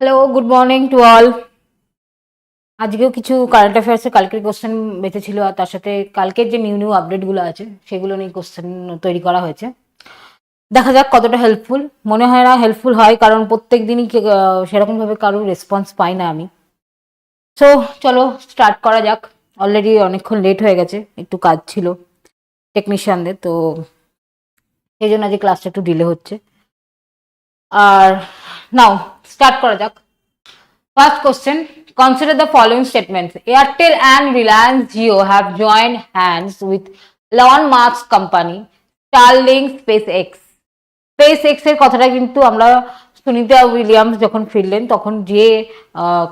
Hello, good morning to all. আজকেও কিছু current অ্যাফেয়ার্সের কালকের কোশ্চেন বেঁচেছিল, আর তার সাথে কালকের যে নিউ আপডেটগুলো আছে সেগুলো নিয়ে কোশ্চেন তৈরি করা হয়েছে। দেখা যাক কতটা হেল্পফুল। মনে হয় না হেল্পফুল হয়, কারণ প্রত্যেক দিনই সেরকমভাবে কারোর রেসপন্স পাই না আমি। সো চলো স্টার্ট করা যাক। অলরেডি অনেকক্ষণ লেট হয়ে গেছে, একটু কাজ ছিল টেকনিশিয়ানদের, তো সেই জন্য আজকে ক্লাসটা একটু ডিলে হচ্ছে। আর নাও স্টার্ট করা যাক। First question, consider the following statements. Airtel and Reliance Jio have joined hands with Elon Musk's company Starlink SpaceX. SpaceX এর কথাটা কিন্তু আমরা সুনিতা উইলিয়ামস যখন ফিরলেন তখন যে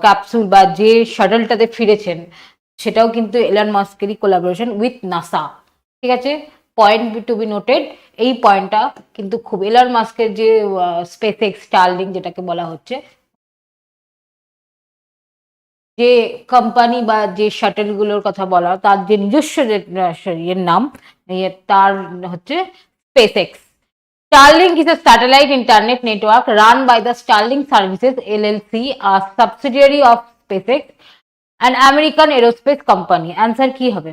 ক্যাপসুল বা যে শাটলটাতে ফিরেছেন সেটাও কিন্তু এলন মাস্কেরই কোলাবোরেশন উইথ নাসা। ঠিক আছে, পয়েন্ট টু বি নোটেড। এই পয়েন্টটা কিন্তু খুব, এলন মাস্কের যে স্পেসএক্স স্টারলিংক যেটাকে বলা হচ্ছে, যে কোম্পানি বা যে শাটেলগুলোর কথা বলা, তার যে নিজস্ব এর নাম, তার হচ্ছে SpaceX. Starlink is a satellite internet network run by the Starlink Services LLC, a subsidiary of SpaceX, an American aerospace company. Answer কি হবে?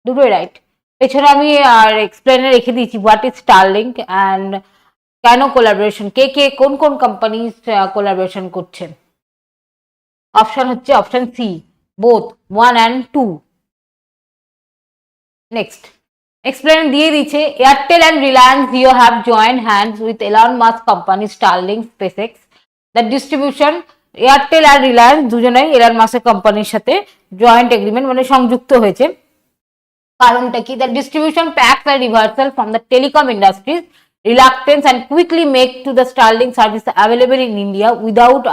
দুটোই রাইট। এছাড়া আমি আর এক্সপ্লেনে রেখে দিয়েছি হোয়াট ইজ স্টারলিংক অ্যান্ড কেন কোলাবোরেশন, কে কোন কোন কোম্পানি কোলাবোরেশন করছে। অপশন হচ্ছে option C, both 1 and 2। Next explain দিয়ে দিচ্ছে, Airtel and Reliance Jio have joined hands with Elon Musk company Starlink SpaceX. The distribution, Airtel আর রিলায়েন্স দুজনেই এলন মাস্কের কোম্পানির সাথে জয়েন্ট এগ্রিমেন্ট মানে সংযুক্ত হয়েছে। কারণটা কি? দ্য ডিস্ট্রিবিউশন প্যাক্স আর reversal from the telecom industries reluctance and quickly make to the Starlink service available in India without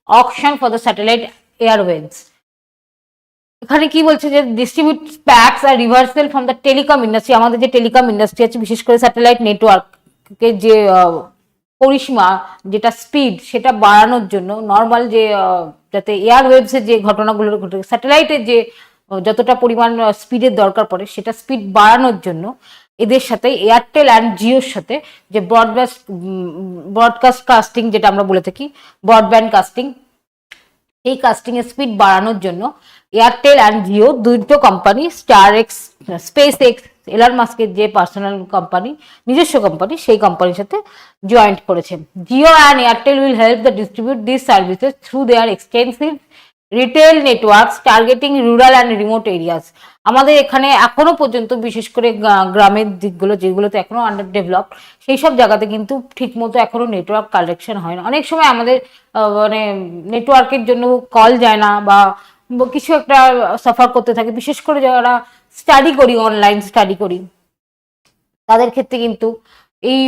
auction for the satellite airwaves. এখানে কি বলছে যে ডিস্ট্রিবিউট প্যাক্স আর reversal from the telecom industry, আমাদের যে telecom industry আছে বিশেষ করে স্যাটেলাইট নেটওয়ার্কের যে পরিসীমা, যেটা স্পিড, সেটা বাড়ানোর জন্য, নর্মাল যে যাতে এয়ারওয়েভসের যে ঘটনাগুলো ঘটে, স্যাটেলাইটের যে যতটা পরিমাণ স্পিডের দরকার পড়ে সেটা স্পিড বাড়ানোর জন্য এদের সাথে এয়ারটেল অ্যান্ড জিওর সাথে যে ব্রডকাস্ট কাস্টিং যেটা আমরা বলে থাকি, ব্রডব্যান্ড কাস্টিং, এই কাস্টিং এর স্পিড বাড়ানোর জন্য এয়ারটেল অ্যান্ড জিও দুটো কোম্পানি স্পেস এক্স এলন মাস্কের যে পার্সোনাল কোম্পানি, নিজস্ব কোম্পানি, সেই কোম্পানির সাথে জয়েন্ট করেছে। Jio and Airtel will help the distribute this services through there extensive retail networks targeting rural and remote areas. আমাদের এখানে এখনো পর্যন্ত বিশেষ করে গ্রামের দিকগুলো যেগুলোতে এখনো আন্ডার ডেভেলপ, সেই সব জায়গাতে কিন্তু ঠিক মতো এখনো নেটওয়ার্ক কালেকশন হয় না। অনেক সময় আমাদের মানে নেটওয়ার্কের জন্য কল যায় না বা কিছু একটা সাফার করতে থাকে, বিশেষ করে যারা স্টাডি করি, অনলাইন স্টাডি করি, তাদের ক্ষেত্রে কিন্তু এই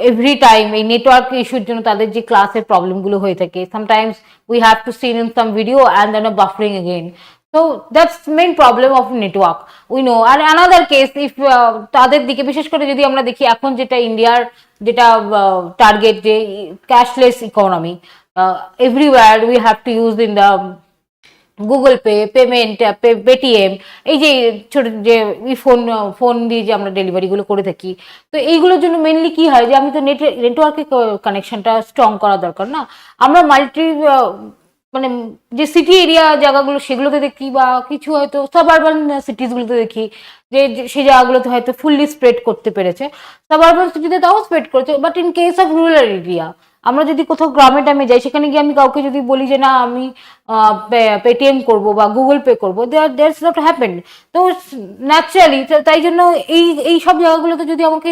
এভরি টাইম এই নেটওয়ার্ক ইস্যুর জন্য তাদের যে ক্লাসের প্রবলেমগুলো হয়ে থাকে, sometimes we have to seen in some video and then buffering again. So that's main problem of network we know. And another case, if তাদের দিকে বিশেষ করে যদি আমরা দেখি, এখন যেটা ইন্ডিয়ার যেটা টার্গেট, যে cashless economy, everywhere we have to use in the Google pay payment, Paytm, এই যে ছোট যে ফোন দিয়ে যে আমরা ডেলিভারিগুলো করে থাকি, তো এইগুলোর জন্য মেনলি কি হয় যে আমি তো নেটওয়ার্কে কানেকশনটা স্ট্রং করা দরকার না। আমরা মানে যে সিটি এরিয়া জায়গাগুলো সেগুলোতে দেখি, বা কিছু হয়তো সাবআরবান সিটিসগুলোতে দেখি যে সেই জায়গাগুলোতে হয়তো ফুললি স্প্রেড করতে পেরেছে, সাবআরবান সিটিতে তাও স্প্রেড করেছে। But in case of rural area, আমরা যদি কোথাও গ্রামে টামে যাই, সেখানে গিয়ে আমি কাউকে যদি বলি যে না আমি পেটিএম করবো বা গুগল পে করবো, দ্যাটস নট হ্যাপেন। তো ন্যাচারালি তাই জন্য এই সব জায়গাগুলোতে যদি আমাকে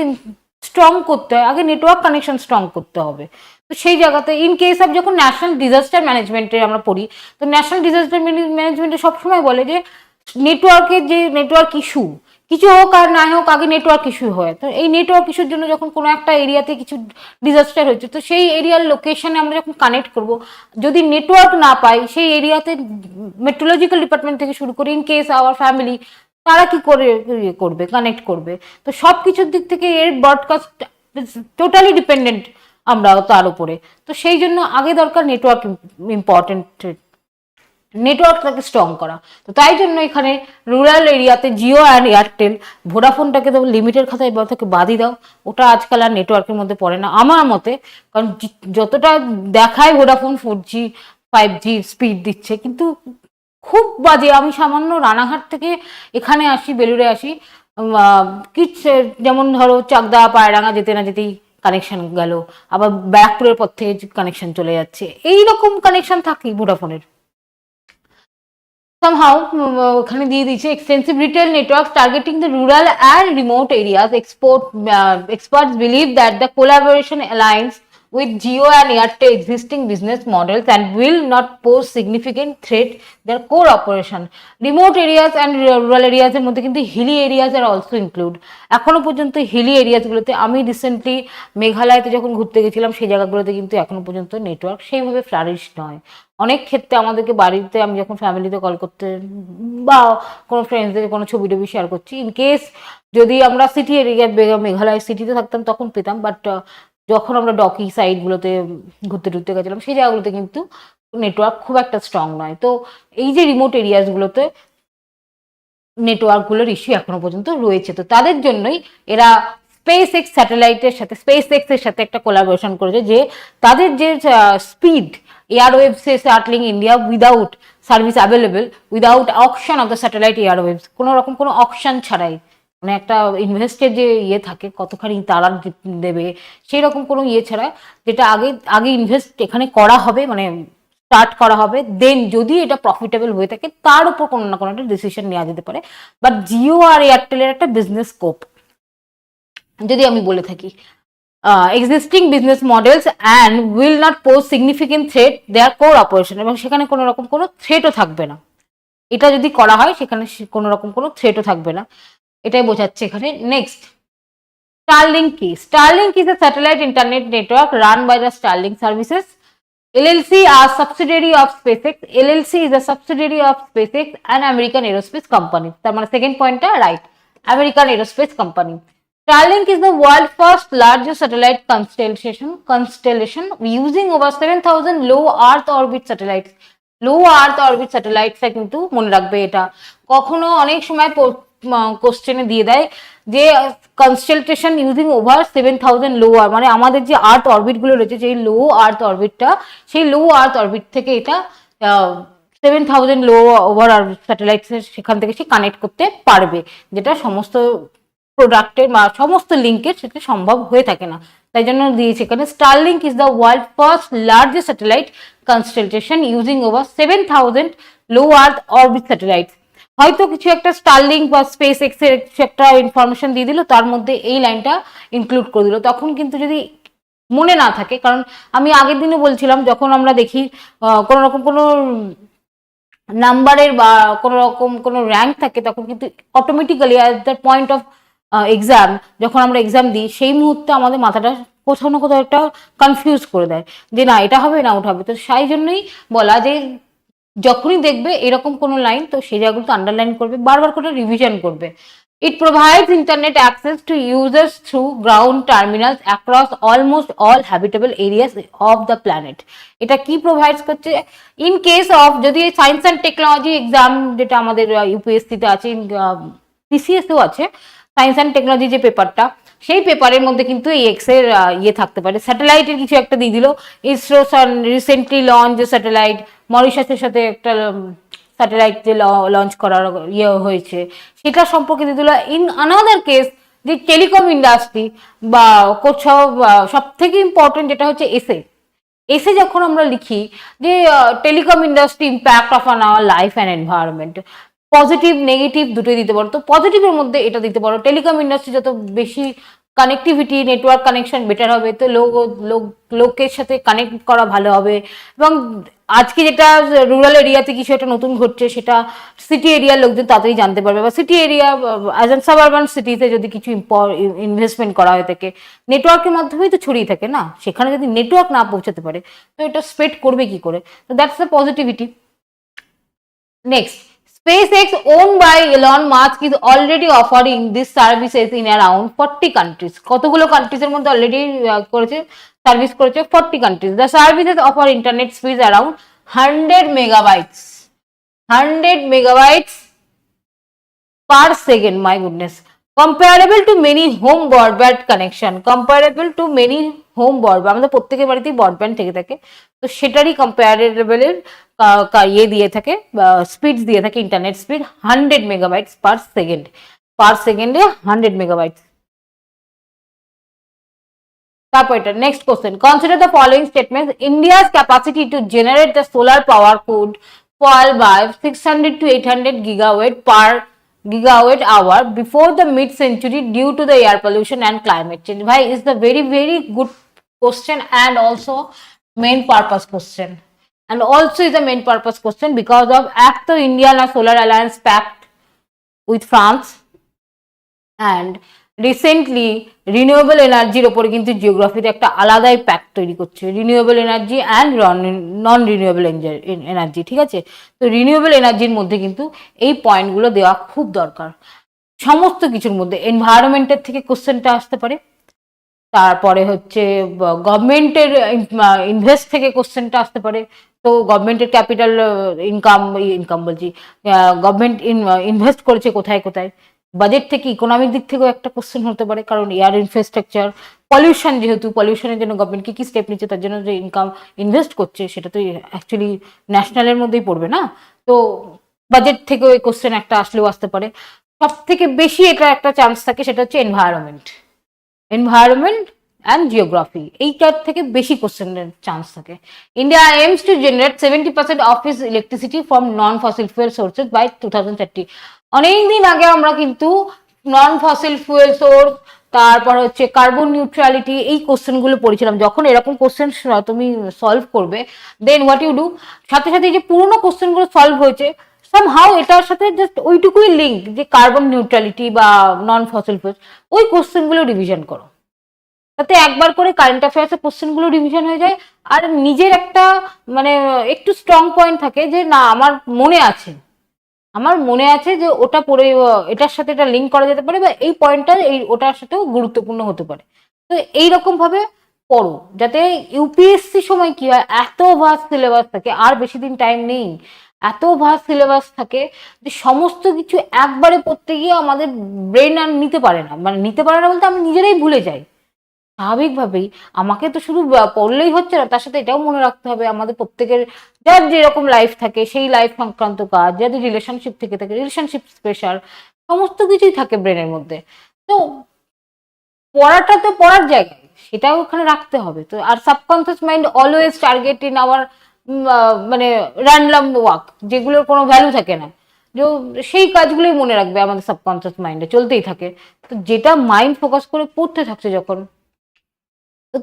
স্ট্রং করতে হয়, আগে নেটওয়ার্ক কানেকশন স্ট্রং করতে হবে। তো সেই জায়গাতে ইন কেস অফ যখন ন্যাশনাল ডিজাস্টার ম্যানেজমেন্টে আমরা পড়ি, তো ন্যাশনাল ডিজাস্টার ম্যানেজমেন্টে সবসময় বলে যে নেটওয়ার্কের যে নেটওয়ার্ক ইস্যু, কিছু হোক আর না হোক, আগে নেটওয়ার্ক ইস্যু হয়। তো এই নেটওয়ার্ক ইস্যুর জন্য যখন কোনো একটা এরিয়াতে কিছু ডিজাস্টার হচ্ছে, তো সেই এরিয়ার লোকেশনে আমরা যখন কানেক্ট করব, যদি নেটওয়ার্ক না পাই সেই এরিয়াতে, মেট্রোলজিক্যাল ডিপার্টমেন্ট থেকে শুরু করে ইন কেস আওয়ার ফ্যামিলি, তারা কি করবে কানেক্ট করবে। তো সব কিছুর দিক থেকে এর ব্রডকাস্ট টোটালি ডিপেন্ডেন্ট আমরা তার উপরে। তো সেই জন্য আগে দরকার নেটওয়ার্ক ইম্পর্টেন্ট নেটওয়ার্কটাকে স্ট্রং করা। তো তাই জন্য এখানে রুরাল এরিয়াতে জিও অ্যান্ড এয়ারটেল, ভোডাফোনটাকে তো লিমিটের খাতায় থেকে বাদই দাও, ওটা আজকাল আর নেটওয়ার্কের মধ্যে পড়ে না আমার মতে। কারণ যতটা দেখায় ভোডাফোন 4G 5G স্পিড দিচ্ছে, কিন্তু খুব বাজে। আমি সামান্য রানাঘাট থেকে এখানে আসি, বেলুড়ে আসি, কি যেমন ধরো চাকদা পায়রাঙ্গা যেতে না যেতেই কানেকশন গেল, আবার ব্যারাকপুরের পর থেকে কানেকশন চলে যাচ্ছে, এইরকম কানেকশন থাকি ভোডাফোনের। somehow ওখানে দিয়ে দিয়েছে extensive retail networks targeting the rural and remote areas. Experts believe that the collaboration aligns with Jio and Airtel existing business models and will not pose significant threat their core operation. Remote areas and rural areas এর মধ্যে কিন্তু hilly areas are also include. এখনো পর্যন্ত hilly areas গুলোতে, আমি recently মেঘালয়তে যখন ঘুরতে গেছিলাম, সেই জায়গাগুলোতে কিন্তু এখনো পর্যন্ত নেটওয়ার্ক সেইভাবে ফ্লারিশ নয়। অনেক ক্ষেত্রে আমাদেরকে বাড়িতে, আমি যখন ফ্যামিলিতে কল করতে বা কোনো ফ্রেন্ডসদের কোনো ছবি টবি শেয়ার করছি, ইন কেস যদি আমরা সিটি এরিয়া, মেঘালয় সিটিতে থাকতাম তখন পেতাম, বাট যখন আমরা ডকি সাইডগুলোতে ঘুরতে টুরতে গেছিলাম সেই জায়গাগুলোতে কিন্তু নেটওয়ার্ক খুব একটা স্ট্রং নয়। তো এই যে রিমোট এরিয়াসগুলোতে নেটওয়ার্কগুলোর ইস্যু এখনো পর্যন্ত রয়েছে। তো তাদের জন্যই এরা স্পেস এক্স স্যাটেলাইটের সাথে, স্পেস এক্স এর সাথে একটা কোলাবোরেশন করেছে, যে তাদের যে speed airwaves Starlink India without service available, without auction of the satellite airwaves, কোনো রকম কোনো অকশন ছাড়াই, মানে একটা ইনভেস্টের যে ইয়ে থাকে কতখানি তারা দেবে সেই রকম কোনো ইয়ে ছাড়া, যেটা আগে আগে ইনভেস্ট এখানে করা হবে, মানে স্টার্ট করা হবে, দেন যদি এটা প্রফিটেবল হয়ে থাকে তার উপর কোনো না কোনো একটা ডিসিশন নেওয়া যেতে পারে। বাট জিও আর এয়ারটেলের একটা বিজনেস স্কোপ যদি আমি বলে থাকি, existing business models and will not pose significant threat their core operation, এবং সেখানে কোনো রকম কোনো থ্রেটও থাকবে না। এটা যদি করা হয় সেখানে কোনো রকম কোনো থ্রেটও থাকবে না, এটাই বোঝাচ্ছে এখানে। নেক্সট, Starlink কি? Starlink is a satellite internet network run by the Starlink services LLC, a subsidiary of SpaceX. LLC is a subsidiary of SpaceX, an American aerospace company. তার মানে সেকেন্ড পয়েন্টটা right, American aerospace company. Starlink is the world's first largest satellite constellation using over 7,000 low Earth orbit satellites. Low earth orbit স্যাটেলাইটসটা কিন্তু মনে রাখবে, এটা কখনো অনেক সময় কোশ্চেনে দিয়ে দেয় যে কনস্টেলেশন ইউজিং ওভার 7,000 লো আর, মানে আমাদের যে আর্থ অরবিট গুলো রয়েছে, যে লো আর্থ অরবিটটা, সেই লো আর্থ অরবিট থেকে এটা 7,000 লো ওভার অরবিট স্যাটেলাইটস সেখান থেকে সে কানেক্ট করতে পারবে, যেটা সমস্ত প্রোডাক্টের বা সমস্ত লিঙ্কের সেটা সম্ভব হয়ে থাকে না। তাই জন্য দিয়েছে এখানে Starlink is the world first largest satellite constellation using over 7,000 low earth orbit satellite. হয়তো কিছু একটা স্টারলিংক বা স্পেস এক্স এর কিছু একটা ইনফরমেশন দিয়ে দিল, তার মধ্যে এই লাইনটা ইনক্লুড করে দিল, তখন কিন্তু যদি মনে না থাকে, কারণ আমি আগের দিনও বলছিলাম যখন আমরা দেখি কোনো রকম কোনো নাম্বারের বা কোনো রকম কোনো র্যাঙ্ক থাকে, তখন কিন্তু automatically at the point of exam, যখন আমরা এক্সাম দিই সেই মুহূর্তে আমাদের মাথাটা কোথাও না কোথাও একটা কনফিউজ করে দেয় যে না এটা হবে না ওটা হবে। তো সেই জন্যই বলা যে যখনই দেখবে এরকম কোনো লাইন, তো সেই জায়গাগুলো আন্ডারলাইন করবে, বারবার করে রিভিশন করবে। It provides internet access to users through ground terminals across almost all habitable areas of the planet. এটা কি প্রোভাইড করছে? ইন কেস অফ যদি সায়েন্স অ্যান্ড টেকনোলজি এক্সাম, যেটা আমাদের ইউপিএসসি তে আছে, পিসিএস এও আছে, সায়েন্স অ্যান্ড টেকনোলজি যে পেপারটা, সেই পেপারের মধ্যে কিন্তু এই এক্স এর ইয়ে থাকতে পারে। স্যাটেলাইটের কিছু একটা দিয়ে দিল, ইসরো রিসেন্টলি লঞ্চ স্যাটেলাইট, মরিশাসের সাথে একটা স্যাটেলাইট যে লঞ্চ করার ইয়ে হয়েছে সেটা সম্পর্কে দিয়ে দিল। ইন আনাদার কেস যে টেলিকম ইন্ডাস্ট্রি বা কোথাও সব থেকে ইম্পর্টেন্ট যেটা হচ্ছে এসে, এসে যখন আমরা লিখি যে telecom industry impact of on our life and environment, positive negative দুটোই দিতে পারো। তো পজিটিভের মধ্যে এটা দিতে পারো, টেলিকম ইন্ডাস্ট্রি যত বেশি কানেক্টিভিটি, নেটওয়ার্ক কানেকশন বেটার হবে, তো লোকের সাথে কানেক্ট করা ভালো হবে। এবং আজকে যেটা রুরাল এরিয়াতে কিছু একটা নতুন ঘটছে, সেটা সিটি এরিয়ার লোকজন তাড়াতাড়ি জানতে পারবে, বা city area as an suburban সিটিতে যদি কিছু ইনভেস্টমেন্ট করা হয়ে থাকে, নেটওয়ার্কের মাধ্যমেই তো ছড়িয়ে থাকে না, সেখানে যদি নেটওয়ার্ক না পৌঁছাতে পারে তো এটা স্প্রেড করবে কি করে? তো that's the positivity. Next, SpaceX, owned by Elon Musk, is already offering these services in around 40 countries. কতগুলো কান্ট্রিজ এর মধ্যে অলরেডি করেছে, সার্ভিস করেছে 40 countries. The services offer internet speeds around 100 megabytes 100 megabytes per second, my goodness. Comparable to many home broadband connection, comparable to many home broadband, আমাদের প্রত্যেকের বাড়িতেই broadband থেকে থাকে, তো সেটারই কম্পারেবল ইয়ে দিয়ে থাকে, স্পিড দিয়ে থাকে, ইন্টারনেট স্পিড 100 মেগাবাইটস পার সেকেন্ডে 100 মেগাবাইটস। তারপর এটা next question, consider the following statements, India's capacity to generate the solar power could fall by 600 to 800 gigawatt hour before the mid century due to the air pollution and climate change. Bhai, is the very good question and also main purpose question, and also is a main purpose question because of Act of India Solar Alliance Pact with France, and recently renewable এনার্জির ওপরে কিন্তু জিওগ্রাফিতে একটা আলাদাই pact তৈরি করছে, renewable energy and non renewable energy, ঠিক আছে? তো রিনিউয়েবল এনার্জির মধ্যে কিন্তু এই পয়েন্টগুলো দেওয়া খুব দরকার। সমস্ত কিছুর মধ্যে এনভায়রনমেন্টের থেকে কোশ্চেনটা আসতে পারে, তারপরে হচ্ছে গভর্নমেন্টের ইনভেস্ট থেকে কোশ্চেনটা আসতে পারে, তো গভর্নমেন্টের ক্যাপিটাল ইনকাম বলছি, গভর্নমেন্ট ইনভেস্ট করেছে কোথায় কোথায়, বাজেট থেকে ইকোনমিক দিক থেকেও একটা কোশ্চেন হতে পারে, কারণ এয়ার ইনফ্রাস্ট্রাকচার, পলিউশন, যেহেতু পলিউশনের জন্য গভর্নমেন্ট কি স্টেপ নিচ্ছে, তার জন্য যে ইনকাম ইনভেস্ট করছে সেটা তো অ্যাকচুয়ালি ন্যাশনালের মধ্যেই পড়বে না, তো বাজেট থেকেও এই কোশ্চেন একটা আসলেও আসতে পারে। সব থেকে বেশি এটা একটা চান্স থাকে সেটা হচ্ছে এনভায়রনমেন্ট অ্যান্ড জিওগ্রাফি, এইটার থেকে বেশি কোশ্চেনের চান্স থাকে। India aims to generate 70% of its electricity from non fossil fuel sources by 2030। অনেকদিন আগে আমরা কিন্তু নন ফসিল ফুয়েল সোর্স, তারপর হচ্ছে কার্বন নিউট্রালিটি, এই কোশ্চেনগুলো পড়েছিলাম। যখন এরকম কোশ্চেন তুমি সলভ করবে, দেন হোয়াট ইউ ডু, সাথে সাথে যে পুরোনো কোশ্চেনগুলো সলভ হয়েছে সামহাউ এটার সাথে জাস্ট ওইটুকুই লিঙ্ক, যে কার্বন নিউট্রালিটি বা নন ফসিল ফুয়েল, ওই কোশ্চেনগুলো রিভিশন করো, তাতে একবার করে কারেন্ট অ্যাফেয়ার্সের কোশ্চেনগুলো রিভিশন হয়ে যায়, আর নিজের একটা মানে একটু স্ট্রং পয়েন্ট থাকে যে না আমার মনে আছে যে ওটা পড়ে এটার সাথে এটা লিঙ্ক করা যেতে পারে, বা এই পয়েন্টটা ওটার সাথেও গুরুত্বপূর্ণ হতে পারে। তো এইরকম ভাবে পড়ো, যাতে ইউপিএসসি সময় কি হয়, এত ভাস্ট সিলেবাস থাকে, আর বেশি দিন টাইম নেই, এত ভাস্ট সিলেবাস থাকে যে সমস্ত কিছু একবারে পড়তে গিয়ে আমাদের ব্রেন আর নিতে পারে না, মানে নিতে পারে না বলতে আমি নিজেরাই ভুলে যাই। স্বাভাবিকভাবেই আমাকে তো শুধু পড়লেই হচ্ছে না, তার সাথে এটাও মনে রাখতে হবে আমাদের প্রত্যেকের যার যেরকম লাইফ থাকে সেই লাইফ সংক্রান্ত কাজ, যাদের রিলেশনশিপ থেকে থাকে রিলেশনশিপ স্পেশাল, সমস্ত কিছুই থাকে ব্রেনের মধ্যে। তো পড়াটা তো পড়ার জায়গায়, সেটাও ওখানে রাখতে হবে। তো আর subconscious mind always target in our মানে র্যান্ডম ওয়ার্ক, যেগুলোর কোনো ভ্যালু থাকে না, যে সেই কাজগুলোই মনে রাখবে আমাদের সাবকনসিয়াস মাইন্ডে, চলতেই থাকে। তো যেটা মাইন্ড ফোকাস করে পড়তে থাকছে যখন,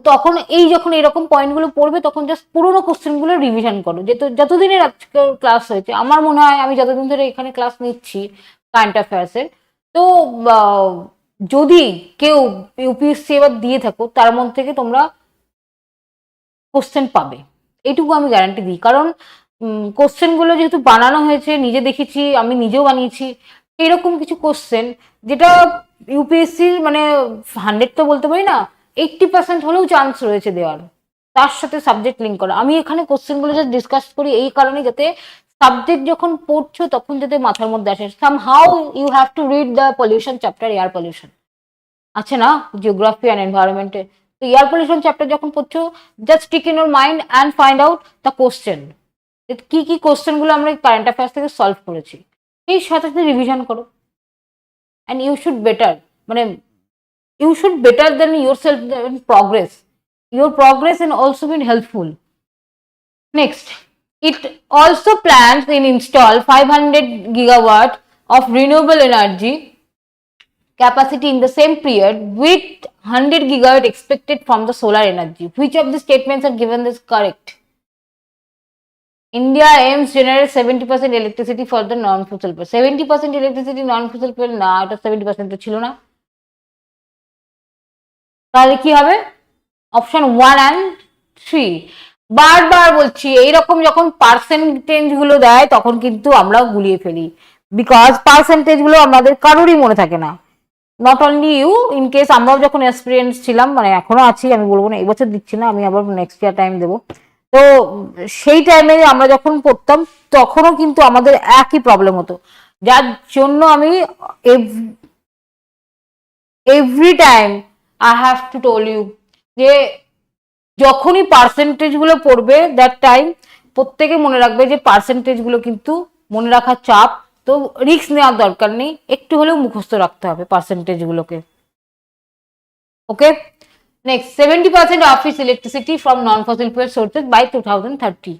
তখন যখন এরকম পয়েন্টগুলো পড়বে তখন জাস্ট পুরোনো কোশ্চেনগুলো রিভিশন করো। যতদিনের আজকের ক্লাস হয়েছে, আমার মনে হয় আমি যতদিন ধরে এখানে ক্লাস নিচ্ছি কারেন্ট অ্যাফেয়ার্সের, তো যদি কেউ ইউপিএসসি এবার দিয়ে থাকো তার মধ্যে থেকে তোমরা কোশ্চেন পাবে, এইটুকু আমি গ্যারান্টি দিই। কারণ কোশ্চেনগুলো যেহেতু বানানো হয়েছে, নিজে দেখেছি, আমি নিজেও বানিয়েছি, এরকম কিছু কোশ্চেন যেটা ইউপিএসসি মানে 100 তো বলতে পারি না, 80% হলেও চান্স রয়েছে দেওয়ার, তার সাথে সাবজেক্ট লিঙ্ক করা। আমি এখানে কোশ্চেনগুলো জাস্ট ডিসকাস করি এই কারণে, যাতে সাবজেক্ট যখন পড়ছো তখন যাতে মাথার মধ্যে আসে। Somehow you have to read the pollution chapter, air pollution আছে না জিওগ্রাফি অ্যান্ড এনভায়রনমেন্টে, তো এয়ার পলিউশন চ্যাপ্টার যখন পড়ছো, just stick in your mind and find out the question, কি কি কোশ্চেনগুলো আমরা কারেন্ট অ্যাফেয়ার্স থেকে সলভ করেছি, এই সাথে সাথে রিভিশন করো। অ্যান্ড ইউ শুড বেটার, মানে you should better than yourself in progress. Your progress and also been helpful. Next, it also plans in install 500 gigawatt of renewable energy capacity in the same period with 100 gigawatt expected from the solar energy. Which of the statements are given is correct? India aims to generate 70% electricity for the non-fossil fuel. 70% electricity non-fossil fuel না, এটা 70% তো ছিল না, তাহলে কি হবে? Option 1 and 3। বারবার বলছি এইরকম যখন পার্সেন্টেজ গুলো দেয় তখন কিন্তু আমরা গুলিয়ে ফেলি, বিকজ পার্সেন্টেজ গুলো আমাদের কারোরই মনে থাকে না, not only you, in case আমরাও যখন এক্সপিরিয়েন্স ছিলাম, মানে এখনো আছি, আমি বলবো না এবছর দিচ্ছি না, আমি আবার নেক্সট ইয়ার টাইম দেবো, তো সেই টাইমে আমরা যখন পড়তাম তখনও কিন্তু আমাদের একই প্রবলেম হতো, যার জন্য আমি every time I have to tell you যে যখনই পার্সেন্টেজ গুলো পড়বে দ্যাট টাইম প্রত্যেকে মনে রাখবে যে পার্সেন্টেজ গুলো কিন্তু মনে রাখার চাপ, তো রিস্ক নেওয়ার দরকার নেই, একটু হলেও মুখস্থ রাখতে হবে পার্সেন্টেজ গুলোকে। ওকে, next 70% of its electricity from non-fossil fuel sources by 2030.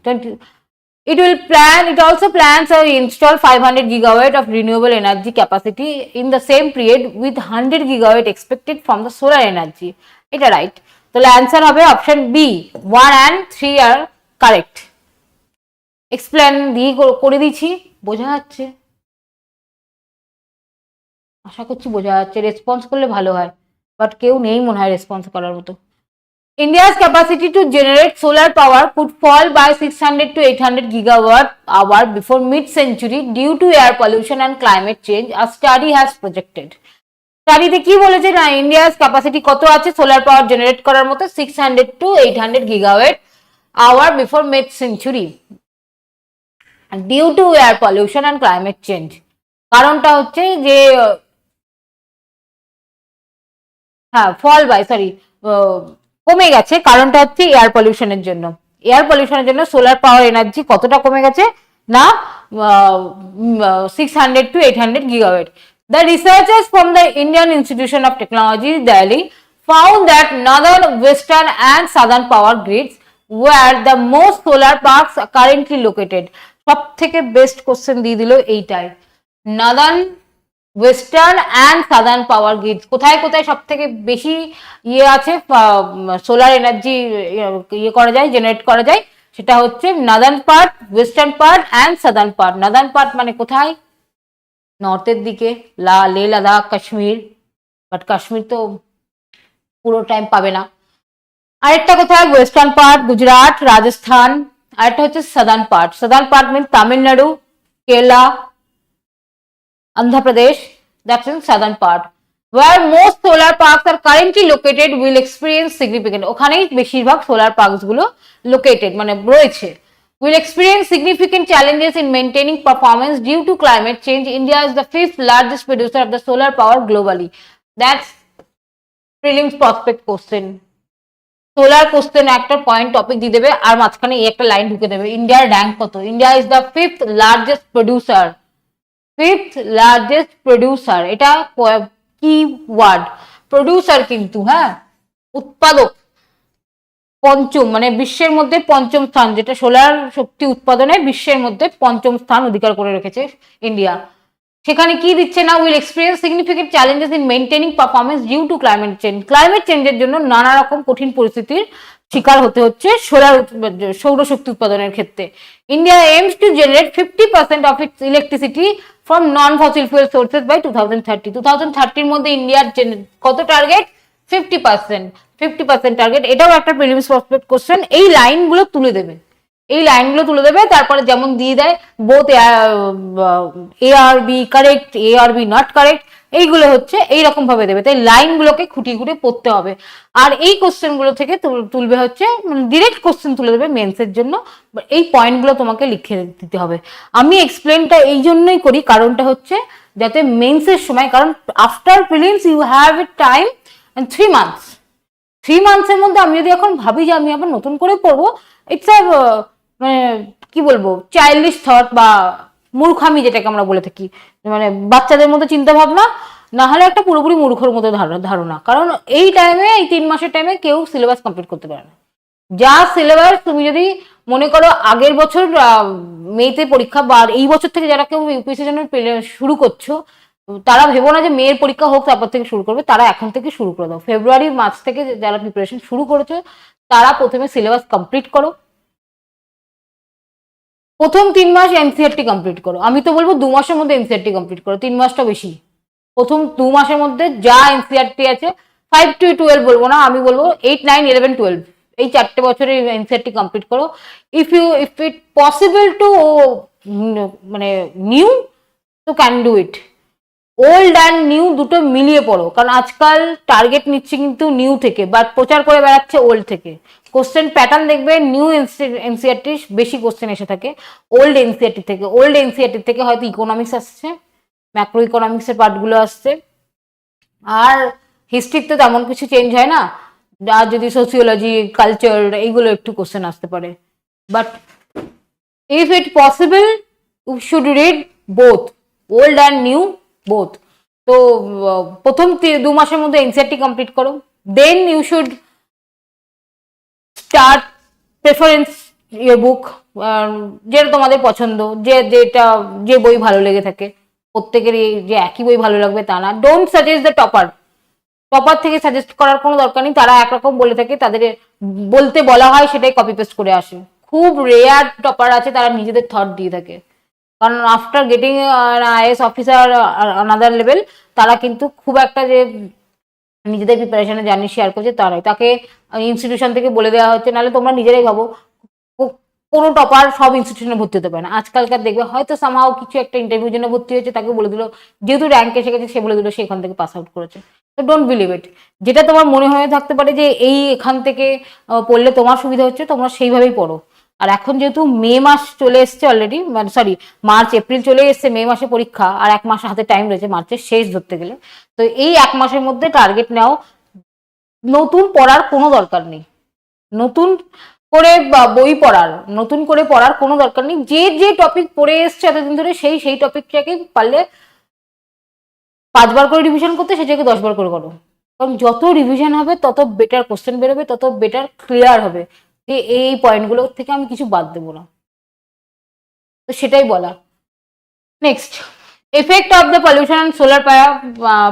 It also plans to install 500 gigawatt of renewable energy capacity in the same period with 100 gigawatt expected from the solar energy. এটা right, তাহলে answer হবে option B, 1 and 3 আর correct. Explain দিয়ে করে দিচ্ছি, বোঝা যাচ্ছে? আশা করছি বোঝা যাচ্ছে, রেসপন্স করলে ভালো হয়, বাট কেউ নেই মনে হয় রেসপন্স করার মতো। India's capacity to generate solar power could fall by 600 to 800 gigawatt hour before mid-century due to air pollution and climate change, a study has projected. স্টাডিতে কি বলেছে না, ইন্ডিয়াস ক্যাপাসিটি কত আছে সোলার পাওয়ার জেনারেট করার মতো, 600 to 800 gigawatt hour before mid-century due to air pollution and climate change। কারণটা হচ্ছে যে হ্যাঁ ফল বাই সরি কমে গেছে, কারণটা হচ্ছে এয়ার পলিউশনের জন্য। এয়ার পলিউশনের জন্য সোলার পাওয়ার এনার্জি কতটা কমে গেছে না 600 to 800 gigawatt। The researchers from the Indian Institution of Technology, Delhi, found that northern, western and southern power grids where the most solar parks are currently located। সব থেকে best question দিয়ে দিল এইটাই, Northern, western and southern power grid কোথায় কোথায় সব থেকে বেশি ইয়ে আছে সোলার এনার্জি ইয়ে করা যায়, জেনারেট করা যায়, সেটা হচ্ছে Northern part, western part and southern part. Northern part মানে কোথায়, নর্থের দিকে, লে লাদাখ, কাশ্মীর, বাট কাশ্মীর তো পুরো টাইম পাবে না। আরেকটা কোথায়, ওয়েস্টার্ন পার্ট, গুজরাট, রাজস্থান। আরেকটা হচ্ছে southern part, southern part mean Tamil Nadu, Kerala, Andhra Pradesh, that's in southern part. Where most solar parks are currently located will experience significant, ওখানেই বেশিরভাগ সোলার পার্কস গুলো লোকেটেড মানে রয়েছে, will experience significant challenges in maintaining performance due to climate change. India is the 5th largest producer of the solar power globally. That's prelims prospect question. Solar question একটা point topic দিয়ে দেবে আর মাঝখানে একটা line ঢুকে দেবে, ইন্ডিয়ার rank কত, India is the 5th largest producer, 5th largest producer. এটা কি ওয়ার্ড, প্রডিউসার কিন্তু, হ্যাঁ উৎপাদক, পঞ্চম মানে বিশ্বের মধ্যে পঞ্চম স্থান, যেটা সোলার শক্তি উৎপাদনে বিশ্বের মধ্যে পঞ্চম স্থান অধিকার করে রেখেছে ইন্ডিয়া। সেখানে কি দিচ্ছে না, will experience significant challenges in maintaining performance due to climate change. Climate চেঞ্জের জন্য নানা রকম কঠিন পরিস্থিতির শিকার হতে হচ্ছে সৌরশক্তি উৎপাদনের ক্ষেত্রে। India aims to generate 50% of its electricity from non fossil fuel sources by 2030। 2030 মধ্যে ইন্ডিয়ার কত টার্গেট, 50%, 50% টার্গেট। এটাও একটা প্রিলিমিনারি প্রসপেক্ট কোশ্চেন, এই লাইনগুলো তুলে দেবে, এই লাইনগুলো তুলে দেবে, তারপরে যেমন দিয়ে দেয় বোথ এ আর বি কারেক্ট, এ আর বি নট কারেক্ট, এইগুলো হচ্ছে এইরকম ভাবে দেবে, তাই লাইনগুলোকে খুঁটিয়ে খুঁটিয়ে পড়তে হবে। আর এই কোশ্চেনগুলো থেকে তুলবে হচ্ছে ডিরেক্ট কোশ্চেন তুলে দেবে মেন্সের জন্য, এই পয়েন্টগুলো তোমাকে লিখে দিতে হবে। আমি এক্সপ্লেনটা এই জন্যই করি, কারণটা হচ্ছে যাতে মেন্সের সময়, কারণ after prelims you have a time 3 months, 3 months-এর মধ্যে আমি যদি এখন ভাবি যে আমি আবার নতুন করে পড়বো, ইটস আ মানে কি বলবো চাইল্ডিশ থট বা মূর্খামি যেটাকে আমরা বলে থাকি, মানে বাচ্চাদের মতো চিন্তা ভাবনা, না হলে একটা পুরোপুরি মূর্খর মতো ধারণা। কারণ এই টাইমে, এই 3 মাসের টাইমে কেউ সিলেবাস কমপ্লিট করতে পারে না। যা সিলেবাস তুমি যদি মনে করো আগের বছর মেতে পরীক্ষা বা এই বছর থেকে যারা কেউ ইউপিএসসির জন্য শুরু করছো, তারা ভেবো না যে মেয়ের পরীক্ষা হোক তারপর থেকে শুরু করবে, তারা এখন থেকে শুরু করে দাও। ফেব্রুয়ারি মার্চ থেকে যারা প্রিপারেশন শুরু করেছো তারা প্রথমে সিলেবাস কমপ্লিট করো, প্রথম 3 মাস এনসিআরটি কমপ্লিট করো। আমি তো বলবো 2 মাসের মধ্যে এনসিআরটি কমপ্লিট করো, 3 মাসটা বেশি। প্রথম 2 মাসের মধ্যে যা এনসিআরটি আছে 5 to 12 বলবো না, আমি বলবো 8, 9, 11, 12 এই 4টে বছরে এনসিআরটি কমপ্লিট করো। ইফ ইট পসিবল টু মানে নিউ তো can do it, old and new দুটো মিলিয়ে পড়ো, কারণ আজকাল টার্গেট নিচ্ছে কিন্তু নিউ থেকে, বাট প্রচার করে বেড়াচ্ছে ওল্ড থেকে। কোশ্চেন প্যাটার্ন দেখবে নিউ এনসিআরটি বেশি কোশ্চেন এসে থাকে ওল্ড এনসিআরটি থেকে। ওল্ড এনসিআরটি থেকে হয়তো ইকোনমিক্স আসছে, ম্যাক্রো ইকোনমিক্সের পার্টগুলো আসছে, আর হিস্ট্রির তো তেমন কিছু চেঞ্জ হয় না, আর যদি সোসিওলজি কালচার এইগুলো একটু কোশ্চেন আসতে পারে। But if it possible you should read both old and new both. তো প্রথম 2 মাসের মধ্যে এনসিআরটি কমপ্লিট করো, then you should start preference your book, যেটা তোমাদের পছন্দ, যেটা যে বই ভালো লেগে থাকে। প্রত্যেকেরই যে একই বই ভালো লাগবে তা না। Don't suggest the topper, topper থেকে সাজেস্ট করার কোনো দরকার নেই, তারা একরকম বলে থাকে, তাদের বলতে বলা হয় সেটাই কপি পেস্ট করে আসে। খুব রেয়ার টপার আছে তারা নিজেদের থট দিয়ে থাকে, কারণ after getting IAS officer another level তারা কিন্তু খুব একটা যে নিজেদের প্রিপারেশনের জার্নি শেয়ার করছে তা নয়, তাকে ইনস্টিটিউশন থেকে বলে দেওয়া হচ্ছে, নাহলে তোমরা নিজেরাই ভাবো কোনো টপার সব ইনস্টিটিউশনে ভর্তি হতে পারে না। আজকালকার দেখবে হয়তো সামহাও কিছু একটা ইন্টারভিউর জন্য ভর্তি হয়েছে, তাকে বলে দিল, যেহেতু র্যাঙ্ক এসে গেছে সে বলে দিল সে এখান থেকে পাস আউট করেছে। তো ডোন্ট বিলিভ ইট। যেটা তোমার মনে হয়ে থাকতে পারে যে এই এখান থেকে পড়লে তোমার সুবিধা হচ্ছে, তোমরা সেইভাবেই পড়ো। আর এখন যেহেতু মে মাস চলে এসছে অলরেডি, মানে সরি মার্চ এপ্রিল চলে এসছে, মে মাসে পরীক্ষা, আর 1 মাস হাতে টাইম রয়েছে মার্চের শেষ ধরতে গেলে। তো এই 1 মাসের মধ্যে টার্গেট নাও, নতুন পড়ার কোনো দরকার নেই, নতুন করে বই পড়ার, নতুন করে পড়ার কোনো দরকার নেই। যে যে টপিক পড়ে এসছে এতদিন ধরে সেই টপিকটাকে পারলে 5 বার করে রিভিশন করতে, সেটাকে 10 বার করে করো। কারণ যত রিভিশন হবে তত বেটার কোশ্চেন বেরোবে, তত বেটার ক্লিয়ার হবে যে এই পয়েন্টগুলো থেকে আমি কিছু বাদ দেবো না। তো সেটাই বলা। Next, effect of the pollution on solar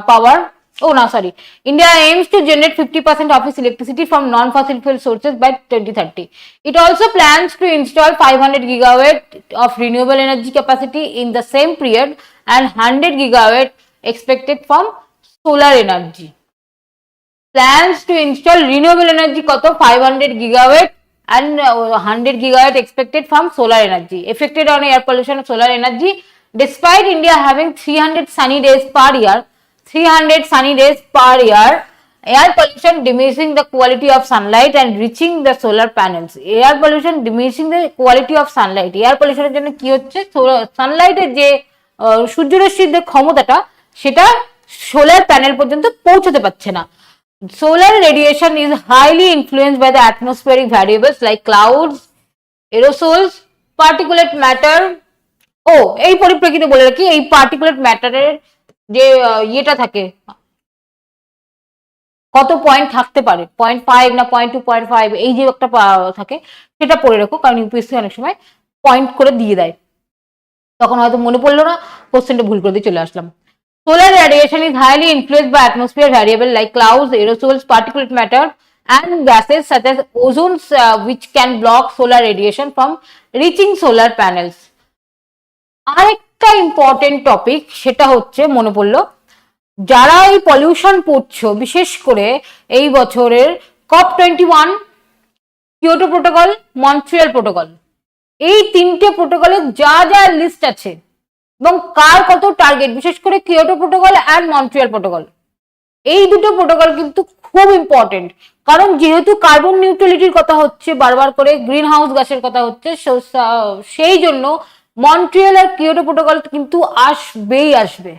power. Oh no, sorry. India aims to generate 50% of its electricity from non-fossil fuel sources by 2030. It also plans to install 500 gigawatt of renewable energy capacity in the same period and 100 gigawatt expected from solar energy. Plans to install renewable energy কত 500 gigawatt and 100 gigawatt expected from solar energy. Affected on air pollution of solar energy. Despite India having 300 sunny days per year, 300 sunny days per year, air pollution diminishing the quality of sunlight and reaching the solar panels. Air pollution diminishing the quality of sunlight. Air pollution এর জন্য কি হচ্ছে, সানলাইটের যে সূর্যরশ্মির যে ক্ষমতাটা সেটা solar panel পর্যন্ত পৌঁছতে পারছে না। Solar radiation is highly influenced by the atmospheric variables like clouds, aerosols, particulate matter. এই পরিপ্রেক্ষিতে বলে রাখি, এই পার্টিকুলেট ম্যাটারের যে ইয়েটা থাকে, কত পয়েন্ট থাকতে পারে, 0.5 না 0.2 0.5, এই যে একটা থাকে সেটা পড়ে রাখো, কারণ ইউপিএসসি অনেক সময় পয়েন্ট করে দিয়ে দেয়, তখন হয়তো মনে পড়লো না, কোশ্চেনটা ভুল করে দিয়ে চলে আসলাম। Solar radiation is highly influenced by atmosphere variables like clouds, aerosols, particulate matter, and gases such as ozone, which can block solar radiation from reaching solar panels. আরেকটা ইম্পর্টেন্ট টপিক, সেটা হচ্ছে মনে পড়লো, যারা এই পলিউশন পড়ছো, বিশেষ করে এই বছরের COP21, Kyoto protocol, Montreal protocol, এই 3টে প্রোটোকলের যা যা লিস্ট আছে এবং কার কত টার্গেট, বিশেষ করে Kyoto protocol and Montreal protocol, এই দুটো প্রোটোকল কিন্তু খুব ইম্পর্টেন্ট। কারণ যেহেতু কার্বন নিউট্রালিটির কথা হচ্ছে, বারবার করে গ্রিন হাউস গ্যাসের কথা হচ্ছে, সেই জন্য মন্ট্রিয়াল আর কিয়োটো প্রোটোকল কিন্তু আসবেই আসবে।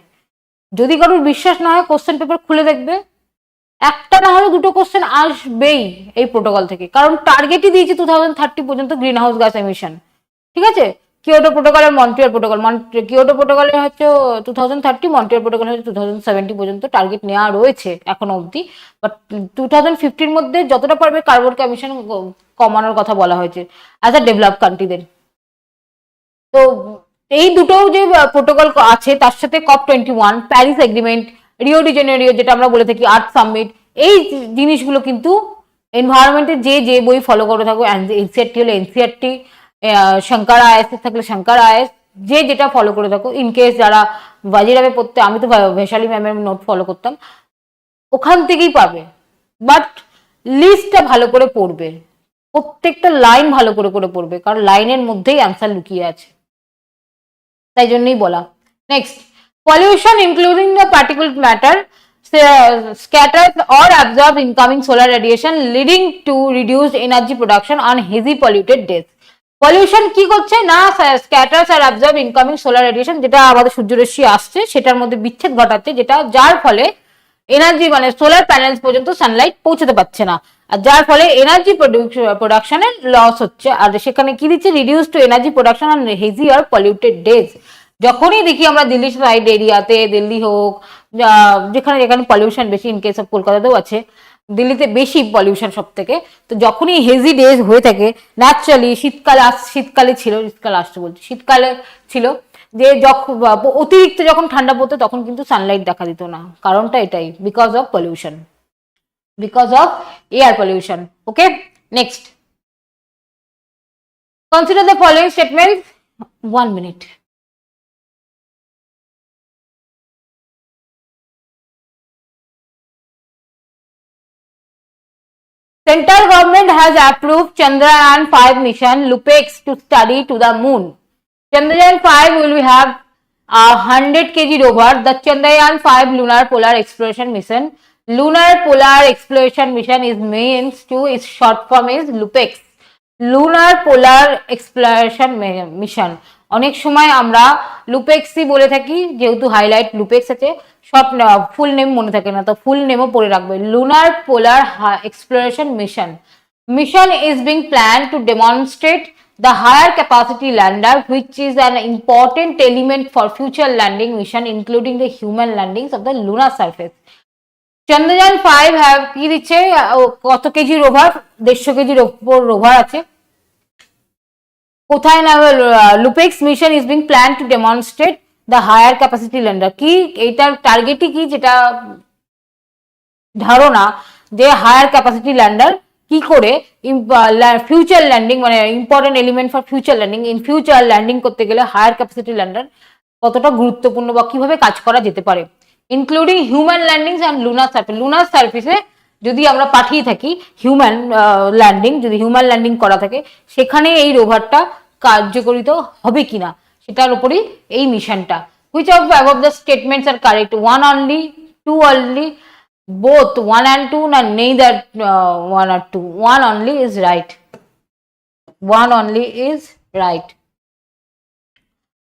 যদি কারোর বিশ্বাস না হয় কোশ্চেন পেপার খুলে দেখবে, একটা না হলে দুটো কোশ্চেন আসবেই এই প্রোটোকল থেকে, কারণ টার্গেটই দিয়েছে 2030 পর্যন্ত গ্রিন হাউস গ্যাস এমিশন। ঠিক আছে, কিয়োটো প্রোটোকল আর মন্ট্রিয়াল প্রোটোকল, কিয়োটো প্রোটোকলে হচ্ছে 2030, মন্ট্রিয়াল প্রোটোকল হচ্ছে 2070 পর্যন্ত টার্গেট নেওয়া রয়েছে এখনো অবধি। বাট 2050 মধ্যে যতটা পারবে কার্বন এমিশন কমানোর কথা বলা হয়েছে অ্যাজ আ ডেভেলপ কান্ট্রিদের। তো এই দুটো যে প্রোটোকল আছে, তার সাথে COP21, Paris agreement, Rio de Janeiro যেটা আমরা বলে থাকি আর্থ সামিট, এই জিনিসগুলো কিন্তু এনভায়রনমেন্টের যে বই ফলো করে থাকো, এনসিআরটি হলে এনসিআরটি, শঙ্কর আইএস থাকলে শঙ্কর আইএস, যেটা ফলো করে থাকো, ইনকেস যারা বাজিরাবে পড়তে, আমি তো ভেশালি ম্যামের নোট ফলো করতাম, ওখান থেকেই পাবে। বাট লিস্টটা ভালো করে পড়বে, প্রত্যেকটা লাইন ভালো করে পড়বে, কারণ লাইনের মধ্যেই অ্যান্সার লুকিয়ে আছে, তাই জন্যই বলা। Next, Pollution, including the particulate matter, scatters or absorbs incoming solar radiation, leading to reduced energy production on hazy polluted days. Pollution কি করছে না, স্ক্যাটার্স আর অ্যাবজর্ব ইনকামিং সোলার রেডিয়েশন, যেটা আমাদের সূর্যরশ্মি আসছে সেটার মধ্যে বিচ্ছেদ ঘটাচ্ছে, যেটা যার ফলে এনার্জি মানে সোলার প্যানেলস পর্যন্ত সানলাইট পৌঁছতে পারছে না, আর যার ফলে এনার্জি প্রোডাকশনের লস হচ্ছে। আর সেখানে কি দিচ্ছে, reduce to energy production on hazy আর পলিউটেড ডেজ। যখনই দেখি আমরা দিল্লি সাইড এরিয়াতে, দিল্লি হোক, যেখানে যেখানে পলিউশন বেশি, ইন কেস অফ কলকাতাতেও আছে, দিল্লিতে বেশি পলিউশন সব থেকে, তো যখনই হেজি ডেজ হয়ে থাকে, ন্যাচারালি শীতকালে ছিল, শীতকাল আসছে বলছি, শীতকালে ছিল যে যখন অতিরিক্ত যখন ঠান্ডা পড়তো তখন কিন্তু সানলাইট দেখা দিত না, কারণটা এটাই, because of pollution, because of air pollution. Okay, next, consider the following statement. 1 minute. Central government has approved Chandrayaan-5 mission LUPEX to study to the moon. Chandrayaan-5 will have a 100 kg rover. The Chandrayaan-5 lunar polar exploration mission. Lunar polar exploration mission is means to, its short form is LUPEX. Lunar polar exploration mission. অনেক সময় আমরা লুপেক্সই বলে থাকি, যেহেতু highlight লুপেক্স আছে, short full name মনে থাকে না, তো ফুল নেমও পড়ে রাখবে, lunar polar exploration mission. Mission is being planned to demonstrate the higher capacity lander, which is an important element for future landing mission, including the human landings of the lunar surface. Chandrayaan-5 have কি দিচ্ছে, কত KG rover, 150 কেজির ওপর rover আছে। কোথায় না, LUPEX mission is being plan to demonstrate the higher capacity lander. কি এইটার টার্গেটই কি, যেটা ধারণা যে হায়ার ক্যাপাসিটি ল্যান্ডার কি করে ফিউচার ল্যান্ডিং, মানে important element for future landing, in future landing করতে গেলে হায়ার ক্যাপাসিটি ল্যান্ডার কতটা গুরুত্বপূর্ণ বা কিভাবে কাজ করা যেতে পারে, including human landings and lunar surface. Lunar সার্ফেসে যদি আমরা পাঠিয়ে থাকি হিউম্যান ল্যান্ডিং, যদি হিউম্যান ল্যান্ডিং করা থাকে, সেখানে এই রোভারটা কার্যকরিত হবে কিনা সেটার উপরই এই মিশনটা। Which of above the statements are correct? 1 only, 2 only, both 1 and 2, না neither 1 or 2? 1 only is right. 1 only is right.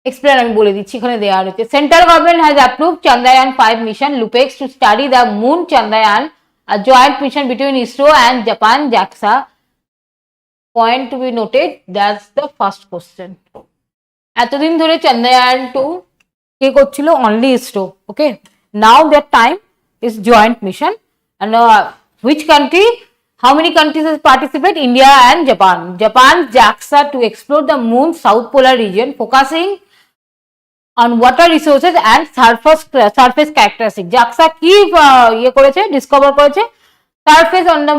Explain আমি বলে দিচ্ছি, এখানে দেওয়া রয়েছে। Central government has approved Chandrayaan-5 mission LUPEX to study the moon Chandrayaan, a joint mission between ISRO and Japan JAXA. Point to be noted, that's the first question. এতদিন ধরে Chandrayaan-2 কে করছিল? Only ISRO. Okay, now that time is joint mission, and which country, how many countries has participate? India and Japan. Japan's JAXA to explore the moon's south polar region, focusing on water resources and surface characteristics. JAXA কি ইয়ে করেছে, discover করেছে? Surface on the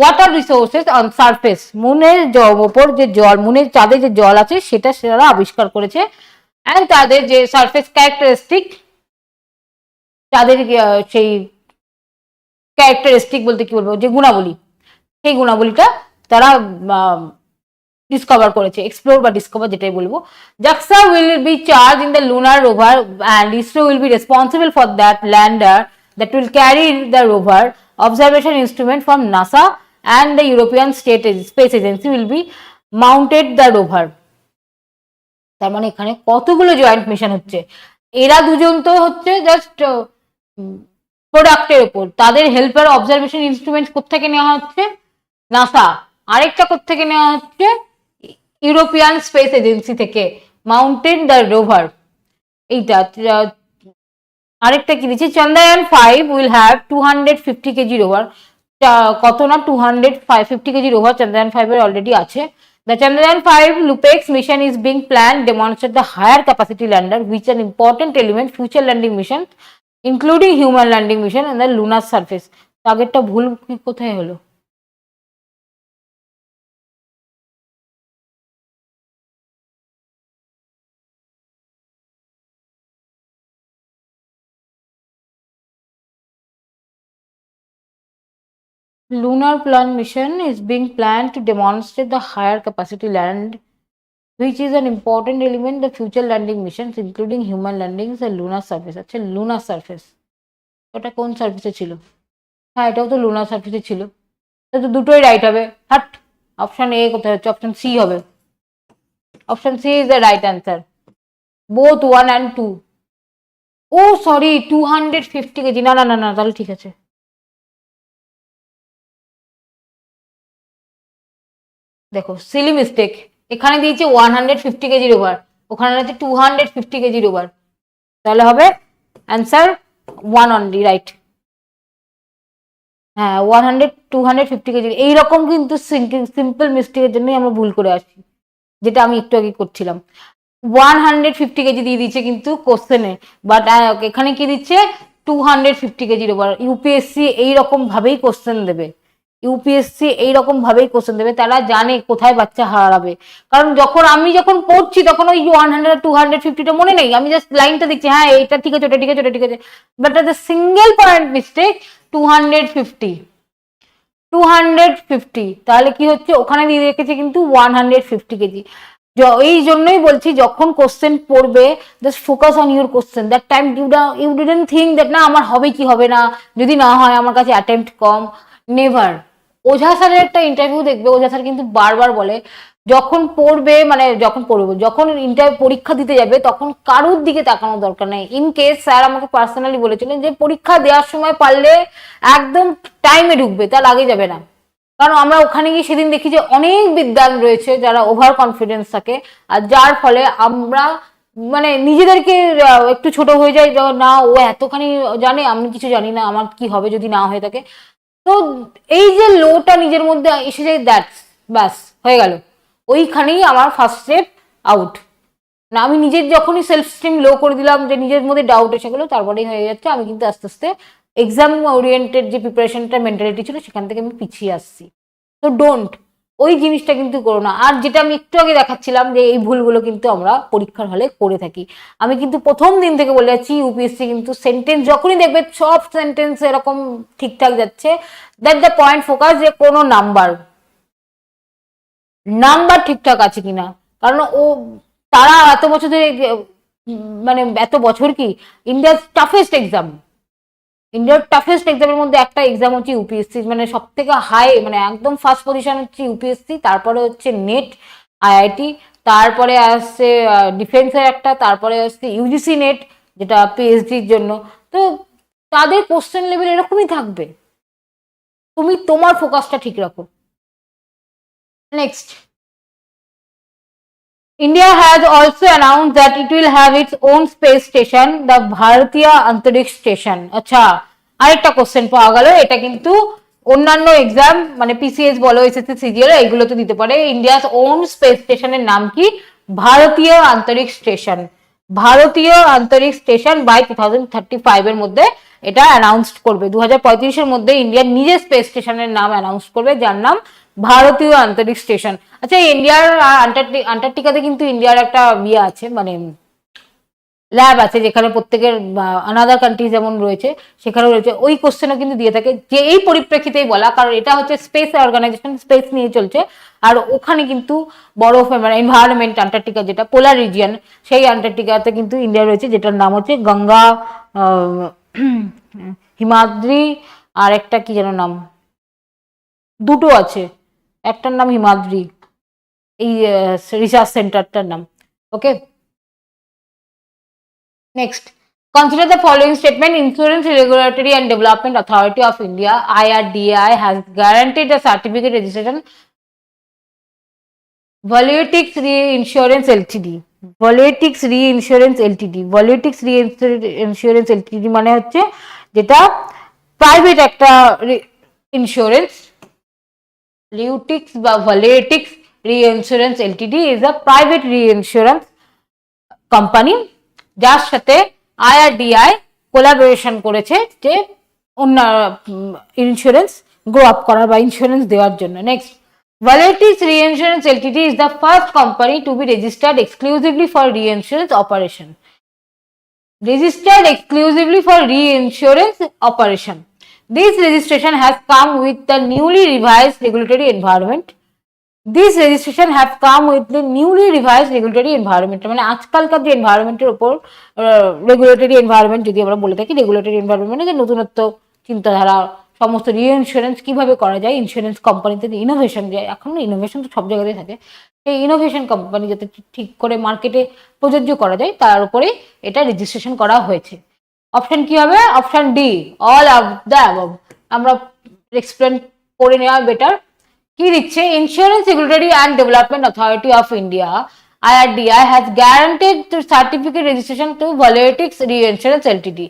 water resources on surface, মুনের ওপর যে জল, মুনের চাঁদে যে জল আছে সেটা সেরা আবিষ্কার করেছে, অ্যান্ড তাদের যে সারফেস ক্যারেক্টারিস্টিক, তাদের সেই ক্যারেক্টারিস্টিক বলতে কি বলবো, যে গুণাবলী, সেই গুণাবলীটা তারা ডিসকভার করেছে, এক্সপ্লোর বা ডিসকভার যেটাই বলবো। JAXA will be charged in the lunar rover and ISRO will be responsible for that lander that will carry the rover. Observation instrument from NASA and the European Space Agency will be mounted the rover. তার মানে এখানে কতগুলো joint mission হচ্ছে, এরা দুজন তো হচ্ছে just প্রোডাক্টের উপর, তাদের হেল্পার অবজারভেশন ইনস্ট্রুমেন্ট কোত্থেকে নেওয়া হচ্ছে? নাসা। আরেকটা কোত্থেকে নেওয়া হচ্ছে? ইউরোপিয়ান স্পেস এজেন্সি থেকে, মাউন্টেড দ্য রোভার। এইটা আরেকটা কি দিচ্ছে, Chandrayaan-5 will have 250 KG rover. কত না, 250 কেজি রোভার Chandrayaan-5 এর অলরেডি আছে। The Chandrayaan-5 LUPEX mission is being planned to demonstrate the higher capacity lander, which is an important element future landing mission, including human landing mission and the lunar surface. আগেরটা ভুল কোথায় হলো? Lunar plan mission is being planned to demonstrate the higher capacity land, which is an important element the future landing missions including human landings and lunar surface. আচ্ছা lunar surface ওটা কোন সার্ভিসে ছিল? হ্যাঁ এটাও তো lunar সার্ভিসে ছিল, তো দুটোই রাইট হবে। হাট, অপশন এ কোথায় হচ্ছে? অপশন সি হবে। Option C is the right answer, both 1 and 2। Oh sorry 250 KG, না না না না তাহলে ঠিক আছে। দেখো সিলি মিস্টেক, এখানে দিয়েছে 150 কেজির ওভার, ওখানে আছে 250 কেজির ওভার, তাহলে হবে অ্যান্সার 1 অনলি, রাইট। হ্যাঁ 250 কেজির এইরকম কিন্তু সিম্পল মিস্টেকের জন্যই আমরা ভুল করে আসি, যেটা আমি একটু আগে করছিলাম। 150 কেজি দিয়ে দিচ্ছে কিন্তু কোশ্চেনে, বাট এখানে কি দিচ্ছে 250 কেজির ওভার। ইউপিএসসি এইরকম ভাবেই কোশ্চেন দেবে, ইউপিএসসি এইরকম ভাবেই কোশ্চেন দেবে, তারা জানে কোথায় বাচ্চা হারাবে। কারণ আমি যখন পড়ছি তখন ওই 100 250টা মনে নেই, আমি জাস্ট লাইনটা দেখছি, হ্যাঁ এটা ঠিক আছে ওটা ঠিক আছে ওটা ঠিক আছে, but the single point mistake 250, তাহলে কি হচ্ছে ওখানে দিয়ে রেখেছে কিন্তু 150 কেজি। এই জন্যই বলছি যখন কোশ্চেন পড়বে just focus on your question, that time you didn't think that না আমার হবে কি হবে না, যদি না হয় আমার কাছে অ্যাটেম্প্ট কম, নেভার। ওঝা স্যারের একটা ইন্টারভিউ দেখবে, ওঝা স্যার কিন্তু বারবার বলে যখন পড়বে মানে যখন পরীক্ষা দিতে যাবে তখন কারুর দিকে তাকানোর দরকার নেই। ইন কেস স্যার আমাকে পার্সোনালি বলেছিলেন যে পরীক্ষা দেওয়ার সময় পারলে একদম টাইমে ঢুকবে, তার আগে যাবে না। কারণ আমরা ওখানে গিয়ে সেদিন দেখি যে অনেক বিদ্যান রয়েছে যারা ওভার কনফিডেন্স থাকে, আর যার ফলে আমরা মানে নিজেদেরকে একটু ছোট হয়ে যায়, না ও এতখানি জানে আমি কিছু জানি না, আমার কি হবে যদি না হয়ে থাকে। তো এই যে লোটা নিজের মধ্যে এসে যায়, দ্যাটস ব্যাস হয়ে গেল, ওইখানেই আমার ফার্স্ট স্টেপ আউট। না আমি নিজের যখনই সেলফ স্টিম লো করে দিলাম, যে নিজের মধ্যে ডাউট এসে গেলো, তারপরেই হয়ে যাচ্ছে আমি কিন্তু আস্তে আস্তে এক্সাম ওরিয়েন্টেড যে প্রিপারেশনটা মেন্টালিটি ছিল সেখান থেকে আমি পিছিয়ে আসছি। তো ডোন্ট, ওই জিনিসটা কিন্তু করো না। আর যেটা আমি একটু আগে দেখাচ্ছিলাম যে এই ভুলগুলো কিন্তু আমরা পরীক্ষার হলে করে থাকি, আমি কিন্তু প্রথম দিন থেকে বলে যাচ্ছি ইউপিএসসি কিন্তু সেন্টেন্স যখনই দেখবে সব সেন্টেন্স এরকম ঠিকঠাক যাচ্ছে, দ্যাট দ্য পয়েন্ট ফোকাস যে কোনো নাম্বার ঠিকঠাক আছে কিনা। কারণ তারা এত বছর ধরে মানে এত বছর কি ইন্ডিয়ার টাফেস্ট এক্সামের মধ্যে একটা এক্সাম হচ্ছে ইউপিএসসি, মানে সব থেকে হাই মানে একদম ফার্স্ট পজিশন হচ্ছে ইউপিএসসি, তারপরে হচ্ছে নেট আইআইটি, তারপরে আসছে ডিফেন্সের একটা, তারপরে আসছে ইউজিসি নেট যেটা পিএইচডির জন্য। তো তাদের কোশ্চেন লেভেল এরকমই থাকবে, তুমি তোমার ফোকাসটা ঠিক রাখো। Next, India has also announced that it will have its own space station, the Bharatiya Antariksha Station. আচ্ছা আরেকটা কোশ্চেন পাওয়া গেল, এটা কিন্তু অন্যান্য এক্সাম মানে পিসিএস বলো এসএসসি সিজিএল এগুলোতে দিতে পারে। ইন্ডিয়াস ওন স্পেস স্টেশনের নাম কি? ভারতীয় আন্তরিক্ষ স্টেশন। ভারতীয় আন্তরিক্ষ স্টেশন বাই 2035 এর মধ্যে এটা অ্যানাউন্স করবে, 2035 এর মধ্যে ইন্ডিয়ার নিজের স্পেস স্টেশনের নাম অ্যানাউন্স করবে, যার নাম ভারতীয় আন্তরিক্ষ স্টেশন। আচ্ছা ইন্ডিয়ার আন্টার্কটিকাতে কিন্তু ইন্ডিয়ার একটা আছে মানে ল্যাব আছে, যেখানে প্রত্যেকের আনাদার কান্ট্রি যেমন রয়েছে সেখানেও রয়েছে, ওই কোশ্চেনও কিন্তু দিয়ে থাকে, যে এই পরিপ্রেক্ষিতেই বলা, কারণ এটা হচ্ছে স্পেস অর্গানাইজেশন, স্পেস নিয়ে চলছে, আর ওখানে কিন্তু বরফ মানে এনভায়রনমেন্ট আন্টার্কটিকা যেটা পোলার রিজিয়ন, সেই আন্টার্কটিকাতে কিন্তু ইন্ডিয়া রয়েছে, যেটার নাম হচ্ছে গঙ্গা হিমাদ্রি, আর একটা কি যেন নাম, দুটো আছে, একটার নাম হিমাদ্রি, এই রিসার্চ সেন্টারটার নাম। Okay next, consider the following statement. Insurance Regulatory and Development Authority of India IRDAI has guaranteed the certificate registration Volutics Reinsurance Ltd. Volutics Reinsurance Ltd. Volutics Reinsurance Ltd মানে হচ্ছে যেটা প্রাইভেট একটা ইন্স্যুরেন্স, Volutics বা Volutics Reinsurance Ltd is a private reinsurance company যার সাথে আইআরডিআই collaboration করেছে যে অন্য ইন্স্যুরেন্স গ্রো আপ করার বা ইন্স্যুরেন্স দেওয়ার জন্য। Next, Volutics Reinsurance Ltd is the first company to be registered exclusively for reinsurance operation. Registered exclusively for reinsurance operation. This registration has come with the newly revised regulatory environment. This registration have come with the newly revise regulatory environment, মানে আজকালকার যে এনভায়রনমেন্টের উপর regulatory environment যদি আমরা বলে থাকি, regulatory এনভায়রনমেন্টে যে নতুনত্ব চিন্তাধারা, সমস্ত রিইন্স্যুরেন্স কিভাবে করা যায়, ইন্স্যুরেন্স কোম্পানিতে যে ইনোভেশন, যে এখন ইনোভেশন তো সব জায়গাতেই থাকে, সেই ইনোভেশন কোম্পানি যাতে ঠিক করে মার্কেটে প্রযোজ্য করা যায় তার উপরে এটা রেজিস্ট্রেশন করা হয়েছে। অপশন কি হবে? Option D, all of the above. আমরা এক্সপ্লেন করে নেওয়া বেটার। কি দিচ্ছে? Insurance regulatory and development authority of India IRDI has guaranteed the certificate registration to Volatix Reinsurance Ltd.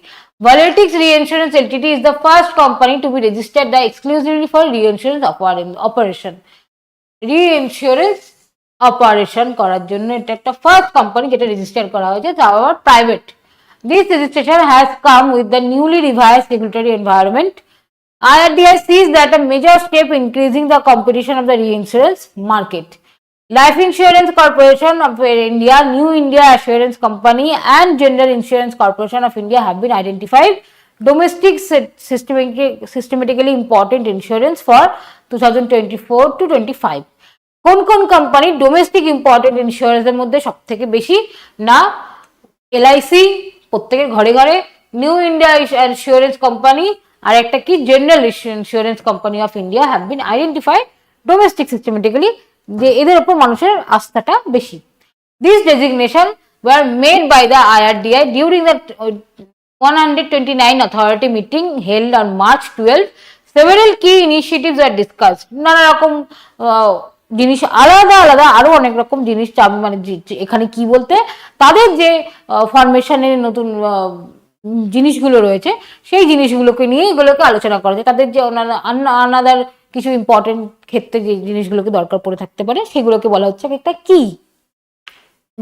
Volatix Reinsurance Ltd is the first company to be registered exclusively for reinsurance operation. Reinsurance operation করার জন্য এটা একটা first company যেটা register করা হয়েছে, তাও আবার private. This registration has come with the newly revised regulatory environment. IRDI sees that a major step increasing the competition of the reinsurance market. Life Insurance Corporation of India, New India Assurance Company, and General Insurance Corporation of India have been identified domestic systematically important insurance for 2024 to 25. কোন কোন company domestic important ইন্স্যুরেন্সের মধ্যে সব থেকে বেশি? না LIC প্রত্যেকের ঘরে ঘরে, নিউ ইন্ডিয়া ইন্স্যুরেন্স কোম্পানি, আর একটা কি general insurance company of India have been identified domestic systematically, যে এদের উপর মানুষের আস্থাটা বেশি। This designation were made by the IRDI during the 129 authority meeting held on March 12. Several key initiatives are discussed. নানা রকম জিনিস, আলাদা আলাদা আরো অনেক রকম জিনিস, মানে এখানে কি বলতে তাদের যে ফরমেশনের নতুন জিনিসগুলো রয়েছে সেই জিনিসগুলোকে নিয়ে এগুলোকে আলোচনা করা যায়। তাদের যে আনাদার কিছু ইম্পর্টেন্ট ক্ষেত্রে যে জিনিসগুলোকে দরকার পড়ে থাকতে পারে সেগুলোকে বলা হচ্ছে একটা কি।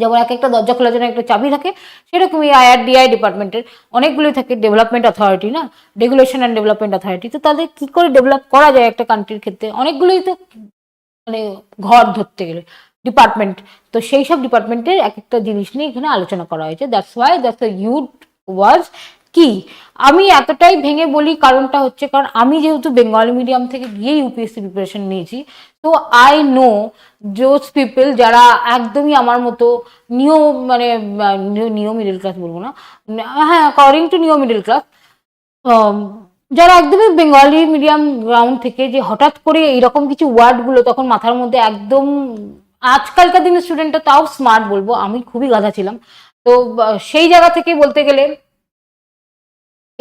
যেমন এক একটা দরজা খোলার জন্য একটা চাবি থাকে, সেরকমই IRDI ডিপার্টমেন্টের অনেকগুলোই থাকে। ডেভেলপমেন্ট অথরিটি না, রেগুলেশন অ্যান্ড ডেভেলপমেন্ট অথরিটি, তো তাদের কি করে ডেভেলপ করা যায় একটা কান্ট্রির ক্ষেত্রে, অনেকগুলোই তো মানে ঘর ধরতে গেলে ডিপার্টমেন্ট, তো সেই সব ডিপার্টমেন্টের এক একটা জিনিস নিয়ে এখানে আলোচনা করা হয়েছে। দ্যাটস ওয়াই দ্যাটস ইউড ওয়াজ কি। আমি এতটাই ভেঙে বলি কারণটা হচ্ছে, কারণ আমি যেহেতু বেঙ্গলি মিডিয়াম থেকে গিয়ে UPSC প্রিপারেশন নিয়েছি, তো আই নো জোস পিপল যারা একদমই আমার মতো নিও, মানে নিও মিডল ক্লাস বলবো না, হ্যাঁ অ্যাকর্ডিং টু নিও মিডল ক্লাস, যারা একদমই বেঙ্গলি মিডিয়াম গ্রাউন্ড থেকে, যে হঠাৎ করে এইরকম কিছু ওয়ার্ডগুলো তখন মাথার মধ্যে একদম, আজকালকার দিনের স্টুডেন্টটা তাও স্মার্ট বলবো, আমি খুবই গাধা ছিলাম, তো সেই জায়গা থেকে বলতে গেলে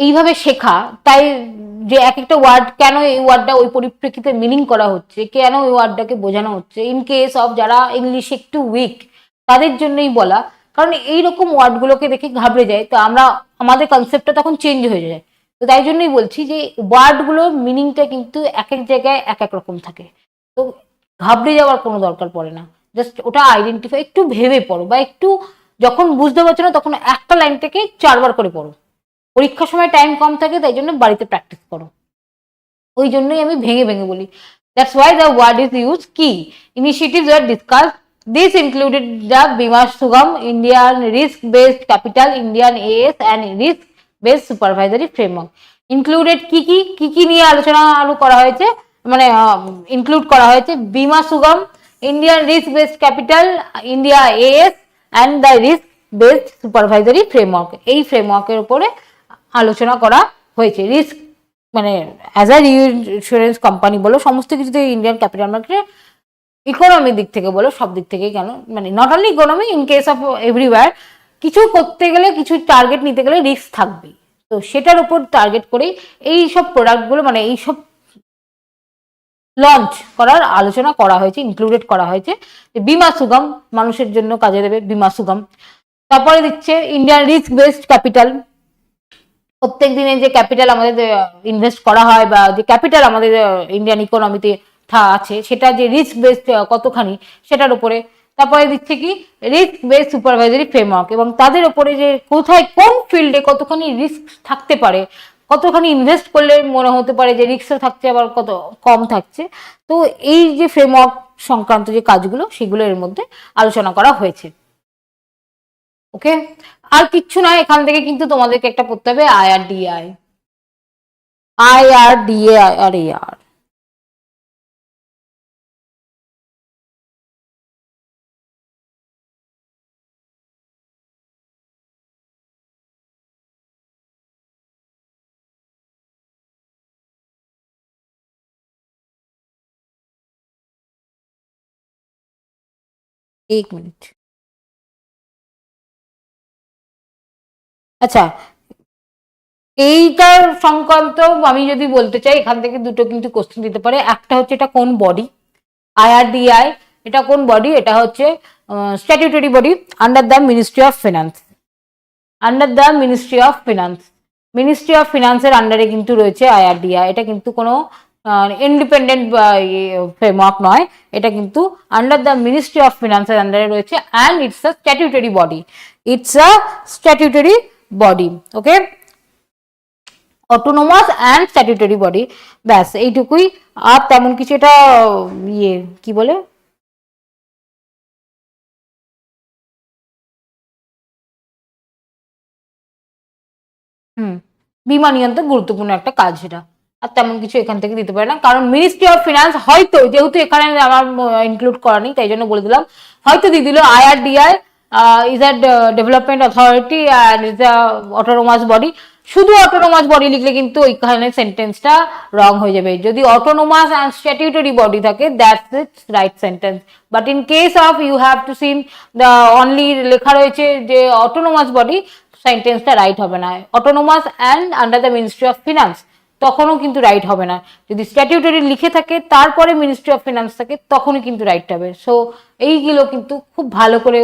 এইভাবে শেখা, তাই যে এক একটা ওয়ার্ড কেন এই ওয়ার্ডটা ওই পরিপ্রেক্ষিতে মিনিং করা হচ্ছে, কেন ওই ওয়ার্ডটাকে বোঝানো হচ্ছে, ইন কেস অফ যারা ইংলিশ একটু উইক তাদের জন্যই বলা, কারণ এইরকম ওয়ার্ডগুলোকে দেখে ঘাবড়ে যায়, তো আমরা আমাদের কনসেপ্টটা তখন চেঞ্জ হয়ে যায়। তো তাই জন্যই বলছি যে ওয়ার্ডগুলোর মিনিংটা কিন্তু এক এক জায়গায় এক এক রকম থাকে, তো ঘাবড়ে যাওয়ার কোনো দরকার পড়ে না। জাস্ট ওটা আইডেন্টিফাই, একটু ভেবে পড়ো, বা একটু যখন বুঝতে পারছো না তখন একটা লাইন থেকে 4বার করে পড়ো। পরীক্ষার সময় টাইম কম থাকে, তাই জন্য বাড়িতে প্র্যাকটিস করো। ওই জন্যই আমি ভেঙে ভেঙে বলি। That's why the word is use কি। Initiatives are discussed. This included the Bima Sugam, Indian Risk-Based Capital, Indian AS and Risk-Based Supervisory Framework. Included কি নিয়ে আলোচনা করা হয়েছে, মানে ইনক্লুড করা হয়েছে? বিমা সুগম, Indian risk based capital, India AS and the Risk-Based Supervisory Framework। এই ফ্রেমওয়ার্কের উপরে আলোচনা করা হয়েছে। রিস্ক মানে অ্যাজ আ ইন্স্যুরেন্স কোম্পানি বলো, সমস্ত কিছুতে ইন্ডিয়ান ক্যাপিটাল মার্কেটে, ইকোনমির দিক থেকে বলো, সব দিক থেকে, কেন মানে not only economy, in case of everywhere, কিছু করতে গেলে, কিছু টার্গেট নিতে গেলে রিস্ক থাকবেই, তো সেটার উপর টার্গেট করেই এই সব প্রোডাক্টগুলো, মানে এই সব লঞ্চ করার আলোচনা করা হয়েছে, ইনক্লুডেড করা হয়েছে। বিমা সুগম মানুষের জন্য কাজে দেবে, বিমা সুগম। তারপরে দিচ্ছে ইন্ডিয়ান রিস্ক বেসড ক্যাপিটাল, প্রত্যেক দিনে যে ক্যাপিটাল আমাদের ইনভেস্ট করা হয়, বা যে ক্যাপিটাল আমাদের ইন্ডিয়ান ইকোনমিতে আছে, সেটা যে রিস্ক বেসড কতখানি সেটার উপরে। তারপরে দিচ্ছে কি রিস্ক বেসড সুপারভাইজারি ফ্রেমওয়ার্ক, এবং তাদের উপরে যে কোথায় কোন ফিল্ডে কতখানি রিস্ক থাকতে পারে, কতখানি ইনভেস্ট করলে মনে হতে পারে যে রিস্কও থাকছে আবার কত কম থাকছে, তো এই যে ফ্রেমওয়ার্ক সংক্রান্ত যে কাজগুলো সেগুলো এর মধ্যে আলোচনা করা হয়েছে। ওকে, আর কিচ্ছু নয়, এখান থেকে কিন্তু তোমাদেরকে একটা পড়তে হবে IRDI, IRDA আর AR। एक मिनट। আচ্ছা, এইটার সংক্রান্ত আমি যদি বলতে চাই, এখান থেকে দুটো কিন্তু কোশ্চেন দিতে পারে। একটা হচ্ছে এটা কোন বডি, IRDI এটা কোন বডি, এটা হচ্ছে statutory body under the ministry of finance, under the ministry of finance, ministry of ফিনান্সের আন্ডারে কিন্তু রয়েছে IRDI। এটা কিন্তু কোনো ইন্ডিপেন্ডেন্ট ফ্রেমওয়ার্ক নয়, এটা কিন্তু আন্ডার দ্য মিনিস্ট্রি অফ ফিনান্সের আন্ডারে রয়েছে, and it's a statutory body, it's a statutory body. Okay, autonomous and statutory body, ব্যাস এইটুকুই। আর তেমন কিছু, এটা ইয়ে কি বলে, বীমা নিয়ন্ত্রণ গুরুত্বপূর্ণ একটা কাজ সেটা। আর তেমন কিছু এখান থেকে দিতে পারে না, কারণ মিনিস্ট্রি অফ ফিনান্স হয়তো, যেহেতু এখানে আমার ইনক্লুড করা নেই তাই জন্য বলে দিলাম, হয়তো দিয়ে দিল IRDI is a development authority and is a autonomous body. শুধু অটোনোমাস বডি লিখলে কিন্তু ওইখানে সেন্টেন্সটা রং হয়ে যাবে। যদি অটোনোমাস অ্যান্ড স্ট্যাটিউটরি বডি থাকে, that's its right sentence. But in case of you have to seen the only লেখা রয়েছে যে অটোনোমাস বডি, সেন্টেন্সটা রাইট হবে না। Autonomous and under the ministry of finance তখনও কিন্তু রাইট হবে না। যদি স্ট্যাটিউটরি লিখে থাকে তারপরে মিনিস্ট্রি অফ ফিনান্স থাকে তখনই কিন্তু রাইট হবে। সো এইগুলো কিন্তু খুব ভালো করে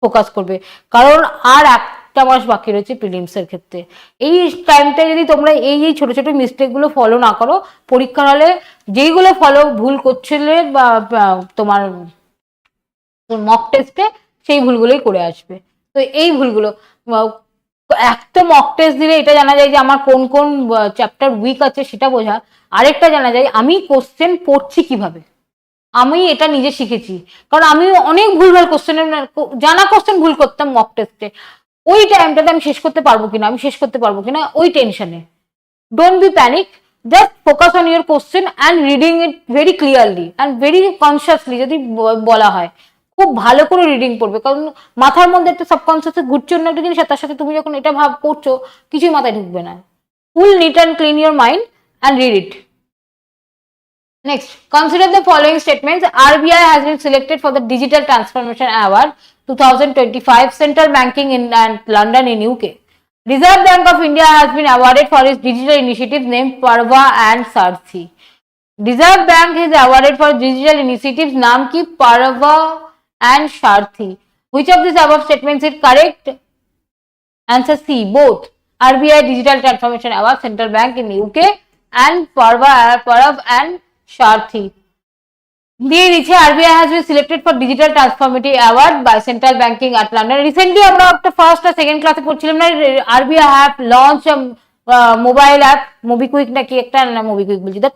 ফোকাস করবে, কারণ আর একটা মাস বাকি রয়েছে প্রিলিমসের ক্ষেত্রে। এই টাইমটা যদি তোমরা এই ছোট ছোট মিস্টেকগুলো ফলো না করো, পরীক্ষার হলে যেইগুলো ফলো ভুল করছিলে বা তোমার মক টেস্টে সেই ভুলগুলোই করে আসবে। তো এই ভুলগুলো, একটা মক টেস্ট দিলে এটা জানা যায় যে আমার কোন কোন চ্যাপ্টার উইক আছে সেটা বোঝা, আরেকটা জানা যায় আমি কোশ্চেন পড়ছি কিভাবে। আমি এটা নিজে শিখেছি, কারণ আমি অনেক ভুলভাল কোশ্চেনের জানা কোশ্চেন ভুল করতাম মক টেস্টে। ওই টাইমটাতে আমি শেষ করতে পারবো কিনা, আমি শেষ করতে পারবো কিনা ওই টেনশনে। Don't be panic, just focus on your question and reading it very clearly and very consciously. যদি বলা হয় খুব ভালো করে রিডিং পড়বে, কারণ মাথার মধ্যে একটা সাবকনসিয়াসে ঘুরছে অন্য একটা জিনিস, তার সাথে তুমি যখন এটা ভাব করছো কিছুই মাথায় ঢুকবে না। Full neat and clean your mind and read it. Next, consider the following statements. RBI has been selected for the Digital Transformation Award 2025 Central Banking in London in UK. Reserve Bank of India has been awarded for its digital initiatives named Parva and Sarthi. Reserve Bank is awarded for digital initiatives नाम की Parva and Sarthi. Which of these above statements is correct? Answer C, both. RBI Digital Transformation Award, Central Bank in UK, and Parva and Sarthi. দিয়ে দিচ্ছে RBI has been selected for Digital Transformative Award by Central Banking at London. Recently আমরা একটা first আর second ক্লাসে পড়ছিলাম না, RBI have launched mobile app, MobiKwik নাকি একটা, না মোবিকুইক বলছি, দেখ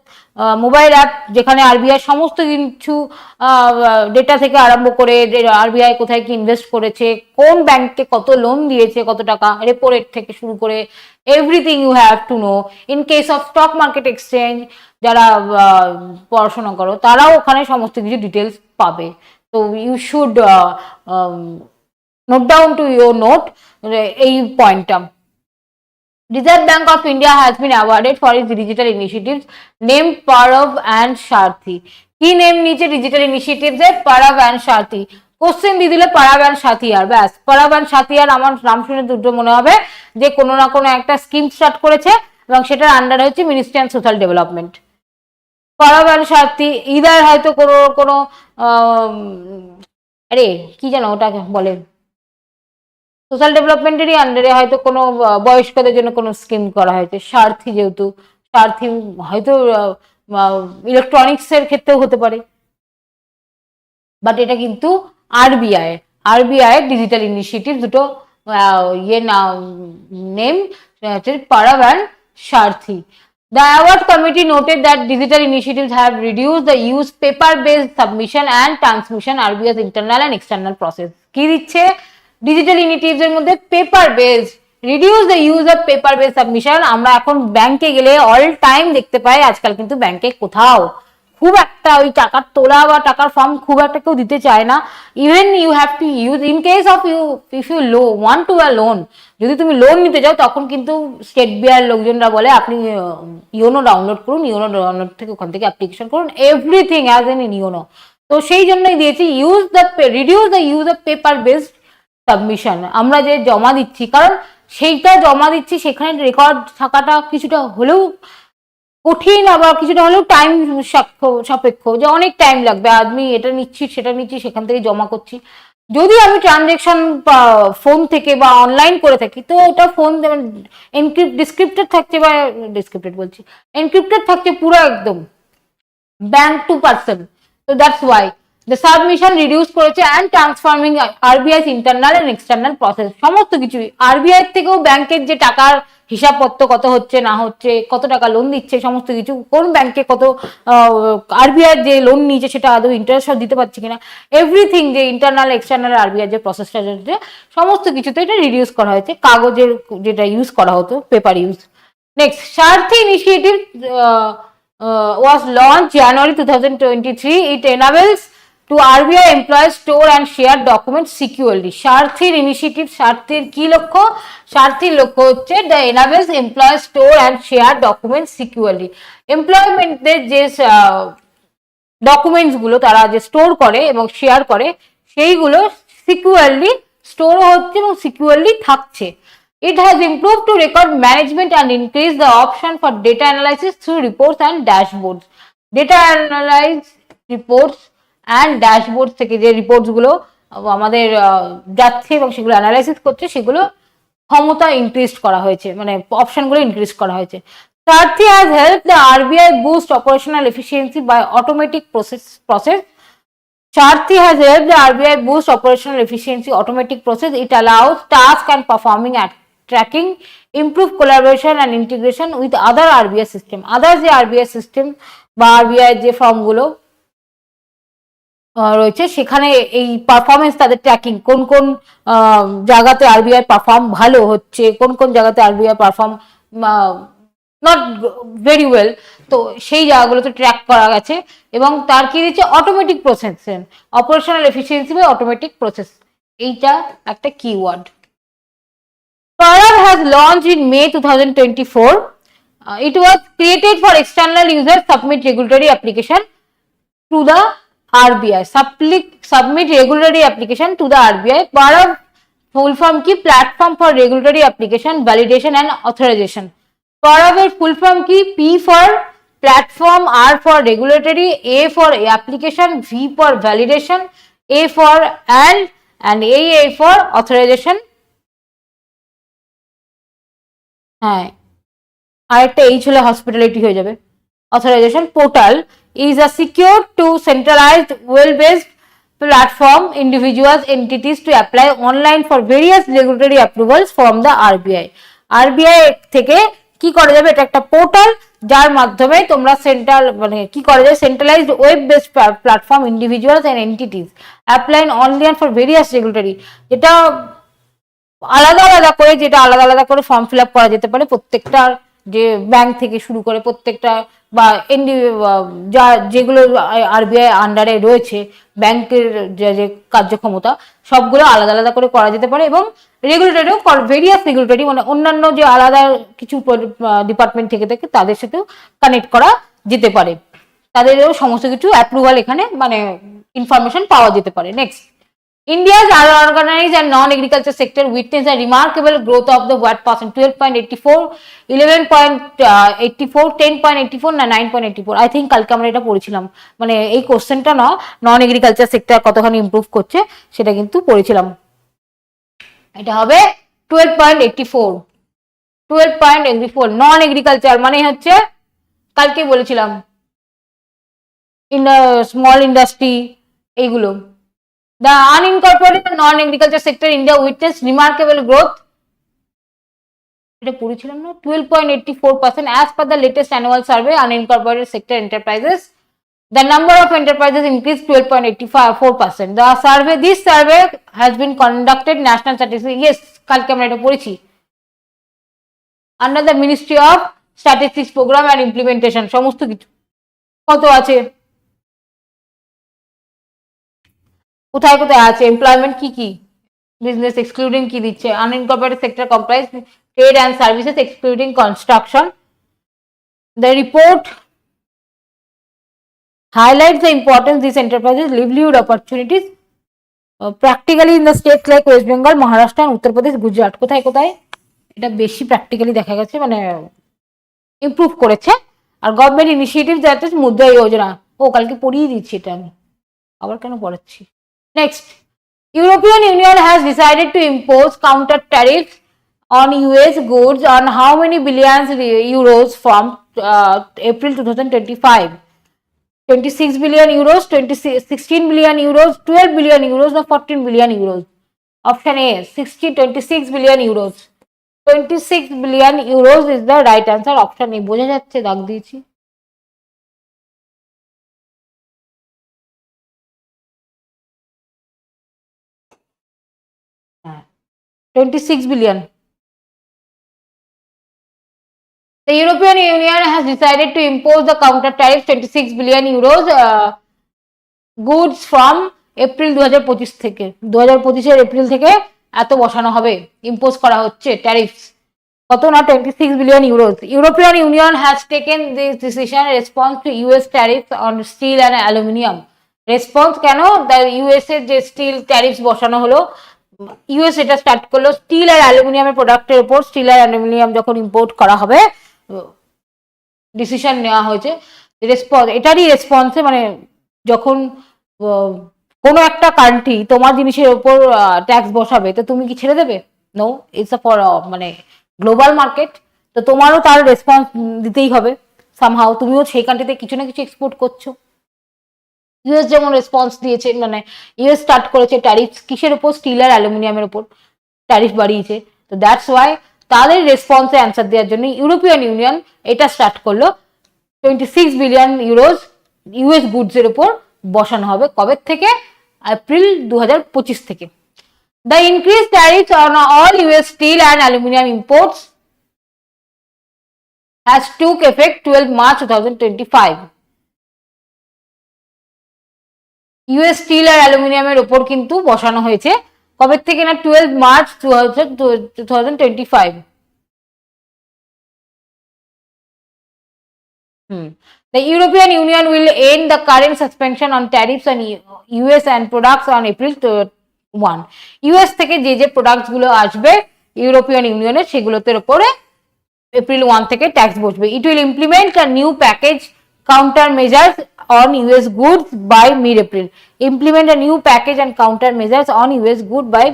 মোবাইল অ্যাপ, যেখানে RBI সমস্ত কিছু ডেটা থেকে আরম্ভ করে RBI কোথায় কি ইনভেস্ট করেছে, কোন ব্যাংকে কত লোন দিয়েছে, কত টাকা, রেপো রেট থেকে শুরু করে everything you have to know. In case of stock market exchange, যারা পড়াশোনা করো তারাও ওখানে সমস্ত কিছু ডিটেলস পাবে। তো you should note down to your note এই পয়েন্টটা। Reserve Bank of India has been awarded for its digital initiatives named Parav and Sarthi. কি নেম নিচে ডিজিটাল ইনিশিয়েটিভস এর? পারাভ অ্যান্ড সাথী। কোশ্চেন দিয়ে দিলে পারাভ অ্যান্ড সাথী, আর ব্যাস। পারাভ অ্যান্ড সাথী আর আমার নাম শুনে দুটো মনে হবে যে কোনো না কোনো একটা স্কিম স্টার্ট করেছে এবং সেটার আন্ডারে হচ্ছে মিনিস্ট্রি অ্যান্ড সোশ্যাল ডেভেলপমেন্ট। পারাভ অ্যান্ড সাথী ইদার হয়তো কোনো কোনো আরে কি জানো ওটাকে বলে, সোশ্যাল ডেভেলপমেন্টেরই আন্ডারে হয়তো কোনো বয়স্কদের জন্য কোনো স্কিম করা হয়েছে। সারথি, যেহেতু সারথি হয়তো ইলেকট্রনিক্স এর ক্ষেত্রেও হতে পারে, বাট এটা কিন্তু আরবিআই ডিজিটাল ইনিশিয়েটিভ দুটো ইয়ে name পারাভ and Sarathi. The award committee noted that digital initiatives have reduced the use paper-based submission and transmission RBI's internal and external process. কি দিচ্ছে ডিজিটাল ইনিশিয়েটিভস এর মধ্যে? Paper based, reduce the use of paper based submission. আমরা এখন ব্যাংকে গেলে all time দেখতে পাই আজকাল কিন্তু ব্যাংকে কোথাও খুব একটা ওই টাকার তোলা বা টাকার ফর্ম খুব একটা কেউ দিতে চায় না। Even you have to use in case of if you want to a loan, যদি তুমি লোন নিতে চাও তখন কিন্তু স্টেট বিআর লোকজনরা বলে আপনি ইওনো ডাউনলোড করুন, ইওনো ডাউনলোড থেকে ওখান থেকে অ্যাপ্লিকেশন করুন, everything as an in YONO. তো সেই জন্যই দিয়েছি reduce the use of paper based submission. আমরা যে জমা দিচ্ছি, কারণ সেইটা জমা দিচ্ছি সেখানে রেকর্ড থাকাটা কিছুটা হলেও কঠিন, আবার কিছুটা হলেও টাইম সাপেক্ষ, যে অনেক টাইম লাগবে, আমি এটা নিচ্ছি সেটা নিচ্ছি সেখান থেকে জমা করছি। যদি আমি ট্রানজেকশন ফোন থেকে বা অনলাইন করে থাকি, তো ওটা ফোন ডিসক্রিপ্টেড থাকছে, বা ডিসক্রিপ্টেড বলছি এনক্রিপ্টেড থাকছে পুরো একদম ব্যাংক টু পার্সন। তো that's why the submission reduce করেছে and transforming RBI internal and external process. সমস্ত কিছু আরবিআই থেকেও ব্যাংকের যে টাকার হিসাবপত্র কত হচ্ছে না হচ্ছে, কত টাকা লোন দিচ্ছে, সমস্ত কিছু কোন ব্যাংকে কত আরবিআই যে লোন নিয়েছে সেটা আদৌ ইন্টারেস্ট দিতে পারছে কিনা, এভরিথিং যে ইন্টারনাল এক্সটার্নাল আরবিআই যে প্রসেসটা চলছে সমস্ত কিছুতে এটা রিডিউস করা হয়েছে, কাগজের যেটা ইউজ করা হতো paper use. Next, Sarathi initiative was launched January 2023. It enables to RBI employees store and share documents securely. সারথির ইনিশিয়েটিভ, সারথির কি লক্ষ্য? সারথির লক্ষ্য হচ্ছে the enables employees store and share documents securely. এমপ্লয়মেন্টের যে ডকুমেন্টস গুলো তারা যে স্টোর করে এবং শেয়ার করে সেইগুলো সিকিউরলি স্টোর হচ্ছে এবং সিকিউরলি থাকছে। It has improved to record management and increased the option for data analysis through reports and dashboards. Data analyze reports and dashboards থেকে যে রিপোর্টস গুলো আমাদের যাচ্ছে এবং সেগুলো অ্যানালাইসিস করছে, সেগুলো ক্ষমতা ইনক্রিজ করা হয়েছে, মানে অপশনগুলো ইনক্রিজ করা হয়েছে। Saarthi has helped the RBI boost operational efficiency by automatic process. Saarthi has helped the RBI boost operational efficiency, automatic process. It allows task and performing tracking, improve collaboration and integration with other RBI system. Others যে RBI system বা RBI যে ফর্মগুলো রয়েছে সেখানে এই performance তাদের tracking, কোন কোন জায়গাতে আরবিআই পারফর্ম ভালো হচ্ছে, কোন কোন জায়গাতে RBI perform not very well, তো সেই জায়গাগুলোতে ট্র্যাক করা গেছে। এবং তার কি দিচ্ছে? অটোমেটিক প্রসেস, অপারেশনাল এফিসিয়েন্সি বা অটোমেটিক প্রসেস, এইটা একটা keyword. Param has launched in May 2024. It was created for external users submit regulatory application to the RBI. Submit regulatory application to the RBI. Param full form ki platform for regulatory application, validation and authorization. Param এর full form ki? P for platform, R for regulatory, A for application, V for validation, A for and A for authorization. হ্যাঁ, আরেকটা H হলে hospitality হয়ে যাবে। Authorization portal is a secure to centralized well based platform individuals entities to apply online for various regulatory approvals from the RBI. RBI থেকে কি করা যাবে? এটা একটা পোর্টাল যার মাধ্যমে তোমরা সেন্ট্রাল মানে কি করা যায়, centralized web based platform individuals and entities apply online for various regulatory, যেটা আলাদা আলাদা করে, যেটা আলাদা আলাদা করে ফর্ম ফিল আপ করা যেতে পারে প্রত্যেকটা, যে ব্যাংক থেকে শুরু করে প্রত্যেকটা বা যেগুলো আরবিআই আন্ডারে রয়েছে ব্যাংকের যে কার্যক্ষমতা সবগুলো আলাদা আলাদা করে করা যেতে পারে। এবং রেগুলেটরিও ভেরিয়াস রেগুলেটরি মানে অন্যান্য যে আলাদা কিছু ডিপার্টমেন্ট থেকে থেকে তাদের সাথেও কানেক্ট করা যেতে পারে, তাদেরও সমস্ত কিছু অ্যাপ্রুভাল এখানে মানে ইনফরমেশন পাওয়া যেতে পারে। Next, India's unorganized and non-agriculture sector witnessed a remarkable growth of the VAT percent 12.84, 11.84, 10.84 না 9.84। আই থিঙ্ক কালকে আমরা এটা পড়েছিলাম, মানে এই কোশ্চেনটা না নন এগ্রিকালচার সেক্টর কতখানি ইমপ্রুভ করছে সেটা কিন্তু পড়েছিলাম। এটা হবে 12.84, 12.84 নন এগ্রিকালচার মানে হচ্ছে কালকে বলেছিলাম স্মল ইন্ডাস্ট্রি এইগুলো। The unincorporated and non-agriculture sector India witnessed remarkable growth. এটা পড়েছিলাম না 12.84% as per the latest annual survey unincorporated sector enterprises. The number of enterprises increased 12.84%. This survey has been conducted national statistics. Yes, কালকে আমরা এটা পড়েছি। Under the Ministry of Statistics Program and Implementation সমস্ত কিছু কত আছে, কোথায় কোথায় আছে, এমপ্লয়মেন্ট কি কি, বিজনেস এক্সক্লুডিং কি দিচ্ছে, unincorporated sector comprise trade and services excluding construction. The report highlights the importance these enterprises livelihood opportunities practically in the states like West Bengal, Maharashtra and Uttar Pradesh, Gujarat. কোথায় কোথায় এটা বেশি practically দেখা গেছে, মানে improve করেছে। আর government initiative যাতে মুদ্রা যোজনা, ও কালকে পড়িয়ে দিচ্ছি এটা আমি, আবার কেন পড়াচ্ছি। Next, European Union has decided to impose counter tariffs on US goods on how many billions euros from April 2025? 26 billion euros, 16 billion euros, 12 billion euros or 14 billion euros? Option A, 26 billion euros. 26 billion euros is the right answer. Option A, বোঝা যাচ্ছে, দাগ দিয়েছি। হ্যাঁ, 26 billion. The European Union has decided to impose the counter tariff 26 billion euros goods from April 2025 থেকে। 2025 April থেকে এত বসানো হবে, ইম্পোজ করা হচ্ছে ট্যারিফস। কত না, 26 billion euros. European Union has taken this decision in response to US tariffs on steel and aluminium. Response কেন? ইউএস এর যে স্টিল ট্যারিফস বসানো হলো, ইউএস এটা স্টার্ট করলো স্টিল আর অ্যালুমিনিয়ামের প্রোডাক্টের উপর। স্টিল আর অ্যালুমিনিয়াম যখন ইম্পোর্ট করা হবে, ডিসিশন নেওয়া হয়েছে। এটারই রেসপন্সে, মানে যখন কোনো একটা কান্ট্রি তোমার জিনিসের উপর ট্যাক্স বসাবে, তো তুমি কি ছেড়ে দেবে? নো, ইটস আ ফর মানে গ্লোবাল মার্কেট, তো তোমারও তার রেসপন্স দিতেই হবে সামহাও। তুমিও সেই কান্ট্রিতে কিছু না কিছু এক্সপোর্ট করছো। ইউএস যেমন রেসপন্স দিয়েছে, মানে ইউএস স্টার্ট করেছে ট্যারিফ কিসের উপর? স্টিল আর অ্যালুমিনিয়ামের উপর ট্যারিফ বাড়িয়েছে। তো দ্যাটস ওয়াই তাদের রেসপন্সে অ্যান্সার দেওয়ার জন্য ইউরোপিয়ান ইউনিয়ন এটা স্টার্ট করলো 26 বিলিয়ন ইউরোজ ইউএস গুডসের উপর বসানো হবে। কবে থেকে? এপ্রিল 2025 থেকে। The increased tariffs on all US steel and aluminum imports has took effect 12 March 2025. US still আর অ্যালুমিনিয়ামের উপর কিন্তু বসানো হয়েছে কবে থেকে না? 12 March 2025। The European Union will end the current suspension on tariffs on US and products on April 1. US থেকে যে যে প্রোডাক্টস গুলো আসবে ইউরোপিয়ান ইউনিয়নের, সেগুলোতে উপরে এপ্রিল 1 থেকে ট্যাক্স বসবে। It will implement a new package counter measures on US goods by mid-April. Implement a new package and counter measures on US goods by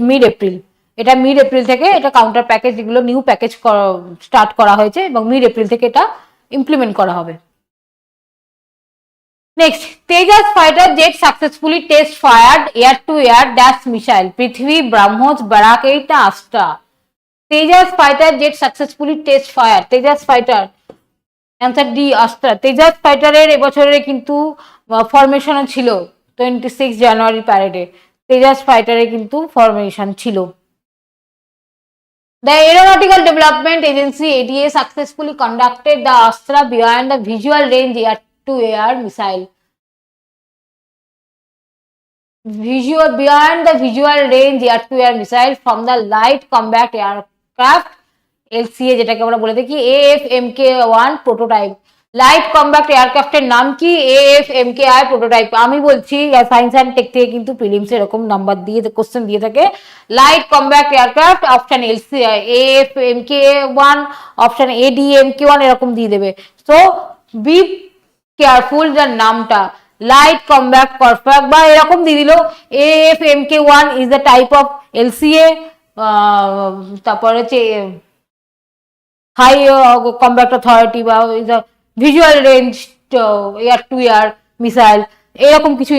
mid-April. এটা মিড এপ্রিল থেকে এটা কাউন্টার প্যাকেজ, এগুলো new package start করা হয়েছে এবং mid April থেকে এটা implement করা হবে। Next, Tejas fighter jet successfully test fired air to air dash missile Prithvi BrahMos Barak এইটা Astra. Tejas fighter jet successfully test fire, Tejas fighter answer the Astra. Tejas ফাইটারের এবছরের কিন্তু ফরমেশনও ছিল 26 জানুয়ারি প্যারেডে, তেজাস ফাইটারে কিন্তু ফরমেশন ছিল। The Aeronautical Development Agency ADA successfully conducted the Astra beyond the visual range air-to-air missile. Beyond the visual range air-to-air missile from the Light Combat Aircraft LCA, যেটাকে আমরা বলে থাকি AFMK-1 প্রোটোটাইপ। লাইট কম্ব্যাক্ট এয়ারক্রাফটের নাম কি? AFMKI prototype. আমি বলছি science and tech থেকে কিন্তু প্রিলিমস এরকম নাম্বার দিয়ে কোশ্চেন দিয়ে থাকে। Light combat aircraft option LCA AFMK-1, option ADMK-1 এরকম দিয়ে দেবে। সো বি কেয়ারফুল যার নামটা লাইট কম্ব্যাক্ট পারফেক্ট বা এরকম দিয়ে দিল। AFMK-1 is the type of LCA, তারপর হচ্ছে হাই কম্ব্যাক্ট অথরিটি বা visual range air to air missile, এরকম কিছু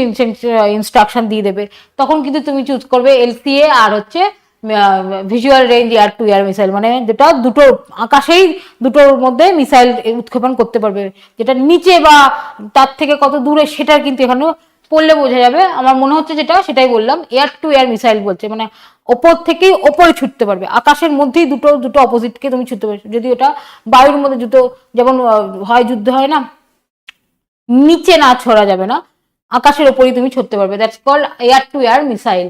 ইনস্ট্রাকশন দিয়ে দেবে। তখন কিন্তু তুমি চুজ করবে LCA আর হচ্ছে visual range air to air missile, মানে যেটা দুটো আকাশেই দুটোর মধ্যে মিসাইল উৎক্ষেপণ করতে পারবে। যেটা নিচে বা তার থেকে কত দূরে সেটার কিন্তু এখানে পড়লে বোঝা যাবে। আমার মনে হচ্ছে যেটা সেটাই বললাম, এয়ার টু এয়ার মিসাইল বলছে, মানে ওপর থেকেই ওপরে ছুটতে পারবে, আকাশের মধ্যেই দুটো অপোজিটকে তুমি ছুটতে পারবে। যদি ওটা বায়ুর মধ্যে যেমন হয় যুদ্ধ হয় না, নিচে না ছোড়া যাবে না, আকাশের ওপরেই তুমি ছুটতে পারবে। That's called air to air missile.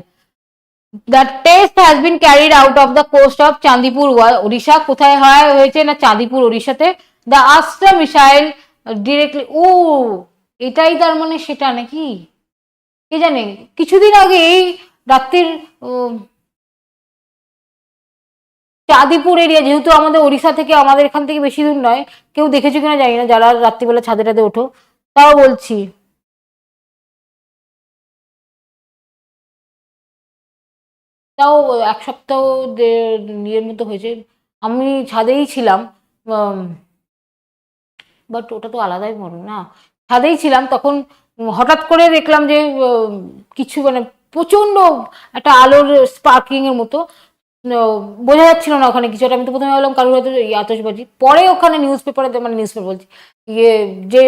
The test has been carried out of the coast of Chandipur, Odisha. কোথায় হয়েছে না? চাঁদিপুর, ওড়িশাতে। The Astra missile ডিরেক্টলি, ও এটাই তার মানে সেটা নাকি, কে জানে। কিছুদিন আগে এই রাত্রির চাঁদিপুর এরিয়া, যেহেতু আমাদের ওড়িশা থেকে আমাদের এখান থেকে বেশি দূর নয়, কেউ দেখেছো কিনা জানি না যারা রাত্রিবেলা ছাদে টাদে ওঠো, তাও বলছি। তাও 1 সপ্তাহ ইয়ের মতো হয়েছে, আমি ছাদেই ছিলাম, বাট ওটা তো আলাদাই মনে না, ছাদেই ছিলাম তখন, হঠাৎ করে দেখলাম যে কিছু মানে প্রচন্ড একটা আলোর স্পার্কিং এর মতো, বোঝা যাচ্ছিল না ওখানে কিছু একটা। আমি তো প্রথমে ভাবলাম কারোর হয়তো আতশবাজি, পরে ওখানে নিউজ পেপারে, মানে নিউজ পেপার বলছি, ইয়ে যে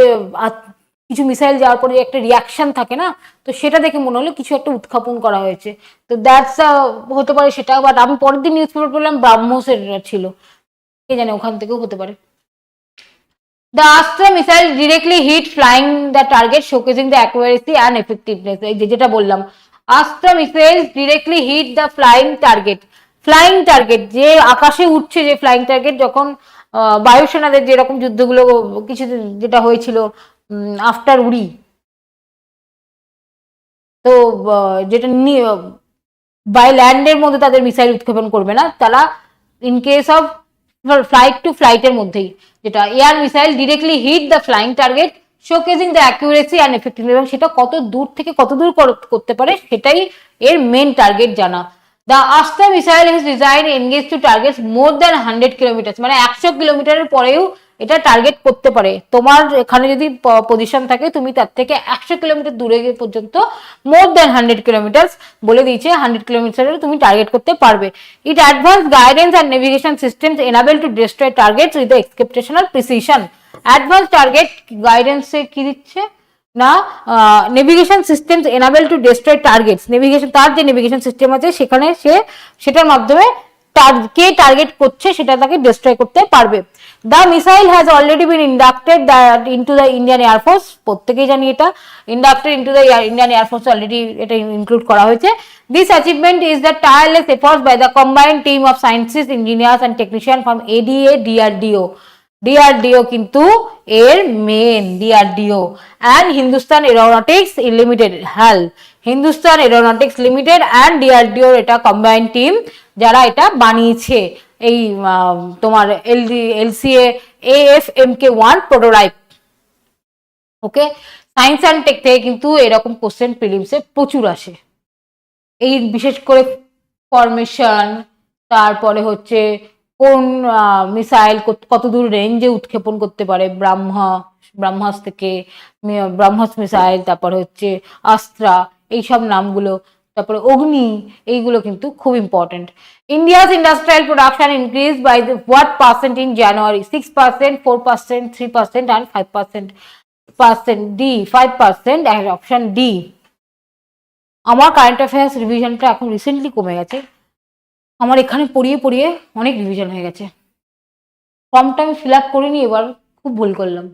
কিছু মিসাইল যাওয়ার পরে একটা রিয়াকশন থাকে না, তো সেটা দেখে মনে হলো কিছু একটা উৎক্ষেপণ করা হয়েছে। তো দ্যাটস হতে পারে সেটা, বাট আমি পরের দিন নিউজ পেপার পড়লাম ব্রাহ্মসের ছিল, কে জানে ওখান থেকেও হতে পারে। The Astra missile directly hit flying the target, showcasing the accuracy and effectiveness. এই যেটা বললাম, Astra missiles directly hit the flying target. Flying target, যে আকাশে উঠছে যে ফ্লাইং টার্গেট, যখন বায়ুসেনাদের যেরকম যুদ্ধগুলো কিছু যেটা হয়েছিল আফটার উড়ি, তো যেটা বাই ল্যান্ডের মধ্যে তাদের মিসাইল উৎক্ষেপণ করবে না তারা, in case of flight to ফ্লাইটের মধ্যেই, যেটা air missile directly hit the flying target, showcasing the accuracy and effectiveness, এবং সেটা কত দূর থেকে কত দূর করতে পারে সেটাই এর মেন টার্গেট জানা। The Astra missile is design engage to target more than 100 kilometre, মানে 100 কিলোমিটারের পরেও এটা টার্গেট করতে পারে। তোমার এখানে যদি পজিশন থাকে, তুমি তার থেকে 100 কিলোমিটার দূরে পর্যন্ত, মোর দ্যান 100 কিলোমিটার বলে দিয়েছে, 100 কিলোমিটারের তুমি টার্গেট করতে পারবে। It advance guidance and navigation systems enable to destroy targets with exceptional precision. Advance target গাইডেন্সে কি দিচ্ছে না, navigation systems enable to destroy targets, navigation, তার যে নেভিগেশন সিস্টেম আছে সেখানে সেটার মাধ্যমে কে টার্গেট করছে সেটা তাকে ডিস্ট্রয় করতে পারবে। The missile has already been inducted into the Indian air force, প্রত্যেকেই জানি এটা, inducted into the Indian air force already এটা ইনক্লুড করা হয়েছে। This achievement is the tireless efforts by the combined team of scientist, engineers and technician from ADA, DRDO, DRDO কিন্তু এর main, DRDO and Hindustan Aeronautics Limited, HAL, Hindustan Aeronautics Limited and DRDO, এটা combined team যারা এটা বানিয়েছে, এই তোমার LCA AFMK-1 prototype. Okay, science and tech থেকে কিন্তু এরকম কোশ্চেন প্রিলিমসে প্রচুর আসে, এই বিশেষ করে ফরমেশন, তারপরে হচ্ছে কোন মিসাইল কতদূর রেঞ্জে উৎক্ষেপণ করতে পারে, ব্রাহ্মাস থেকে, ব্রাহ্মস মিসাইল, তারপরে হচ্ছে আস্ত্রা, এইসব নামগুলো, তারপরে অগ্নি, এইগুলো কিন্তু খুব important. India's industrial production increase by what percent in January? 6%, 4%, 3% and 5%। D 5%, option D. আমার কারেন্ট অ্যাফেয়ার্স রিভিশনটা এখন রিসেন্টলি কমে গেছে, আমার এখানে পড়িয়ে পড়িয়ে অনেক রিভিশন হয়ে গেছে, ফর্মটা আমি ফিল আপ করিনি, এবার খুব ভুল করলাম।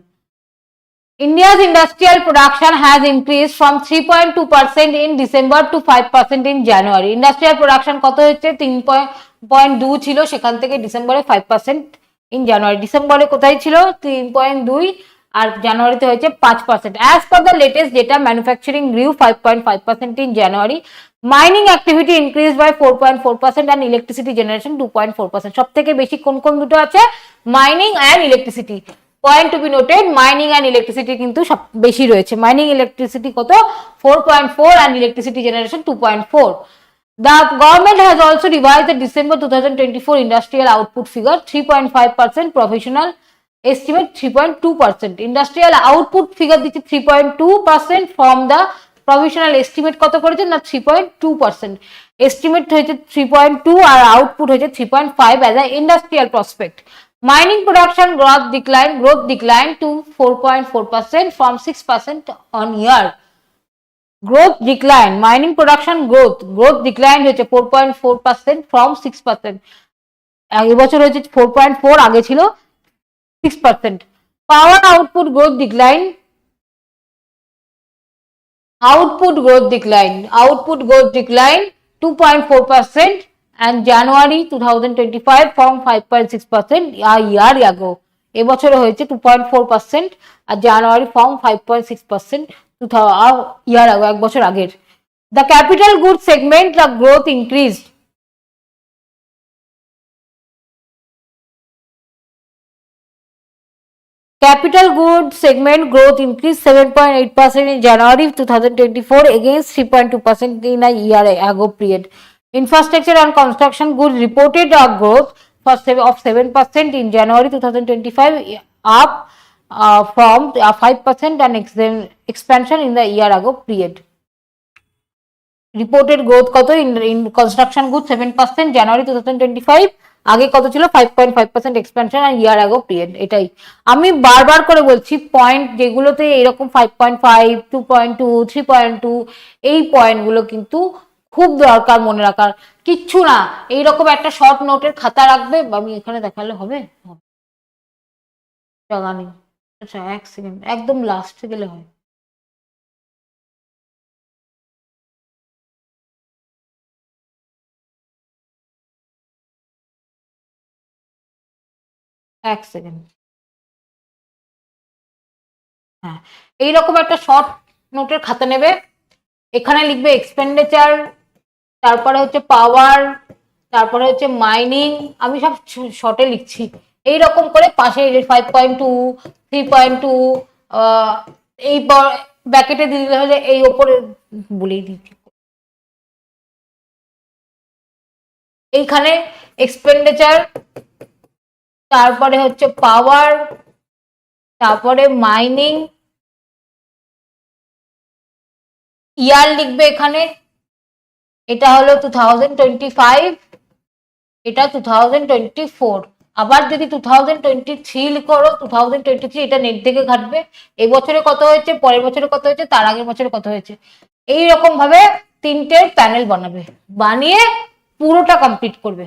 India's industrial production has increased from 3.2% in December to 5% in January. Industrial production কত হচ্ছে? 3.2 ছিল, সেখান থেকে ডিসেম্বরে 5% in January। ডিসেম্বরে কোথায় ছিল? 3.2, আর জানুয়ারিতে হয়েছে 5%। As per the latest data, manufacturing grew 5.5% in January. Mining activity increased by 4.4% and electricity generation 2.4%. সব থেকে বেশি কোন কোন দুটো আছে? Mining and electricity. Point to be noted, mining and electricity কিন্তু সব বেশি রয়েছে। মাইনিং ইলেকট্রিসিটি কত? 4.4 and electricity generation 2.4. The government has also revised the December 2024 industrial output figure 3.5%, professional estimate 3.2%. Industrial output figure দিচ্ছে 3.2% from the provisional estimate কত করেছে না 3.2%। estimate হয়েছে 3.2 আর আউটপুট হয়েছে 3.5 as a industrial prospect। Mining production growth declined to 4.4% from 6% on year. Growth decline, mining production growth declined হয়েছে 4.4% from 6%। এবছর হয়েছে 4.4, আগে ছিল 6%। Power output growth decline, output growth decline 2.4% and January 2025 from 5.6% a year ago। এবছরে হয়েছে 2.4%, আর জানুয়ারি form 5.6% ইয়ার আগে, এক বছর আগের। The capital good segment the growth increased. Capital goods segment growth increased 7.8% in January 2024 against 3.2% in a year ago period. Infrastructure and construction goods reported a growth of 7% in January 2025, up from 5% and expansion in the year ago period. Reported growth কত in construction goods 7% January 2025, আগে কত ছিল 5.5% expansion আর ইয়ার আগো period. এটাই আমি বারবার করে বলছি, পয়েন্ট যেগুলোতে এরকম 5.5, 2.2, 3.2 এই পয়েন্টগুলো কিন্তু খুব দরকার মনে রাখার। কিচ্ছু না, এইরকম একটা শর্ট নোটের খাতা রাখবে। আমি এখানে দেখালে হবে? জায়গা নেই। আচ্ছা, এক সেকেন্ড, একদম লাস্টে গেলে হয়। এক সেকেন্ড। হ্যাঁ, এইরকম একটা শর্ট নোটের খাতা নেবে, এখানে লিখবে এক্সপেন্ডিচার, তারপরে হচ্ছে পাওয়ার, তারপরে হচ্ছে মাইনিং, আমি সব শর্টে লিখছি। এইরকম করে পাশে 5.2, 3.2 এই ব্যাকেটে দিয়ে দিলে হলে এই ওপরে বলেই দিচ্ছি। এইখানে এক্সপেন্ডিচার, তারপরে হচ্ছে পাওয়ার, তারপরে মাইনিং, ইয়ার লিখবে এখানে, এটা হলো 2025, এটা 2024। আবার যদি 2023 করো, 2023 এটা নেট থেকে ঘাটবে, এই বছরে কত হয়েছে, পরের বছরে কত হয়েছে, তার আগের বছরে কত হয়েছে, এইরকম ভাবে তিনটের প্যানেল বানাবে, বানিয়ে পুরোটা কমপ্লিট করবে।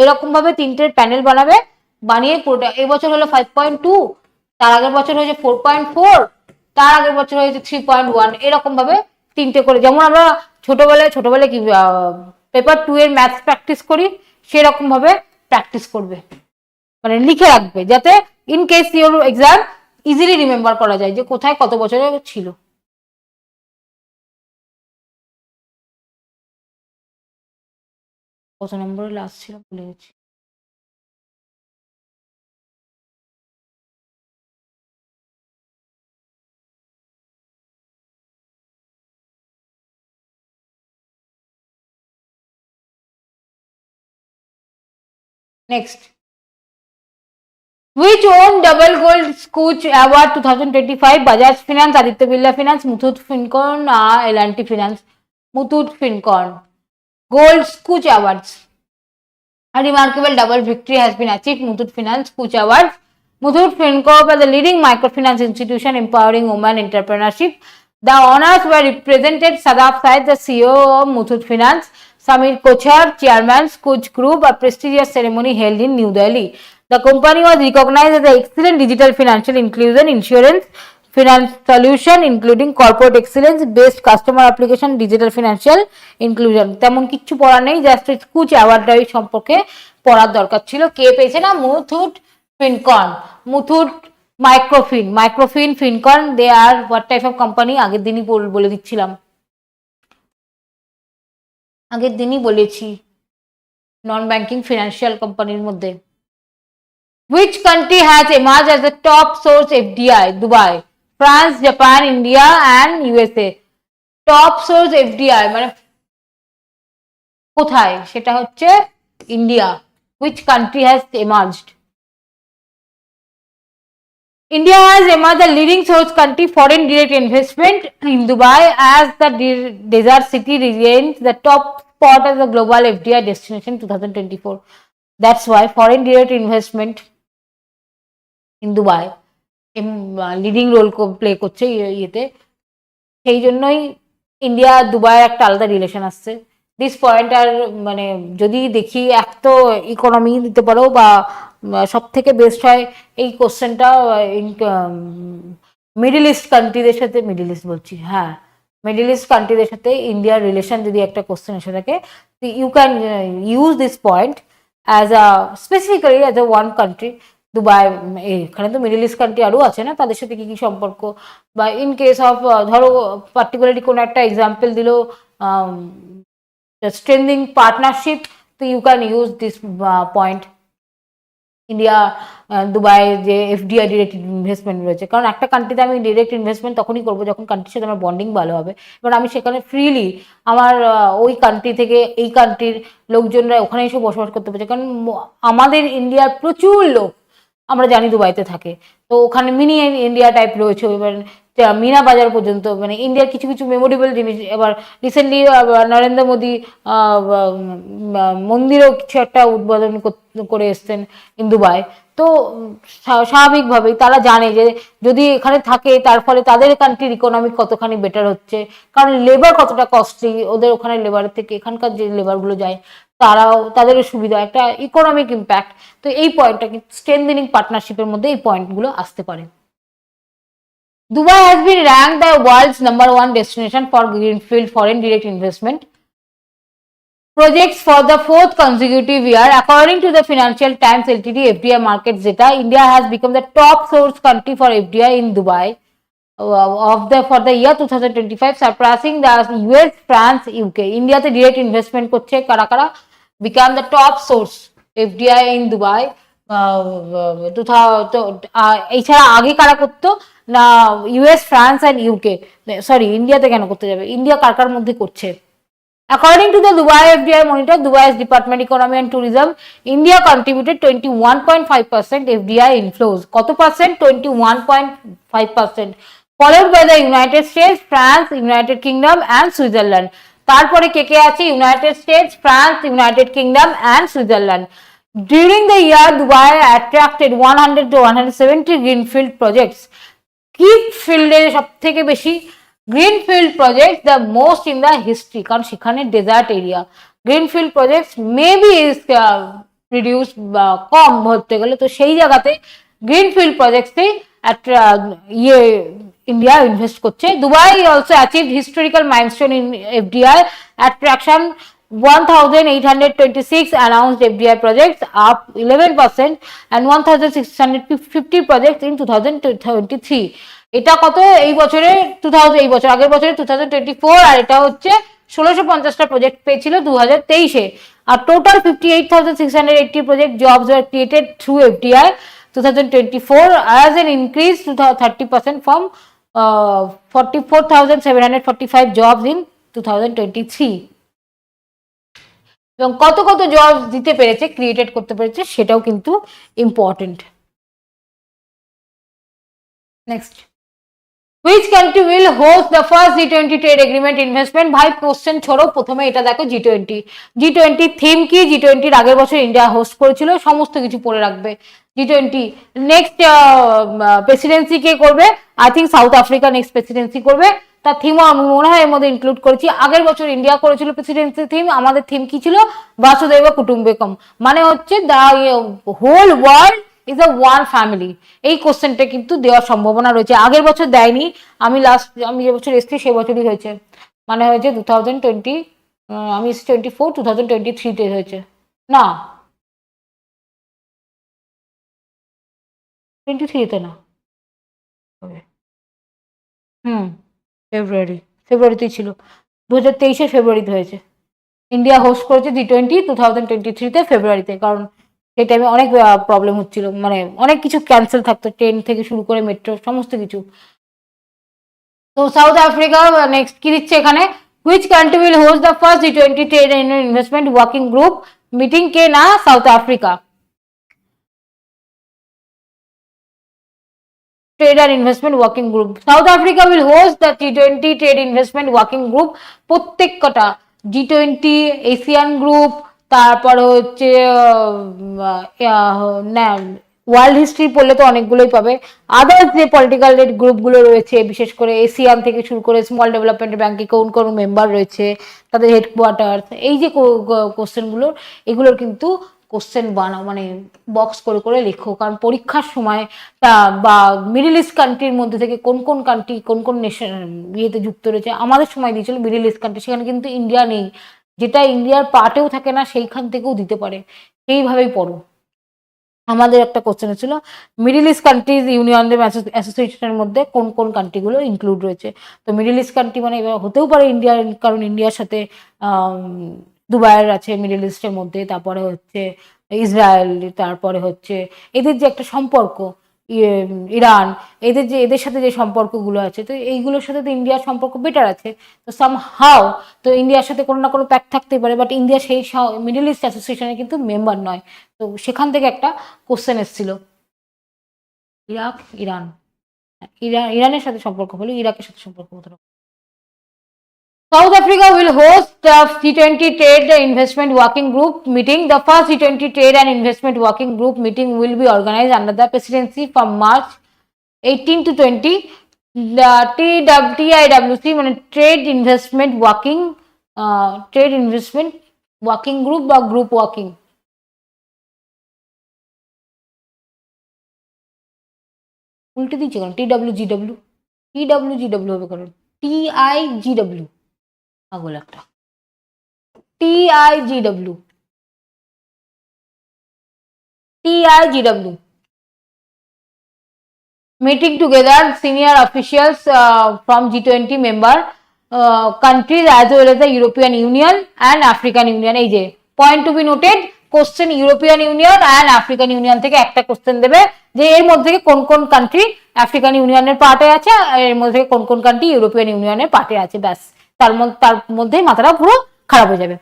এরকম ভাবে তিনটের প্যানেল বানাবে, বানিয়ে পুরোটা। এই বছর হলো 5.2, তার আগের বছর হয়েছে 4.4, তার আগের বছর হয়েছে 3.1, এরকম ভাবে তিনটে করে। যেমন আমরা ছোটবেলায় কি পেপার 2 এর ম্যাথস প্র্যাকটিস করি, সেরকম ভাবে প্র্যাকটিস করবে, মানে লিখে রাখবে, যাতে in case your exam easily remember করা যায় যে কোথায় কত বছরে ছিল। কত নম্বরে লাস্ট ছিল ভুলে গেছি। Next, which won double gold Scooch Award 2025? Bajaj Finance, Aditya Birla Finance, Muthoot Fincon, L&T Finance. Muthoot Fincon. Gold Scooch Awards. A remarkable double victory has been achieved. Muthoot Finance Scooch Awards. Muthoot Fincorp are the leading microfinance institution empowering women entrepreneurship. The honors were represented Sadaf Said, the CEO of Muthoot Finance, Samir Kochar, Chairman, Scooch Group, a prestigious ceremony held in New Delhi. The company was recognized as an excellent digital financial inclusion insurance finance solution, including corporate excellence, based customer application, digital financial inclusion. তেমন কিছু পড়া নেই, just স্কুচ অ্যাওয়ার্ডটাই সম্পর্কে পড়ার দরকার ছিল। কে পেয়েছে না? মুথুট ফিনকন, মুথুট মাইক্রোফিন ফিনকন, দে আর হোয়াট টাইপ অফ কোম্পানি, আগের দিনই বলে দিচ্ছিলাম, আগের দিনই বলেছি, নন ব্যাংকিং ফিনান্সিয়াল কোম্পানির মধ্যে। Which country has emerged as the top source FDI? Dubai, France, Japan, India and USA. Top source FDI মানে কোথায়? সেটা হচ্ছে India. Which country has emerged? India has emerged the leading source country foreign direct investment in Dubai, as the desert city remains the top spot as a global FDI destination 2024. That's why foreign direct investment in Dubai leading role play করছে ইয়েতে, সেই জন্যই India দুবাইয়ের একটা আলাদা relation আসছে। This point আর মানে যদি দেখি, এক তো ইকোনমি দিতে পারো, বা সব থেকে বেস্ট হয় এই কোশ্চেনটা মিডল ইস্ট কান্ট্রিদের সাথে, মিডল ইস্ট বলছি, হ্যাঁ মিডল ইস্ট কান্ট্রিদের সাথে ইন্ডিয়ার রিলেশন যদি একটা কোশ্চেন এসে থাকে, you can use this point as a specifically as a one country. Dubai, এখানে তো মিডল ইস্ট কান্ট্রি আরও আছে না, তাদের সাথে কি কি সম্পর্ক, বা ইন কেস অফ ধরো পার্টিকুলারলি কোনো একটা এক্সাম্পল দিল স্ট্রেন্থেনিং পার্টনারশিপ, তো you can use this point. India Dubai যে এফডিআই ডিরেক্ট ইনভেস্টমেন্ট রয়েছে, কারণ একটা কান্ট্রিতে আমি ডিরেক্ট ইনভেস্টমেন্ট তখনই করবো যখন কান্ট্রির সাথে আমার বন্ডিং ভালো হবে, এবার আমি সেখানে ফ্রিলি আমার ওই কান্ট্রি থেকে এই কান্ট্রির লোকজনরা ওখানে এসে বসবাস করতে পারছে, কারণ আমাদের ইন্ডিয়ার প্রচুর লোক আমরা জানি দুবাইতে থাকে, তো ওখানে মিনি ইন্ডিয়া টাইপ রয়েছে, এবার মিনা বাজার পর্যন্ত, মানে ইন্ডিয়ার কিছু কিছু মেমোরেবল জিনিস। এবার রিসেন্টলি নরেন্দ্র মোদী মন্দিরও কিছু একটা উদ্বোধন করে এসছেন ইন দুবাই, তো স্বাভাবিকভাবেই তারা জানে যে যদি এখানে থাকে তার ফলে তাদের কান্ট্রির ইকোনমিক কতখানি বেটার হচ্ছে, কারণ লেবার কতটা কস্টলি ওদের ওখানে লেবারের থেকে এখানকার যে লেবারগুলো যায় তারাও তাদেরও সুবিধা, একটা ইকোনমিক ইম্প্যাক্ট। তো এই পয়েন্টটা কিন্তু স্ট্রেন্থেনিং পার্টনারশিপের মধ্যে এই পয়েন্টগুলো আসতে পারে। Dubai has been ranked the world's #1 destination for greenfield foreign direct investment projects for the fourth consecutive year. According to the Financial Times Ltd FDI market data, India has become the top source country for FDI in Dubai for the year 2025, surpassing the US, France, UK. India তে direct investment করছে কারা কারা, become the top source FDI in Dubai. এছাড়া আগে কারা করতো না, US, France and UK, sorry ইন্ডিয়াতে কেন করতে যাবে, ইন্ডিয়া কার কার মধ্যে করছে। According to the Dubai FDI monitor, Dubai's Department Economy and Tourism, India contributed 21.5% FDI inflows. কত percent? 21.5%. Followed by the United States, France, United Kingdom and Switzerland. তারপরে কে কে আছে? United states, France, United kingdom and Switzerland. During the year, Dubai attracted 100 to 170 greenfield projects. কি ফিল্ডে সব থেকে বেশি greenfield project, the most in the history, কারণ সেখানে desert area, greenfield project maybe reduce বা কম ধরতে গেলে, তো সেই জায়গাতে গ্রিনফিল্ড প্রজেক্টসেই ইন্ডিয়া ইনভেস্ট করছে। Dubai also achieved historical milestone in FDI attraction, 1,826 announced FDI projects, up 11%, and 1,650 projects in 2023. এটা কত এই বছরে এই বছর আগের বছরে 2024, আর এটা হচ্ছে 1650টা প্রজেক্ট পেয়েছিল 2023-এ, আর total 58,680 project jobs were created through FDI 2024 as an increase to 30% from 44,745 jobs in 2023. এবং কত কত জব দিতে পেরেছে, ক্রিয়েটেড করতে পেরেছে, সেটাও কিন্তু important. Next, which country will host the first G20 trade agreement investment? ভাই কোশ্চেন ছোড়ো, প্রথমে এটা দেখো G20 থিম কি, G20 আগের বছর ইন্ডিয়া হোস্ট করেছিল, সমস্ত কিছু পড়ে রাখবে। G20 নেক্সট প্রেসিডেন্সি কে করবে? I think south Africa next Presidency করবে, তার থিমও আমি মনে হয় এর মধ্যে ইনক্লুড করেছি। আগের বছর ইন্ডিয়া করেছিল প্রেসিডেন্সি থিম, আমাদের থিম কি ছিল? বাসুদেব কুটুম্বকম, মানে হচ্ছে the whole world is a one family. এই কোশ্চেনটা কিন্তু দেওয়ার সম্ভাবনা রয়েছে, আগের বছর দেয়নি, আমি যে বছর এসছি সে বছরই হয়েছে, মানে হয়েছে 2020, আমি এসছি 24, 2023-তে হয়েছে, না 23-তে না, ফেব্রুয়ারিতেই ছিল, 2023-এর ফেব্রুয়ারিতে হয়েছে। ইন্ডিয়া হোস্ট করেছে G20 2023-তে ফেব্রুয়ারিতে, কারণ সেই টাইমে অনেক প্রবলেম হচ্ছিল, মানে অনেক কিছু ক্যান্সেল থাকতো, ট্রেন থেকে শুরু করে মেট্রো সমস্ত কিছু। তো সাউথ আফ্রিকা নেক্সট কি দিচ্ছে এখানে, which country will host the first G20 trade and investment working group meeting? কে না, South Africa. Trade and Investment Working Group. South Africa will host the G20 Trade Investment Working Group. প্রত্যেক কটা G20, Asian group, তারপর হচ্ছে world history পড়লে তো অনেকগুলোই পাবে, আদার্স যে পলিটিক্যাল গ্রুপগুলো রয়েছে, বিশেষ করে এশিয়ান থেকে শুরু করে স্মল ডেভেলপমেন্ট ব্যাংকে কোন কোন মেম্বার রয়েছে, তাদের হেডকোয়ার্টার, এই যে কোশ্চেনগুলো, এগুলোর কিন্তু কোশ্চেন বানাও, মানে বক্স করে করে লেখো, কারণ পরীক্ষার সময় বা মিডল ইস্ট কান্ট্রির মধ্যে থেকে কোন কোন কান্ট্রি কোন কোন নেশন ইয়েতে যুক্ত রয়েছে, আমাদের সময় দিয়েছিল মিডল ইস্ট কান্ট্রি, সেখানে কিন্তু ইন্ডিয়া নেই, যেটা ইন্ডিয়ার পার্টেও থাকে না সেইখান থেকেও দিতে পারে, সেইভাবেই পড়ো। আমাদের একটা কোশ্চেন ছিল মিডল ইস্ট কান্ট্রিজ ইউনিয়ন অ্যাসোসিয়েশনের মধ্যে কোন কোন কান্ট্রিগুলো ইনক্লুড রয়েছে। তো মিডল ইস্ট কান্ট্রি মানে এবার হতেও পারে ইন্ডিয়ার, কারণ ইন্ডিয়ার সাথে দুবাইয়ের আছে মিডল ইস্টের মধ্যে, তারপরে হচ্ছে ইসরায়েল, তারপরে হচ্ছে এদের যে একটা সম্পর্ক, ইরান, এদের সাথে যে সম্পর্কগুলো আছে, তো এইগুলোর সাথে তো ইন্ডিয়ার সম্পর্ক বেটার আছে। তো সামহাও তো ইন্ডিয়ার সাথে কোনো না কোনো প্যাক্ট থাকতে পারে, বাট ইন্ডিয়া সেই মিডল ইস্ট অ্যাসোসিয়েশনে কিন্তু মেম্বার নয়। তো সেখান থেকে একটা কোশ্চেন এসেছিল। ইরাক, ইরান, ইরানের সাথে সম্পর্ক হলো, ইরাকের সাথে সম্পর্ক হতো না। South Africa will host the G20 Trade Investment Working Group meeting. The first G20 Trade and Investment Working Group meeting will be organized under the presidency from March 18 to 20. The TIWC মানে Trade Investment Working Group বা Group Working, উল্টে দিচ্ছে কারণ TWGW হবে, কারণ TIGW পাগল একটা, TIGW meeting together senior officials from G20 member countries as well as the European Union and African Union. এই যে point to be noted, question European union and African union থেকে একটা কোশ্চেন দেবে যে এর মধ্যে কোন কোন কান্ট্রি আফ্রিকান ইউনিয়নের পার্টে আছে, এর মধ্যে কোন কোন কান্ট্রি ইউরোপিয়ান ইউনিয়নের পার্টে আছে, ব্যাস তার মধ্যেই মাথাটা পুরো খারাপ হয়ে যাবে।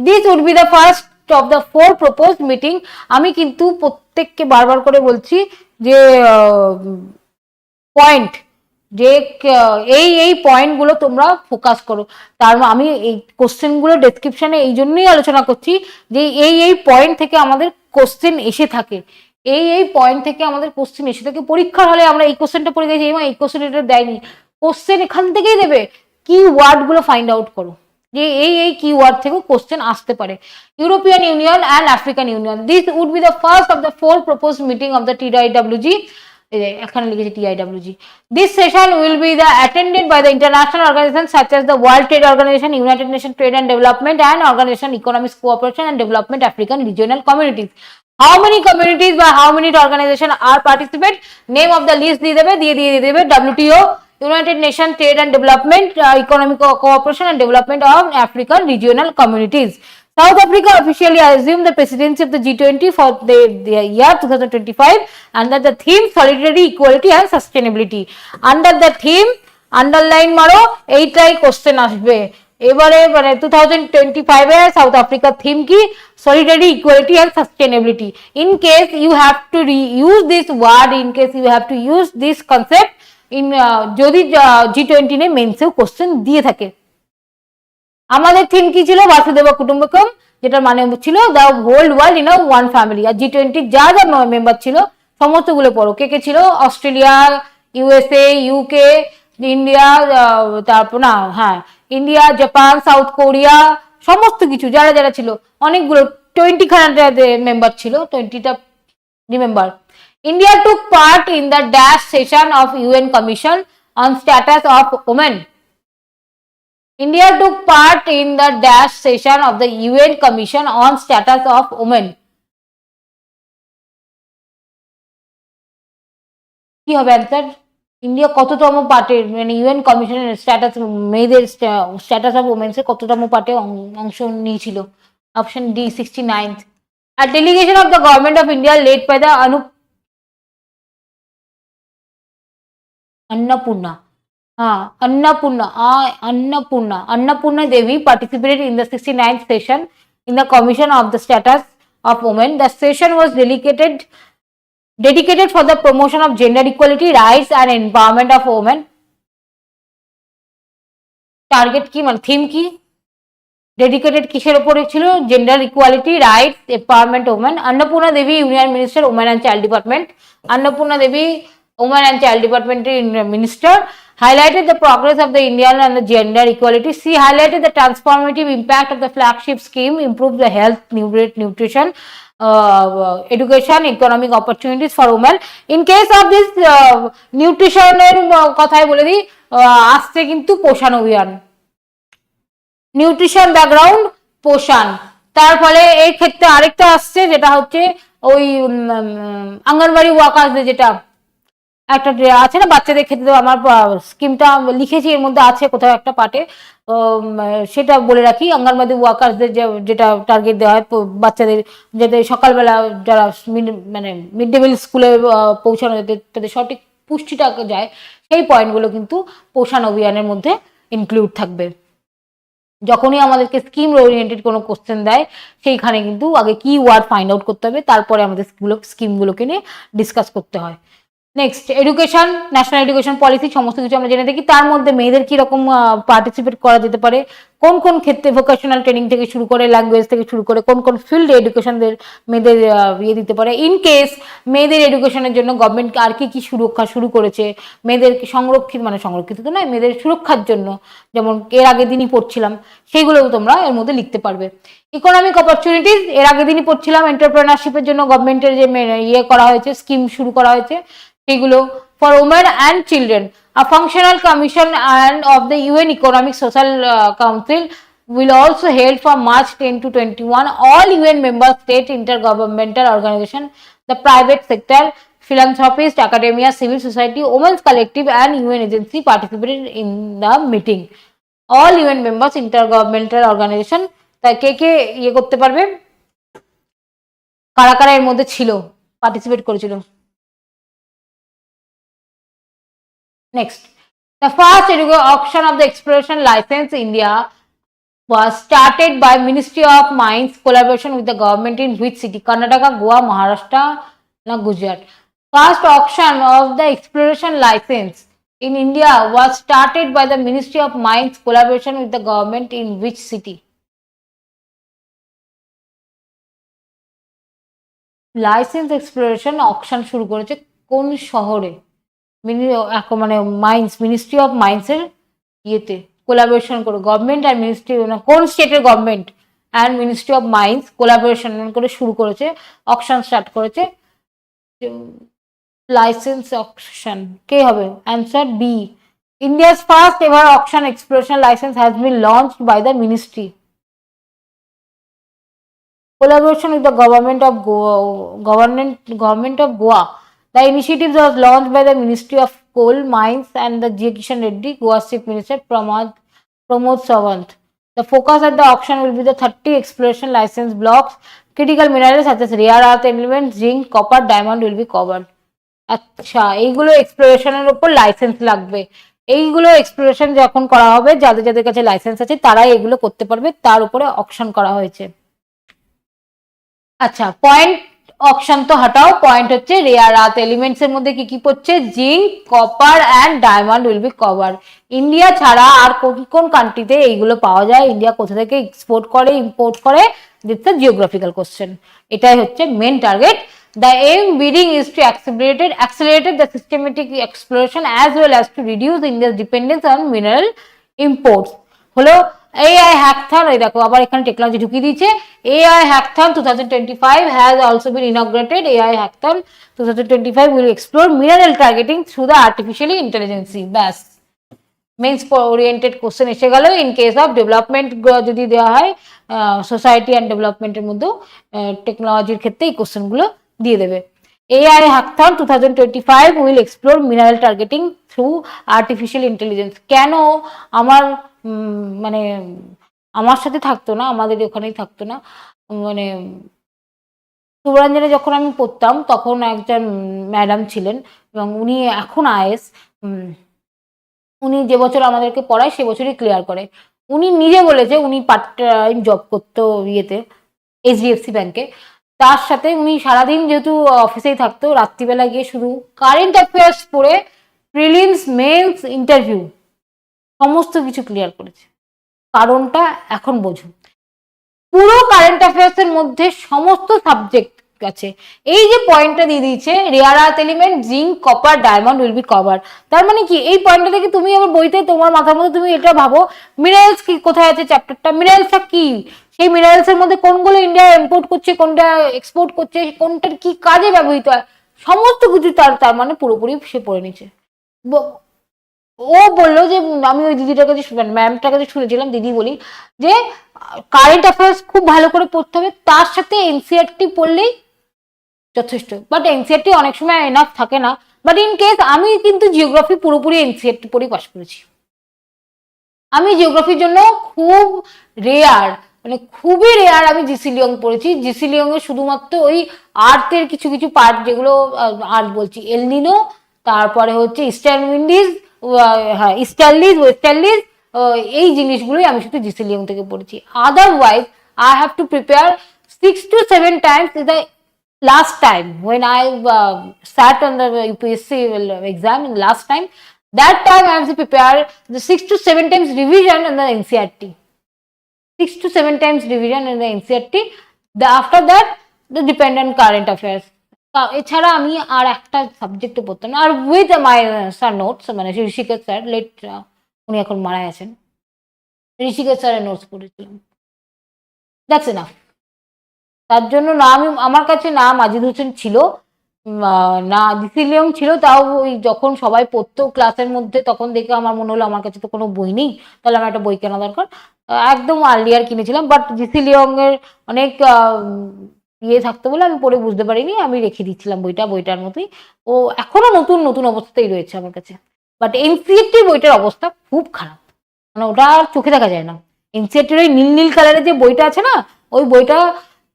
This would be the first of the 4 propose meeting. আমি কিন্তু প্রত্যেককে বারবার করে বলছি যে পয়েন্ট, যে এই পয়েন্টগুলো তোমরা ফোকাস করো। তার আমি এই কোশ্চেনগুলো ডেসক্রিপশনে এই জন্যই আলোচনা করছি যে এই পয়েন্ট থেকে আমাদের কোশ্চেন এসে থাকে, এই পয়েন্ট থেকে আমাদের কোশ্চেন এসে থাকে। পরীক্ষার হলে আমরা এই কোশ্চেনটা পড়ে গেছি, এই কোশ্চেন এটা দেয়নি, কোশ্চেন এখান থেকেই দেবে। কি ওয়ার্ডগুলো ফাইন্ড আউট করো যে এই কি ওয়ার্ড থেকেও কোশ্চেন আসতে পারে। European union and African union, this would be the first of the 4 proposed meeting of the TIWG. এখানে লিখেছি TIWG. This session will be attended by the international organizations such as the World Trade Organization, United Nations Trade and Development, and Organization Economic Cooperation and Development African Regional Communities. How many communities by how many organizations are participate? Name of the list দিয়ে দেবে WTO, United Nations Trade and Development, Economic Cooperation and Development of African Regional Communities. South Africa officially assumed the presidency of the G20 for the year 2025 under the theme Solidarity, Equality and Sustainability. Under the theme, underline মারো, এইটাই question আসবে এবারে, মানে 2025 এর south আফ্রিকার theme কি? Solidarity, equality and sustainability. In case you have to use this word, in case you have to use this concept in, যদি G20 নে মেন্সেও কোশ্চেন দিয়ে থাকে। আমাদের থিম কি ছিল? বাসুদেবা কুটুম্বকম, যেটা মানে ছিল the whole world in one family. আর G20 যা মেম্বার ছিল সমস্তগুলো পড়ো। কে ছিল? অস্ট্রেলিয়া, USA, UK, ইন্ডিয়া, তারপর না হ্যাঁ ইন্ডিয়া, জাপান, সাউথ কোরিয়া, সমস্ত কিছু যারা ছিল, অনেকগুলো 20 খানা মেম্বার ছিল, 20টা remember. India took part in the dash session of UN commission on status of women. India took part in the dash session of the UN Commission on Status of Women. কি হবে answer? India কততম পার্টে, মানে UN কমিশনের status, মেয়েদের status of ওমেন্সের কততম পার্টে অংশ নিয়েছিল? Option D 69th. A delegation of the government of India led by the Annapurna Devi participated in the 69th session in the Commission of the Status of Women. The session was dedicated for the promotion of gender equality, rights and empowerment of women. Target কি, মানে theme কি? Dedicated কিসের উপরে ছিল? Gender equality, rights, empowerment women. Annapurna Devi, Union Minister, Women and Child Department. Annapurna Devi, Women and Child Department Minister, highlighted the progress of the Indian and the gender equality. She highlighted the transformative impact of the flagship scheme, improved the health, nutrition, education, economic opportunities for women. In case of this nutrition এর কথাই বলে দিই, আসছে কিন্তু পোষণ অভিযান, nutrition background পোষণ। তার ফলে এই ক্ষেত্রে আরেকটা আসছে যেটা হচ্ছে ওই আঙ্গনবাড়ি ওয়ার্কারদের যেটা একটা আছে না বাচ্চাদের ক্ষেত্রে, আমার স্কিমটা লিখেছি, এর মধ্যে আছে কোথাও একটা পার্টে, সেটা বলে রাখি। অঙ্গনওয়াড়ি ওয়ার্কার্সদের যেটা টার্গেট দেওয়া হয় বাচ্চাদের, যাতে সকালবেলা যারা মানে মিড ডে মিল স্কুলে পৌঁছানো, যাতে তাদের সঠিক পুষ্টিটা যায়, সেই পয়েন্টগুলো কিন্তু পোষণ অভিযানের মধ্যে ইনক্লুড থাকবে। যখনই আমাদেরকে স্কিম ওরিয়েন্টেড কোনো কোশ্চেন দেয়, সেইখানে কিন্তু আগে কি ওয়ার্ড ফাইন্ড আউট করতে হবে, তারপরে আমাদের স্কিমগুলোকে নিয়ে ডিসকাস করতে হয়। Next, education, national education policy, সমস্ত কিছু আমরা জেনে থাকি। তার মধ্যে মেয়েদের কিরকম পার্টিসিপেট করা যেতে পারে, কোন কোন ক্ষেত্রে ভোকেশনাল ট্রেনিং থেকে শুরু করে, ল্যাঙ্গুয়েজ থেকে শুরু করে, কোন কোন ফিল্ডে এডুকেশনদের মেয়েদের ইয়ে দিতে পারে। ইন কেস মেয়েদের এডুকেশনের জন্য গভর্নমেন্ট আর কি কি সুরক্ষা শুরু করেছে, মেয়েদেরকে সংরক্ষিত তো নয়, মেয়েদের সুরক্ষার জন্য, যেমন এর আগের দিনই পড়ছিলাম, সেইগুলোও তোমরা এর মধ্যে লিখতে পারবে। ইকোনমিক অপরচুনিটিস, এর আগের দিনই পড়ছিলাম, এন্টারপ্রেনারশিপের জন্য গভর্নমেন্টের যে ইয়ে করা হয়েছে, স্কিম শুরু করা হয়েছে, সেগুলো। For women and children, a functional commission and of the UN Economic Social Council will also held from March 10 to 21. All UN member state intergovernmental organization, the private sector, philanthropist, academia, civil society, women's collective and UN agency participated in the meeting. All UN members intergovernmental organization, তা কে কে ইয়ে করতে পারবে, কারা কারা এর মধ্যে ছিল, participate করেছিল। Next, the first auction of the exploration license in India was started by Ministry of Mines collaboration with the government in which city? Karnataka, Goa, Maharashtra, na Gujarat. First auction of the exploration license in India was started by the Ministry of Mines collaboration with the government in which city? Licence exploration auction শুরু করেছে কোন শহরে? মানে mines, ministry of মাইন্সের ইয়েতে collaboration করে government আর ministry, কোন স্টেটের government and ministry of mines collaboration করে শুরু করেছে, অকশন স্টার্ট করেছে। লাইসেন্স অকশন কে হবে? Answer B, India's first ever auction exploration license has been launched by the ministry. Collaboration with the government of Goa. The initiative was launched by the Ministry of Coal, Mines and the J. Kishan Reddy, Goa Chief Minister Pramod Sawant. The focus at the auction will be the 30 exploration license blocks. Critical minerals such as rare earth elements, zinc, copper, diamond will be covered. আচ্ছা, এইগুলো এক্সপ্লোরেশনের উপর licence লাগবে। এইগুলো exploration যখন করা হবে, যাদের যাদের কাছে লাইসেন্স আছে তারাই এগুলো করতে পারবে, তার উপরে অকশন করা হয়েছে। আচ্ছা, পয়েন্ট অকশন তো হটাও, পয়েন্ট হচ্ছে রেয়ার আর্থ এলিমেন্টস এর মধ্যে কি কি পড়ছে? Zinc, copper and diamond will be cover. India ছাড়া আর কোন কোন কান্ট্রিতে এইগুলো পাওয়া যায়, ইন্ডিয়া কোথা থেকে এক্সপোর্ট করে, ইম্পোর্ট করে, দিটস আ জিওগ্রাফিক্যাল কোশ্চেন। এটাই হচ্ছে main target. The aim bidding is to accelerate the systematic exploration as well as to reduce India's dependence on mineral imports. হলো AI hackathon, এই দেখো আবার এখানে টেকনোলজি ঢুকিয়ে দিয়েছে। AI hackathon 2025 has also been inaugurated. AI hackathon 2025 will explore mineral targeting through the artificial intelligence. ব্যাস, men's oriented question এসে গেল। ইন কেস অফ ডেভেলপমেন্ট যদি দেওয়া হয়, সোসাইটি অ্যান্ড ডেভেলপমেন্টের মধ্যেও টেকনোলজির ক্ষেত্রে এই কোশ্চেনগুলো দিয়ে দেবে। AI hackathon 2025 will explore mineral targeting through artificial intelligence. কেন আমার মানে আমার সাথে থাকতো না, আমাদের ওখানেই থাকতো না, মানে পূর্বাঞ্চলে যখন আমি পড়তাম তখন একজন ম্যাডাম ছিলেন এবং উনি এখন আইএস, উনি যে বছর আমাদেরকে পড়ায় সে বছরই ক্লিয়ার করে। উনি নিজে বলেছে উনি পার্ট টাইম জব করতো ইয়েতে, HDFC ব্যাংকে। তার সাথে উনি সারাদিন যেহেতু অফিসেই থাকতো, রাত্রিবেলা গিয়ে শুধু কারেন্ট অ্যাফেয়ার্স পড়ে প্রিলিমস, মেন্স, ইন্টারভিউ সমস্ত কিছু ক্লিয়ার করেছে। কারণটা এখন বোঝো, পুরো কারেন্ট অ্যাফেয়ার্স এর মধ্যে সমস্ত সাবজেক্ট আছে। এই যে পয়েন্টটা দিয়ে দিয়েছে, rare earth element, zinc, copper, diamond will be cover, তার মানে কি এই পয়েন্টটা থেকে তুমি আবার বইতে তোমার মাথার মধ্যে তুমি এটা ভাবো মিনারেলস কি কোথায় আছে, চ্যাপ্টারটা মিনারেলসটা কি, সেই মিনারেলস এর মধ্যে কোনগুলো ইন্ডিয়া ইম্পোর্ট করছে, কোনটা এক্সপোর্ট করছে, কোনটার কি কাজে ব্যবহৃত হয়, সমস্ত কিছু তার মানে পুরোপুরি সে পড়ে নিচ্ছে। ও বললো যে আমি ওই দিদিটার কাছে, ম্যামটার কাছে শুনেছিলাম, দিদি বলি যে কারেন্ট অ্যাফেয়ার্স খুব ভালো করে পড়তে হবে, তার সাথে এনসিইআরটি পড়লেই যথেষ্ট, বাট এনসিআরটি অনেক সময় এনাফ থাকে না। বাট ইন কেস আমি কিন্তু জিওগ্রাফি পুরোপুরি এনসিআরটি পড়েই পাশ করেছি। আমি জিওগ্রাফির জন্য খুব রেয়ার, মানে খুবই রেয়ার আমি জিসি লিয়ং পড়েছি। জিসি লিয়ং এ শুধুমাত্র ওই আর্থের কিছু কিছু পার্ট, যেগুলো আর্থ বলছি, এলনিনো, তারপরে হচ্ছে ইস্টার্ন উইন্ডিজ, হ্যাঁ ইস্টার্লিজ, ওয়েস্টার্লিজ, এই জিনিসগুলোই আমি শুধু জিসি লিয়ং থেকে পড়েছি। Otherwise I have to prepare 6 to 7 times. The last time when I sat on the UPSC exam in last time, that time I have to prepare the 6 to 7 times revision in the NCERT. 6 to 7 times revision in the NCERT. After that, the dependent current affairs. এছাড়া আমি আর একটা সাবজেক্টে পড়তাম না। আর with my sir notes, মানে Rishikesh sir, late, উনি এখন মারা গেছেন, ঋষিকেশ স্যারের নোটস পড়েছিলাম। That's enough. তার জন্য না আমি, আমার কাছে না মাজিদ হোসেন ছিল, না জিসি লিয়ং ছিল। তাও ওই যখন সবাই পড়তো ক্লাসের মধ্যে, তখন দেখে আমার মনে হলো আমার কাছে তো কোনো বই নেই, তাহলে আমার একটা বই কেনা দরকার। একদম আর্লিয়ার কিনেছিলাম, বাট জিসি লিয়ং এর অনেক ইয়ে থাকতো বলে আমি পড়ে বুঝতে পারিনি, আমি রেখে দিচ্ছিলাম বইটার মতোই। ও এখনো নতুন নতুন অবস্থাতেই রয়েছে আমার কাছে। বাট এনসিএরটি বইটার অবস্থা খুব খারাপ, মানে ওটা আর চোখে দেখা যায় না। এনসিএরটির ওই নীল নীল কালারের যে বইটা আছে না, ওই বইটা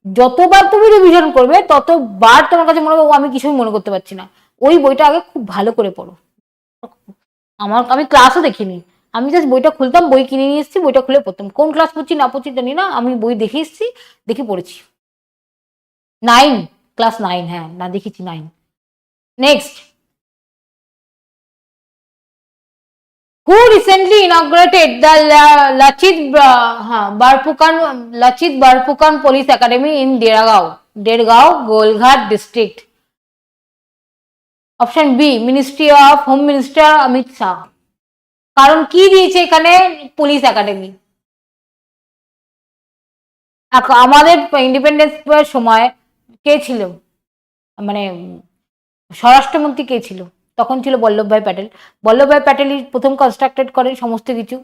যতবার তুমি রিভিশন করবে ততবার তোমার কাছে মনে হবে আমি কিছুই মনে করতে পারছি না। ওই বইটা আগে খুব ভালো করে পড়ো। আমি ক্লাসও দেখিনি, আমি জাস্ট বইটা খুলতাম, বই কিনে নিয়ে এসেছি, বইটা খুলে পড়তাম। কোন ক্লাস পড়ছি না পড়ছি জানি না, আমি বই দেখে এসেছি, দেখে পড়েছি। 9, ক্লাস 9, হ্যাঁ না দেখেছি 9। Next, who recently inaugurated the Lachit Barphukan Police Academy in Dergaon, Golghat district? Option B, ministry of home minister Amit Shah. কারণ কি দিয়েছে এখানে পুলিশ একাডেমি? আমাদের ইন্ডিপেন্ডেন্স সময় কে ছিল, মানে স্বরাষ্ট্রমন্ত্রী কে ছিল? তখন ছিল বল্লভভাই প্যাটেল। বল্লভভাই প্যাটেলই প্রথম কনস্ট্রাক্টেড করেন সমস্ত কিছু।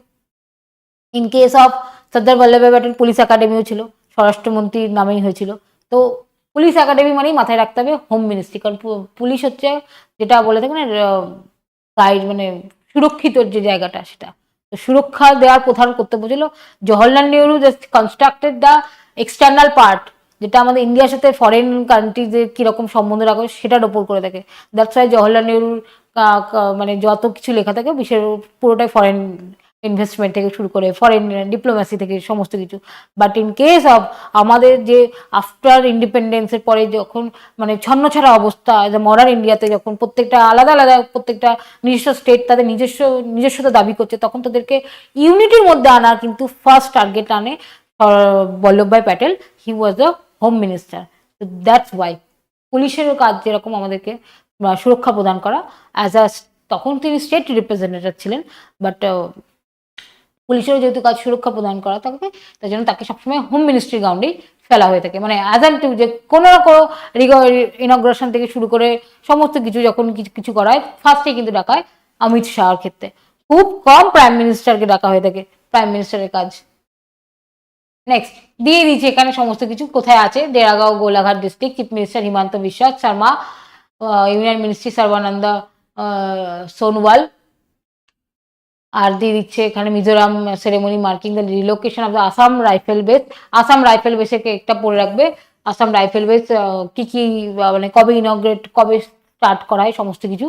In case of Sardar Vallabhbhai Patel police একাডেমিও ছিল, স্বরাষ্ট্রমন্ত্রীর নামেই হয়েছিল। তো পুলিশ একাডেমি মানেই মাথায় রাখতে হবে হোম মিনিস্ট্রি, কারণ পুলিশ হচ্ছে যেটা বলে থাকে না গাইড, মানে সুরক্ষিত যে জায়গাটা, সেটা তো সুরক্ষা দেওয়ার প্রধান কর্তব্য ছিল। Jawaharlal Nehru constructed the external part, যেটা আমাদের ইন্ডিয়ার সাথে ফরেন কান্ট্রিজের কিরকম সম্বন্ধ রাখবে সেটার ওপর করে থাকে। দ্যাটস ওয়াই জওহরলাল নেহরুর মানে যত কিছু লেখা থাকে বিশ্বের পুরোটাই ফরেন ইনভেস্টমেন্ট থেকে শুরু করে ফরেন ডিপ্লোম্যাসি থেকে সমস্ত কিছু। বাট ইন কেস অফ আমাদের যে আফটার ইন্ডিপেন্ডেন্সের পরে যখন মানে ছন্নছাড়া অবস্থা, মডার্ন ইন্ডিয়াতে যখন প্রত্যেকটা আলাদা আলাদা প্রত্যেকটা নিজস্ব স্টেট তাদের নিজস্বতা দাবি করছে, তখন তাদেরকে ইউনিটির মধ্যে আনার কিন্তু ফার্স্ট টার্গেট আনে Vallabhbhai Patel. He was the home minister. That's why পুলিশেরও কাজ যেরকম আমাদেরকে সুরক্ষা প্রদান করা, অ্যাজ আ তখন তিনি স্টেট রিপ্রেজেন্টেটিভ ছিলেন, বাট পুলিশেরও যেহেতু কাজ সুরক্ষা প্রদান করা থাকবে, তাই জন্য তাকে সবসময় হোম মিনিস্ট্রির গ্রাউন্ডেই ফেলা হয়ে থাকে। মানে অ্যাজ অ্যান যে কোনো না কোনো ইনগ্রেশন থেকে শুরু করে সমস্ত কিছু যখন কিছু করা হয়, ফার্স্টে কিন্তু ডাকা হয় অমিত শাহর ক্ষেত্রে। খুব কম প্রাইম মিনিস্টারকে ডাকা হয়ে থাকে প্রাইম মিনিস্টারের কাজ। নেক্সট দিয়ে দিচ্ছি এখানে সমস্ত কিছু কোথায় আছে। Deragaon Golaghat district, chief minister Himanta Biswa Sarma, union ministry Sarbananda Sonowal. আর দিয়ে দিচ্ছে এখানে Mizoram ceremony marking the relocation of the Assam rifle base. Assam rifle বেসে একটা পড়ে রাখবে, আসাম রাইফেল বেস কি কি মানে কবে ইনগ্রেট, কবে স্টার্ট করা হয় সমস্ত কিছু,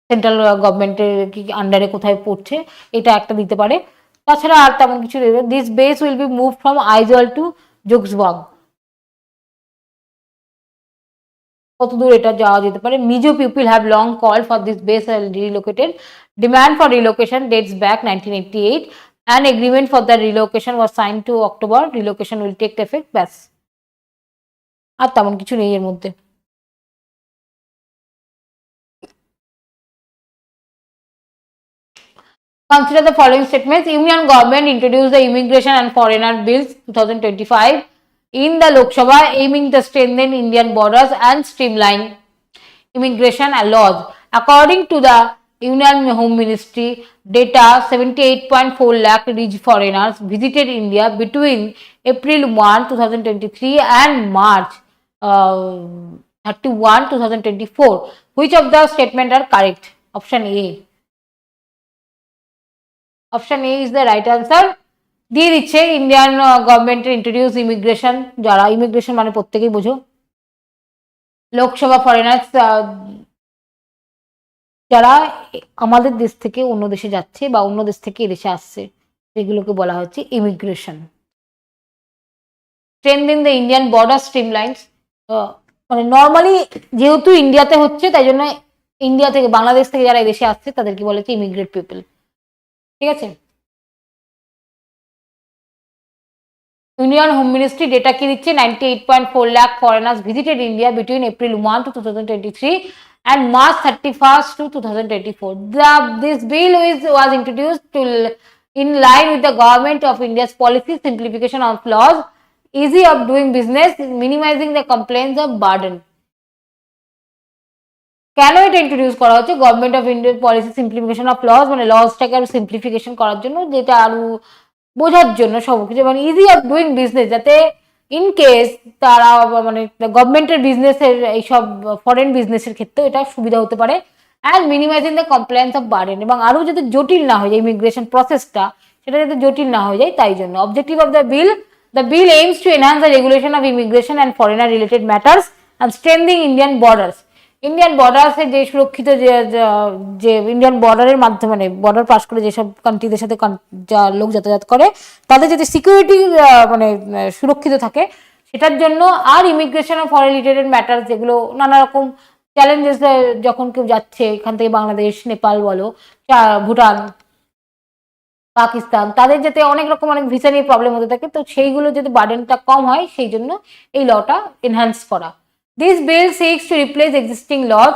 সেন্ট্রাল গভর্নমেন্টের কি আন্ডারে কোথায় পড়ছে, এটা একটা দিতে পারে। তাছাড়া আর তেমন কিছু দেবে। This base will be move from Aizawl to Zokhawsang. কত দূর এটা যাওয়া যেতে পারে? Mizo people have long call for this base relocated. Demand for relocation dates back 1988. An agreement for the relocation was signed to October. Relocation will take effect. ব্যাস, আর তেমন কিছু নেই এর মধ্যে। Consider the following statements. Union government introduced the Immigration and Foreigner Bills 2025 in the Lok Sabha, aiming to strengthen Indian borders and streamline immigration laws. According to the Union Home Ministry data, 78.4 lakh rich foreigners visited India between April 1, 2023 and March 31, 2024. Which of the statement are correct? Option A. Option A is the right answer. দিয়ে দিচ্ছে Indian গভর্নমেন্টের introduce immigration, যারা immigration মানে প্রত্যেকেই বোঝো, Lok Sabha foreigners যারা আমাদের দেশ থেকে অন্য দেশে যাচ্ছে বা অন্য দেশ থেকে এদেশে আসছে, সেগুলোকে বলা হচ্ছে ইমিগ্রেশন। স্ট্রেনথেন দ্য ইন্ডিয়ান বর্ডার স্ট্রিমলাইনস, মানে নর্মালি যেহেতু ইন্ডিয়াতে হচ্ছে তাই জন্য ইন্ডিয়া থেকে বাংলাদেশ থেকে যারা এদেশে আসছে তাদেরকে বলে হচ্ছে ইমিগ্রেট পিপল, ঠিক আছে। ইন্ডিয়ান হোম মিনিস্ট্রি ডেটা কি দিচ্ছে, 98.4 lakh foreigners visited India between April 1 to 2023 and March 31st to 2024. This bill was introduced in line with the government of India's policy simplification of laws, easy of doing business, minimizing the complaints of burden. কেন এটা introduce করা হচ্ছে? Government of ইন্ডিয়ার policy simplification of loss, মানে লসটাকে আরো simplification করার জন্য, যেটা আরো বোঝার জন্য সবকিছু, মানে ইজি অফ ডুইং বিজনেস, যাতে ইন কেস তারা মানে গভর্নমেন্টের বিজনেসের এইসব ফরেন বিজনেসের ক্ষেত্রে এটা সুবিধা হতে পারে। And minimizing the compliance of burden, এবং আরো যাতে জটিল না হয়ে যায় ইমিগ্রেশন প্রসেসটা, সেটা যাতে জটিল না হয়ে যায় তাই জন্য। Objective of the bill aims to enhance the regulation of immigration and foreigner related matters and strengthening Indian borders. Indian বর্ডার্সে যে সুরক্ষিত যে ইন্ডিয়ান বর্ডারের মাধ্যমে, মানে বর্ডার পাস করে যেসব কান্ট্রিদের সাথে যা লোক যাতায়াত করে, তাদের যাতে সিকিউরিটি মানে সুরক্ষিত থাকে সেটার জন্য, আর immigration of foreign related matter যেগুলো নানা রকম চ্যালেঞ্জেস, যখন কেউ যাচ্ছে এখান থেকে বাংলাদেশ, নেপাল বলো, ভুটান, পাকিস্তান, তাদের যাতে অনেক রকম অনেক ভিসা নিয়ে প্রবলেম হতে থাকে, তো সেইগুলো যাতে বার্ডেনটা কম হয় সেই জন্য এই লটা এনহ্যান্স করা। This bill seeks to replace existing laws,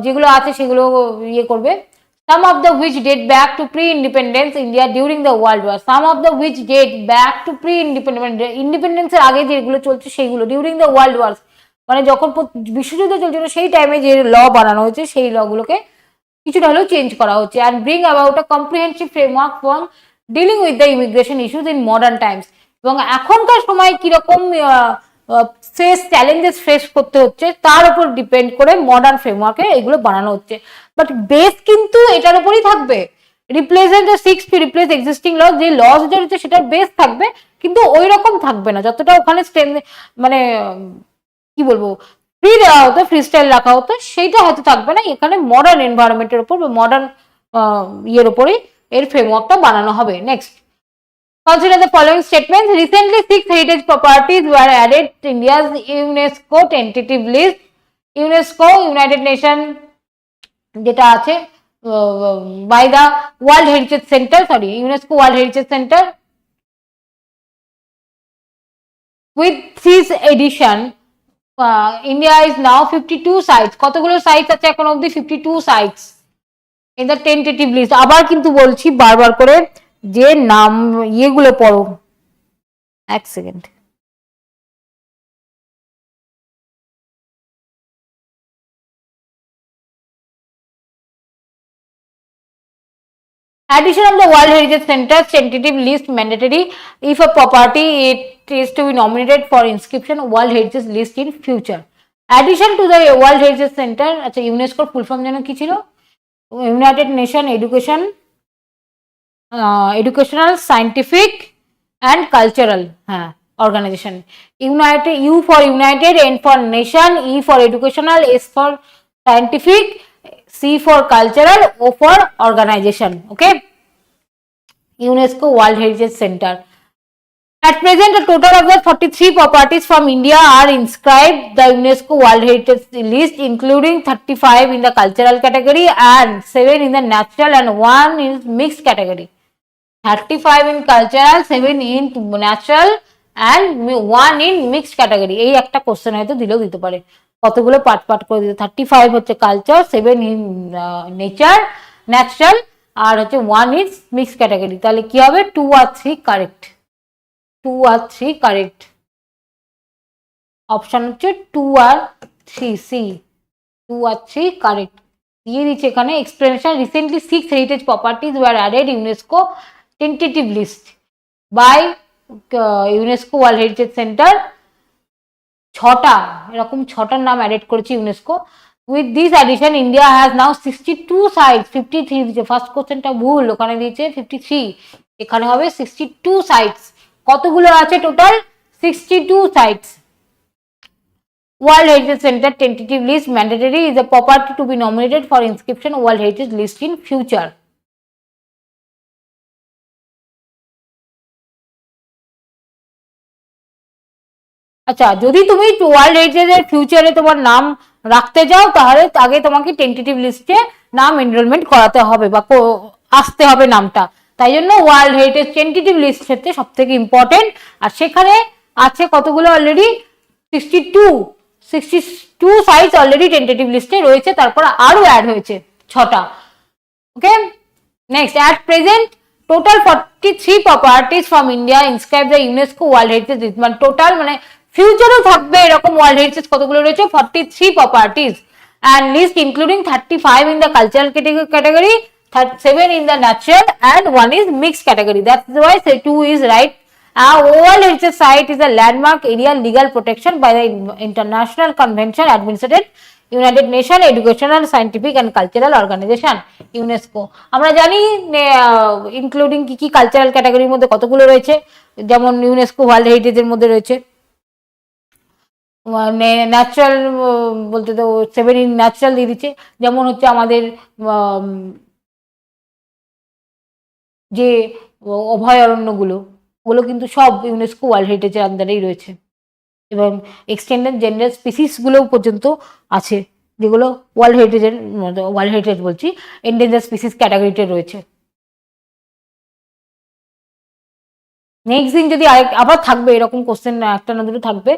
যেগুলো আছে সেগুলো ইয়ে করবে। Some of the which date back to pre-independence India during the World War. Some of the which date back to independence এর আগে যেগুলো চলছে সেইগুলো, during the World Wars, মানে যখন বিশ্বযুদ্ধ চলছিল সেই টাইমে যে ল বানানো হয়েছে সেই লগুলোকে কিছুটা হলেও চেঞ্জ করা হচ্ছে। And bring about a comprehensive framework for dealing with the immigration issues in modern Times, এবং এখনকার সময় কিরকম চ্যালেঞ্জেস ফেস করতে হচ্ছে তার উপর ডিপেন্ড করে মডার্ন ফ্রেমওয়ার্কে এগুলো বানানো হচ্ছে। বাট বেস কিন্তু এটার উপরই থাকবে, seeks to replace existing law, যে লস যেটা হচ্ছে সেটার বেস থাকবে, কিন্তু ওই রকম থাকবে না যতটা ওখানে মানে কি বলবো ফ্রি দেওয়া হতো, ফ্রি স্টাইল রাখা হতো, সেইটা হয়তো থাকবে না। এখানে মডার্ন এনভায়রনমেন্টের উপর বা মডার্ন ইয়ের উপরে এর ফ্রেমওয়ার্কটা বানানো হবে। Next, consider the following statements. Recently, 6 heritage properties were added to India's UNESCO tentative list. UNESCO, United Nations যেটা আছে by the World Heritage Center, UNESCO World Heritage Center. With this edition, India is now 52 sites. কতগুলো sites আছে এখন অবধি? 52 sites in the tentative list. আবার কিন্তু বলছি বারবার করে যে নাম ইয়েগুলো পড়ো, এক second. Addition of the World Heritage Center's tentative list mandatory if a property it is to be nominated for inscription World Heritage List in future. Addition to the World Heritage Center, আচ্ছা ইউনেস্কোর full form যেন কি ছিল? United Nation Educational Scientific and Cultural Organization. United, U for United, N for Nation, E for Educational, S for Scientific, C for cultural, O for organization. Okay. UNESCO World Heritage Center. At present, a total of the 43 properties from India are inscribed the UNESCO World Heritage List, including 35 in the cultural category and 7 in the natural and 1 in mixed category. 35 in cultural, 7 in natural and 1 in mixed category. এই একটা question হয়তো দিলেও দিতে পারে। কতগুলো part করে দিতে, 35 হচ্ছে কালচার, 7 ইন ন্যাচারাল, আর হচ্ছে 1 ইজ মিক্সড ক্যাটাগরি। তাহলে কি হবে? 2 আর 3 কারেক্ট। 2 আর 3 কারেক্ট। অপশন হচ্ছে 2 আর 3, সি। 2 আর 3 কারেক্ট। দিয়ে দিচ্ছে এখানে explanation. Recently 6 heritage properties were added UNESCO tentative list by UNESCO World Heritage Center. 6টা এরকম 6টার নাম অ্যাড করেছে UNESCO. With this addition India has now 62 sites. 53 দিয়েছে, ফার্স্ট কোশ্চেনটা ভুল, ওখানে দিয়েছে 53, এখানে হবে 62 সাইটস। কতগুলো আছে total? 62 sites. World Heritage Center tentative list mandatory is a property to be nominated for inscription World Heritage list in future. আচ্ছা, যদি তুমি ওয়ার্ল্ড হেরিটেজের ফিউচারে তোমার নাম রাখতে যাও তাহলে আগে তোমাকে টেন্টেটিভ লিস্টে নাম এনরোলমেন্ট করাতে হবে বা আসতে হবে নামটা। তাই জন্য ওয়ার্ল্ড হেরিটেজ টেন্টেটিভ লিস্ট হচ্ছে সব থেকে ইম্পর্টেন্ট। আর সেখানে আছে কতগুলো অলরেডি? 62 সাইটস অলরেডি টেন্টেটিভ লিস্টে রয়েছে, তারপর আরো অ্যাড হয়েছে 6টা। Okay, next, at present total 43 properties from India inscribe the UNESCO world heritage list. মানে টোটাল, মানে ফিউচারেও থাকবে এরকম ওয়ার্ল্ড হেরিটেজ কতগুলো রয়েছে? 43 properties, and list including 35 in the cultural category, 7 in the natural, and 1 is mixed category. That's why say 2 is right. World Heritage Site is a landmark area legal protection by the International Convention administered United Nation Educational Scientific and Cultural Organization, UNESCO. আমরা জানি including কি কি cultural ক্যাটাগরির মধ্যে কতগুলো রয়েছে, যেমন UNESCO world হেরিটেজের মধ্যে রয়েছে ন্যাচারাল বলতে তো 7 ইন ন্যাচারাল দিয়ে দিচ্ছে, যেমন হচ্ছে আমাদের যে অভয়ারণ্যগুলো, ওগুলো কিন্তু সব ইউনেস্কো ওয়ার্ল্ড হেরিটেজের আন্ডারেই রয়েছে। এবং এক্সটেন্ডেড জেনারেল স্পিসিস গুলো পর্যন্ত আছে, যেগুলো ওয়ার্ল্ড হেরিটেজ বলছি, এন্ডেঞ্জার স্পিসিস ক্যাটাগরিতে রয়েছে। নেক্সট দিন যদি আবার থাকবে এরকম কোশ্চেন, একটা না দুটো থাকবে।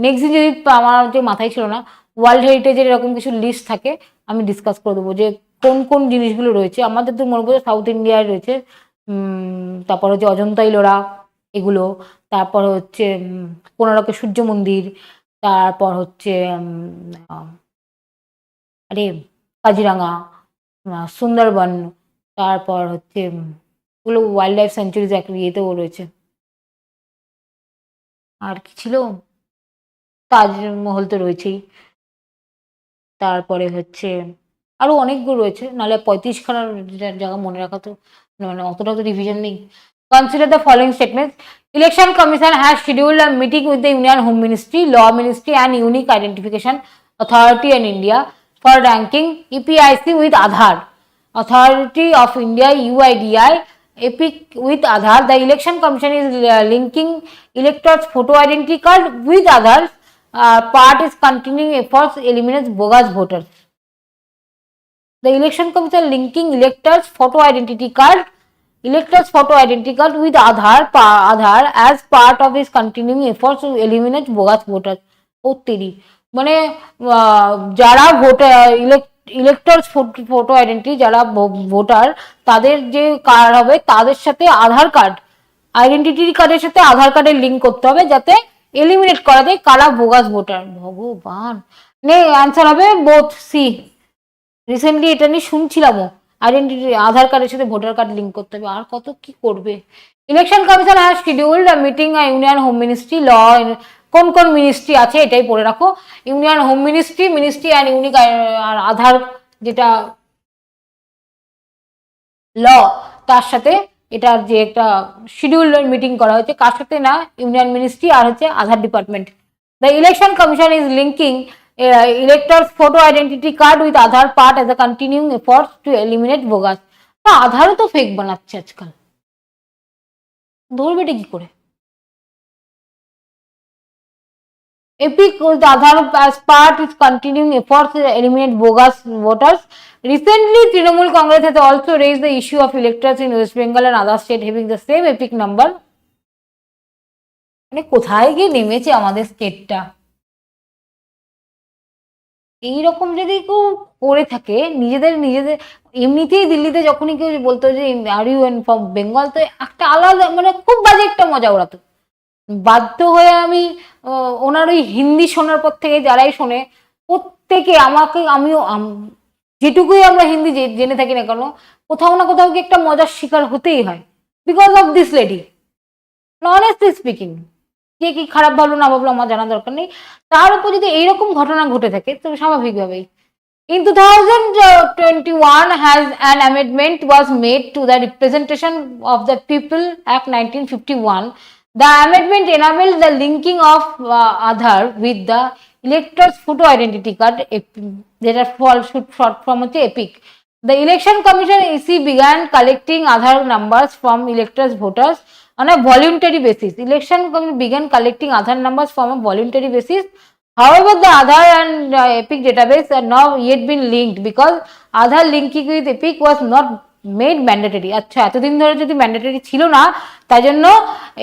নেক্সট দিন যদি আমার যে মাথায় ছিল না, ওয়ার্ল্ড হেরিটেজের এরকম কিছু লিস্ট থাকে, আমি ডিসকাস করে দেবো যে কোন কোন জিনিসগুলো রয়েছে। আমাদের তো মনে করছে সাউথ ইন্ডিয়ায় রয়েছে, তারপর হচ্ছে অজন্তা ইলোরা এগুলো, তারপর হচ্ছে কোনারকের সূর্য মন্দির, তারপর হচ্ছে আরে কাজিরাঙা, সুন্দরবন, তারপর হচ্ছে ওগুলো ওয়াইল্ড লাইফ স্যাঞ্চুরিজ ইয়েতেও রয়েছে। আর কি ছিল? তাজমহল তো রয়েছেই, তারপরে হচ্ছে আরো অনেকগুলো রয়েছে, নাহলে 35খানার জায়গা মনে রাখা তো মানে অতটাও তো রিভিশন নেই। Consider the following statement. Election commission has scheduled a meeting with the union home ministry, law ministry and unique identification authority in India for ranking EPIC with Aadhaar, Authority of India UIDI, EPIC with Aadhaar. The Election Commission is linking electors' photo identity card with Aadhaar. Part is continuing efforts to eliminate bogus voters. The Election Commission linking electors' photo identity card with Aadhaar as part of its continuing efforts to eliminate bogus voters. ও তেরি, মানে যারা electors photo identity, যারা voter, তাদের যে card হবে তাদের সাথে আধার card, identity কার্ডের সাথে আধার কার্ডের লিঙ্ক করতে হবে, যাতে এলিমিনেট করা যায় কারা বোগাস ভোটার। ভগবান, নে অ্যান্সার হবে বোথ সি। রিসেন্টলি এটা নিয়ে শুনছিলামও, আইডেন্টিটি আধার কার্ডের সাথে ভোটার কার্ড লিঙ্ক করতে হবে, আর কত কি করবে। Election commission has scheduled meeting union home ministry, law, কোন কোন মিনিস্ট্রি আছে এটাই পড়ে রাখো। Union home ministry and unique আর আধার যেটা ল, তার সাথে এটার যে একটা শিডিউল মিটিং করা হয়েছে, কার সাথে না, ইউনিয়ন মিনিস্ট্রি আর হচ্ছে Aadhaar department. The election commission is linking electors photo identity card with Aadhaar part as a continuing efforts to eliminate bogus. না, আধারও তো ফেক বানাচ্ছে আজকাল, ধরবেটা কি করে? EPIC with Aadhaar as part is continuing efforts to eliminate bogus voters. Recently, Trinamool Congress has also raised the issue of electors in West Bengal and other states having the same EPIC number. মানে কোথায় গিয়ে নেমেছে আমাদের স্টেটটা? এইরকম যদি কেউ করে থাকে নিজেদের এমনিতেই দিল্লিতে যখনই কেউ বলতো যে আর ইউ ফ্রম বেঙ্গল, তো একটা আলাদা মানে খুব বাজে একটা মজা ওড়াতো। বাধ্য হয়ে আমি ওনার ওই হিন্দি শোনার পর থেকে যারাই শোনে প্রত্যেকে আমিও যেটুকুই আমরা হিন্দি জেনে থাকি না কেন, কোথাও না কোথাও কি একটা মজার শিকার হতেই হয়, because of this lady, honestly speaking. কে কি খারাপ ভালো না ভাবলো আমার জানা দরকার নেই, তার উপর যদি এইরকম ঘটনা ঘটে থাকে তো স্বাভাবিকভাবেই। In 2021, has an amendment was made to the Representation of the People Act 1951. The amendment enabled the linking of Aadhaar with the elector's photo identity card, that are short form হচ্ছে EPIC. The Election Commission EC began collecting Aadhaar numbers from electors' voters on a voluntary basis. Election Commission began collecting Aadhaar numbers from a voluntary basis. However, the Aadhaar and EPIC database are now yet been linked because Aadhaar linking with EPIC was not made mandatory. আচ্ছা, এতদিন ধরে যদি mandatory ছিল না, তাই জন্য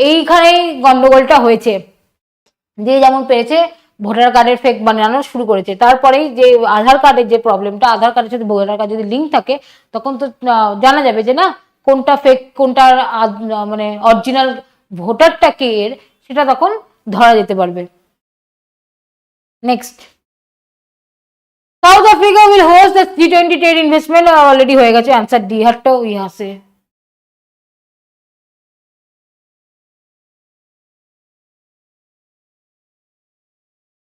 এইখানেই গন্ডগোলটা হয়েছে। যে যেমন পেয়েছে ভোটার কার্ডের ফেক বানানো শুরু করেছে। তারপরেই যে আধার কার্ডের যে প্রবলেমটা, আধার কার্ডের সাথে ভোটার কার্ড যদি লিঙ্ক থাকে তখন তো জানা যাবে যে না কোনটা ফেক কোনটার মানে অরিজিনাল ভোটারটা কে এর, সেটা তখন ধরা যেতে পারবে। Next, south Africa will host the G20 trade investment, already হয়ে গেছে आंसर डी हटो यहाँ से।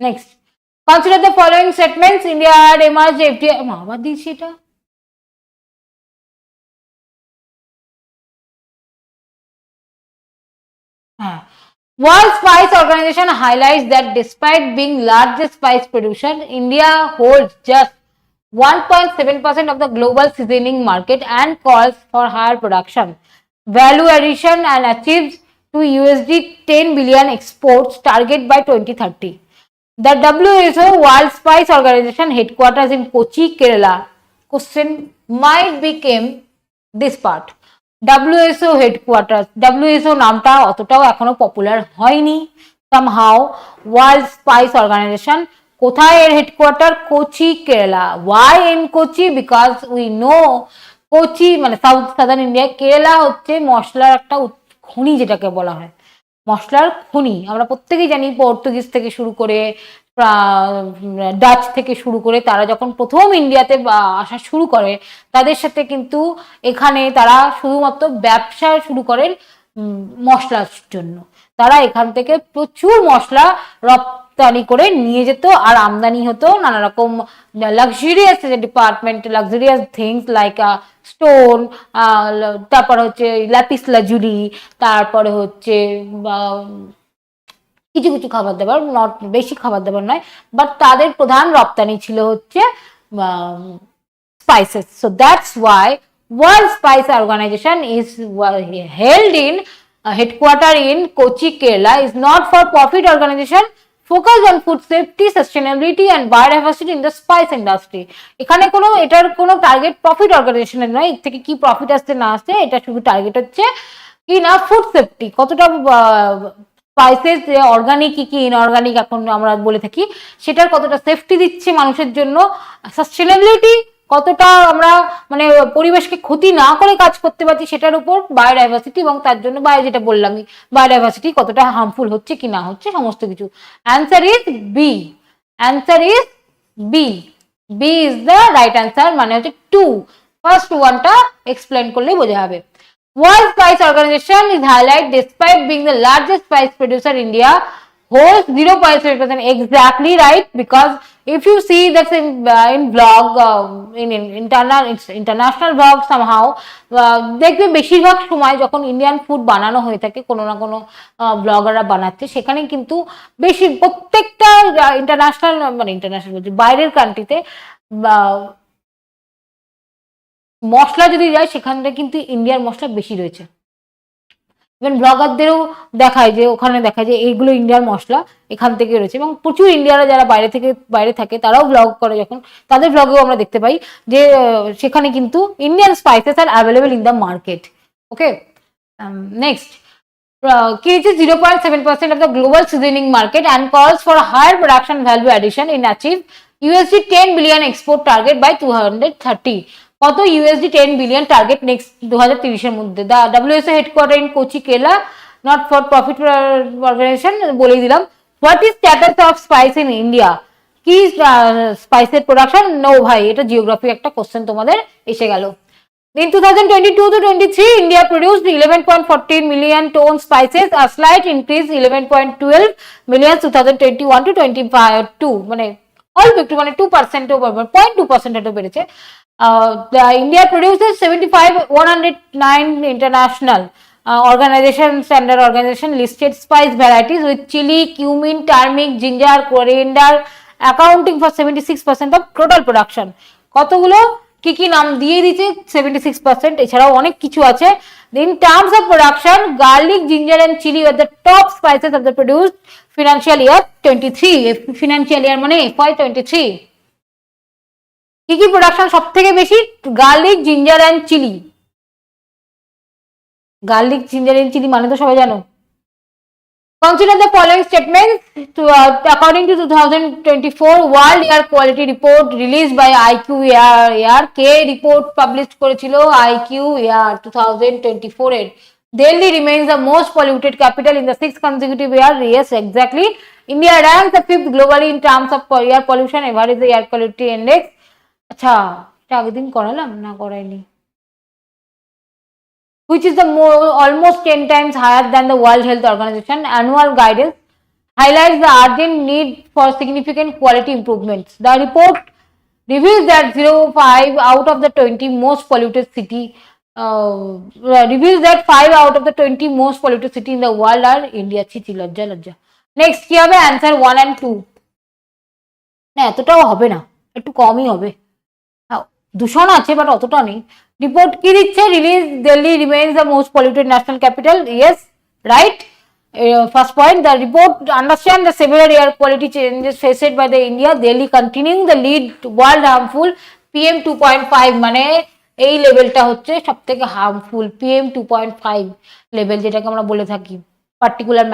Next, consider the following statements. India had emerged FDI আবার দিয়েছি এটা। হ্যাঁ, World Spice Organization highlights that despite being largest spice producer, India holds just 1.7% of the global seasoning market and calls for higher production, value addition and achieves to USD 10 billion exports target by 2030. The WHO World Spice Organization headquarters in Kochi, Kerala. Question might become this part. WHO headquarters, WHO নামটা অতটাও এখনো popular হয়নি। somehow World Spice Organization কোথায় এর headquarter? Kochi, Kerala. why in Kochi? because we know Kochi মানে southern India, Kerala হচ্ছে মশলার একটা খনি, যেটাকে বলা হয় মশলার খনি। আমরা প্রত্যেকেই জানি পর্তুগিজ থেকে শুরু করে ডাচ থেকে শুরু করে তারা যখন প্রথম ইন্ডিয়াতে আসা শুরু করে, তাদের সাথে কিন্তু এখানে তারা শুধুমাত্র ব্যবসা শুরু করেন মশলার জন্য। তারা এখান থেকে প্রচুর মশলা রপ্তানি করে নিয়ে যেত, আর আমদানি হতো নানা রকম luxurious department, luxurious things like stone, তারপরে হচ্ছে ল্যাপিস লাজুলি, তারপরে হচ্ছে কিছু কিছু খাবার দাবার, নট বেশি খাবার দাবার নয়, বাট তাদের প্রধান রপ্তানি ছিল হচ্ছে spices. So that's why World Spice Organization is held in headquarter in Kochi, Kerala. Is not for profit organization focused on food safety, sustainability and biodiversity in the spice industry. এখানে কোনো এটার কোনো target profit অর্গানাইজেশনের নয়। এর থেকে কি profit আসছে না আসছে, এটা শুধু টার্গেট হচ্ছে কি না ফুড সেফটি, কতটা স্পাইসেস অর্গানিক কি ইনঅর্গানিক এখন আমরা বলে থাকি, সেটার কতটা সেফটি দিচ্ছে মানুষের জন্য, সাস্টেনেবিলিটি কতটা আমরা মানে পরিবেশকে ক্ষতি না করে কাজ করতে পারছি সেটার উপর, বায়োডাইভার্সিটি, এবং তার জন্য যেটা বললামই বায়োডাইভার্সিটি কতটা হার্মফুল হচ্ছে কি না হচ্ছে সমস্ত কিছু। Answer is B, answer is B, B is the right answer, মানে হচ্ছে 2। ফার্স্ট ওয়ানটা এক্সপ্লেন করলেই বোঝা যাবে। World Spice Organization is highlighted despite being the largest spice producer, India holds 0.7%. Exactly right, because if you see that in blog, in international blog somehow, দেখবে বেশিরভাগ সময় যখন ইন্ডিয়ান ফুড বানানো হয়ে থাকে, কোনো না কোনো ব্লগাররা বানাচ্ছে, সেখানে কিন্তু বেশি প্রত্যেকটা ইন্টারন্যাশনাল মানে ইন্টারন্যাশনাল বলছি বাইরের কান্ট্রিতে মশলা যদি যায় সেখানে কিন্তু ইন্ডিয়ার মশলা বেশি রয়েছে। ইভেন ব্লগারদেরও দেখায় যে ওখানে দেখায় যে এইগুলো ইন্ডিয়ার মশলা এখান থেকে রয়েছে, এবং প্রচুর ইন্ডিয়ারা যারা বাইরে থাকে তারাও ব্লগ করে, যখন তাদের ব্লগেও আমরা দেখতে পাই যে সেখানে কিন্তু Indian spices R available in the market. Okay, next, reaches 0.7% of the global seasoning market and calls for a higher production value addition in achieve USD 10 billion export target by 2030. কত? USD 10 billion target next 2030 এর মধ্যে। WHO headquarter in Kochi, Kerala, not for profit organization বলেই দিলাম। What is status of spice in India? কি স্পাইসের production? No ভাই, এটা geography একটা কোশ্চেন তোমাদের এসে গেল। In 2022 to 23, India produced 11.14 million ton spices, a slight increase 11.12 million 2021 to 25 মানে অল্প একটু মানে 2% 0.2% এত বেড়েছে। India produces 109 international organization, standard organization listed spice varieties with chili, cumin, turmeric, ginger, coriander accounting for 76% of total production. কতগুলো কি কি নাম দিয়ে দিয়েছে 76%, এছাড়াও অনেক কিছু আছে। In terms of production, garlic, ginger and chili were the top spices of the produced financial year 23, financial year মানে FY23। কি কি প্রোডাকশন সব থেকে বেশি? Garlic, ginger and chilli. Garlic, ginger and chilli মানে তো সবাই জানো। Consider the following statements. According to 2024 World Air Quality Report released by IQ Air, K report publish করেছিল? IQ Air 2024 এর। Delhi remains the most polluted capital in the 6th consecutive year. Yes, exactly. India ranks the 5th globally in terms of air pollution. Average the air quality index. আচ্ছা, এটা আগের দিন করালাম না করাইনি? Which is the almost 10 times higher than the World Health Organization annual guidance highlights the urgent need for significant quality improvements. The report reveals that 5 out of the 20 most polluted city reveals that 5 out of the 20 most polluted city in the world are India. Chichi লজ্জা লজ্জা। Next কি হবে? Answer 1 and 2। না এতটাও হবে না, একটু কমই হবে। দূষণ আছে বাট অতটা নেই। রিপোর্ট কি দিচ্ছে? Release Delhi remains the most polluted national capital. Yes, right. First point, the report understand the severe air quality changes faced by the India. Delhi continuing the lead world harmful PM 2.5 মানে এই লেভেলটা হচ্ছে সব থেকে harmful PM 2.5 level, যেটাকে আমরা বলে থাকি পার্টিকুলার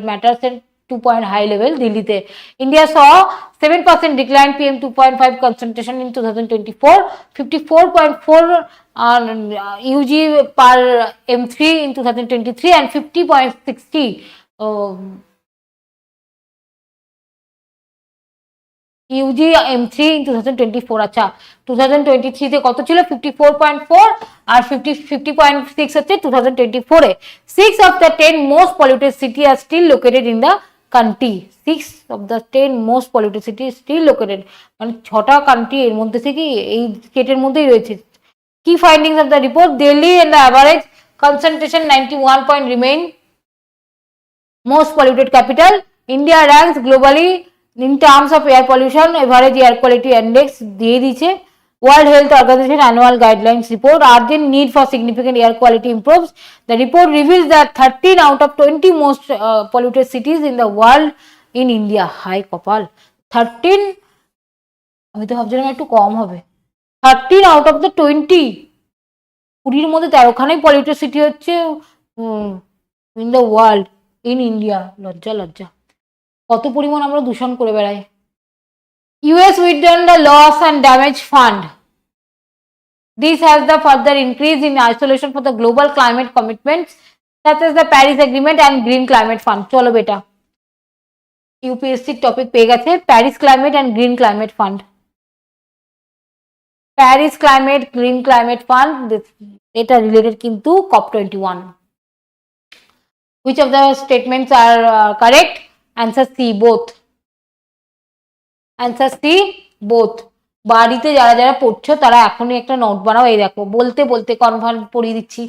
ম্যাটার্স এর 2 point high level দিল্লিতে। India saw 7% decline PM 2.5 concentration in 2024, 54.4 UG per M3 in 2023 and 50.60 UG M3 in 2024। আচ্ছা 2023 তে কত ছিল? 54.4 আর 50.6 হচ্ছে 2024 এ। 6 of the 10 most polluted city are still located in the country। 6 of the 10 most polluted city is still located, মানে 6টা country এর মধ্যে থেকে এই স্টেটের মধ্যেই রয়েছে। কি findings of the report? Delhi and the average concentration 91 point remain most polluted capital. India ranks globally in terms of air pollution, average air quality index দিয়ে দিয়েছে। World Health Organization annual guidelines report urgent need for significant air quality improves. The report reveals that 13 out of 20 most polluted cities in the world in India। হাই কপাল, 13, আমি তো ভাবছিলাম একটু কম হবে। 13 out of the 20, 20-র মধ্যে 13খানাই পলিউটেড সিটি হচ্ছে in the world in India. লজ্জা লজ্জা, কত পরিমাণ আমরা দূষণ করে বেড়াই। US withdrawn the loss and damage fund. This has the further increase in isolation for the global climate commitments such as the Paris Agreement and Green Climate Fund. চলো বেটা, UPSC টপিক পেয়ে গেছে Paris climate and green climate fund. Paris climate, green climate fund, এটা related কিন্তু COP21। Which of the statements are correct? Answer C, both. Answer C, both. বাড়িতে যারা যারা পড়ছো তারা এখনই একটা নোট বানাও। এই দেখো বলতে বলতে কনফার্ম পড়িয়ে দিচ্ছি।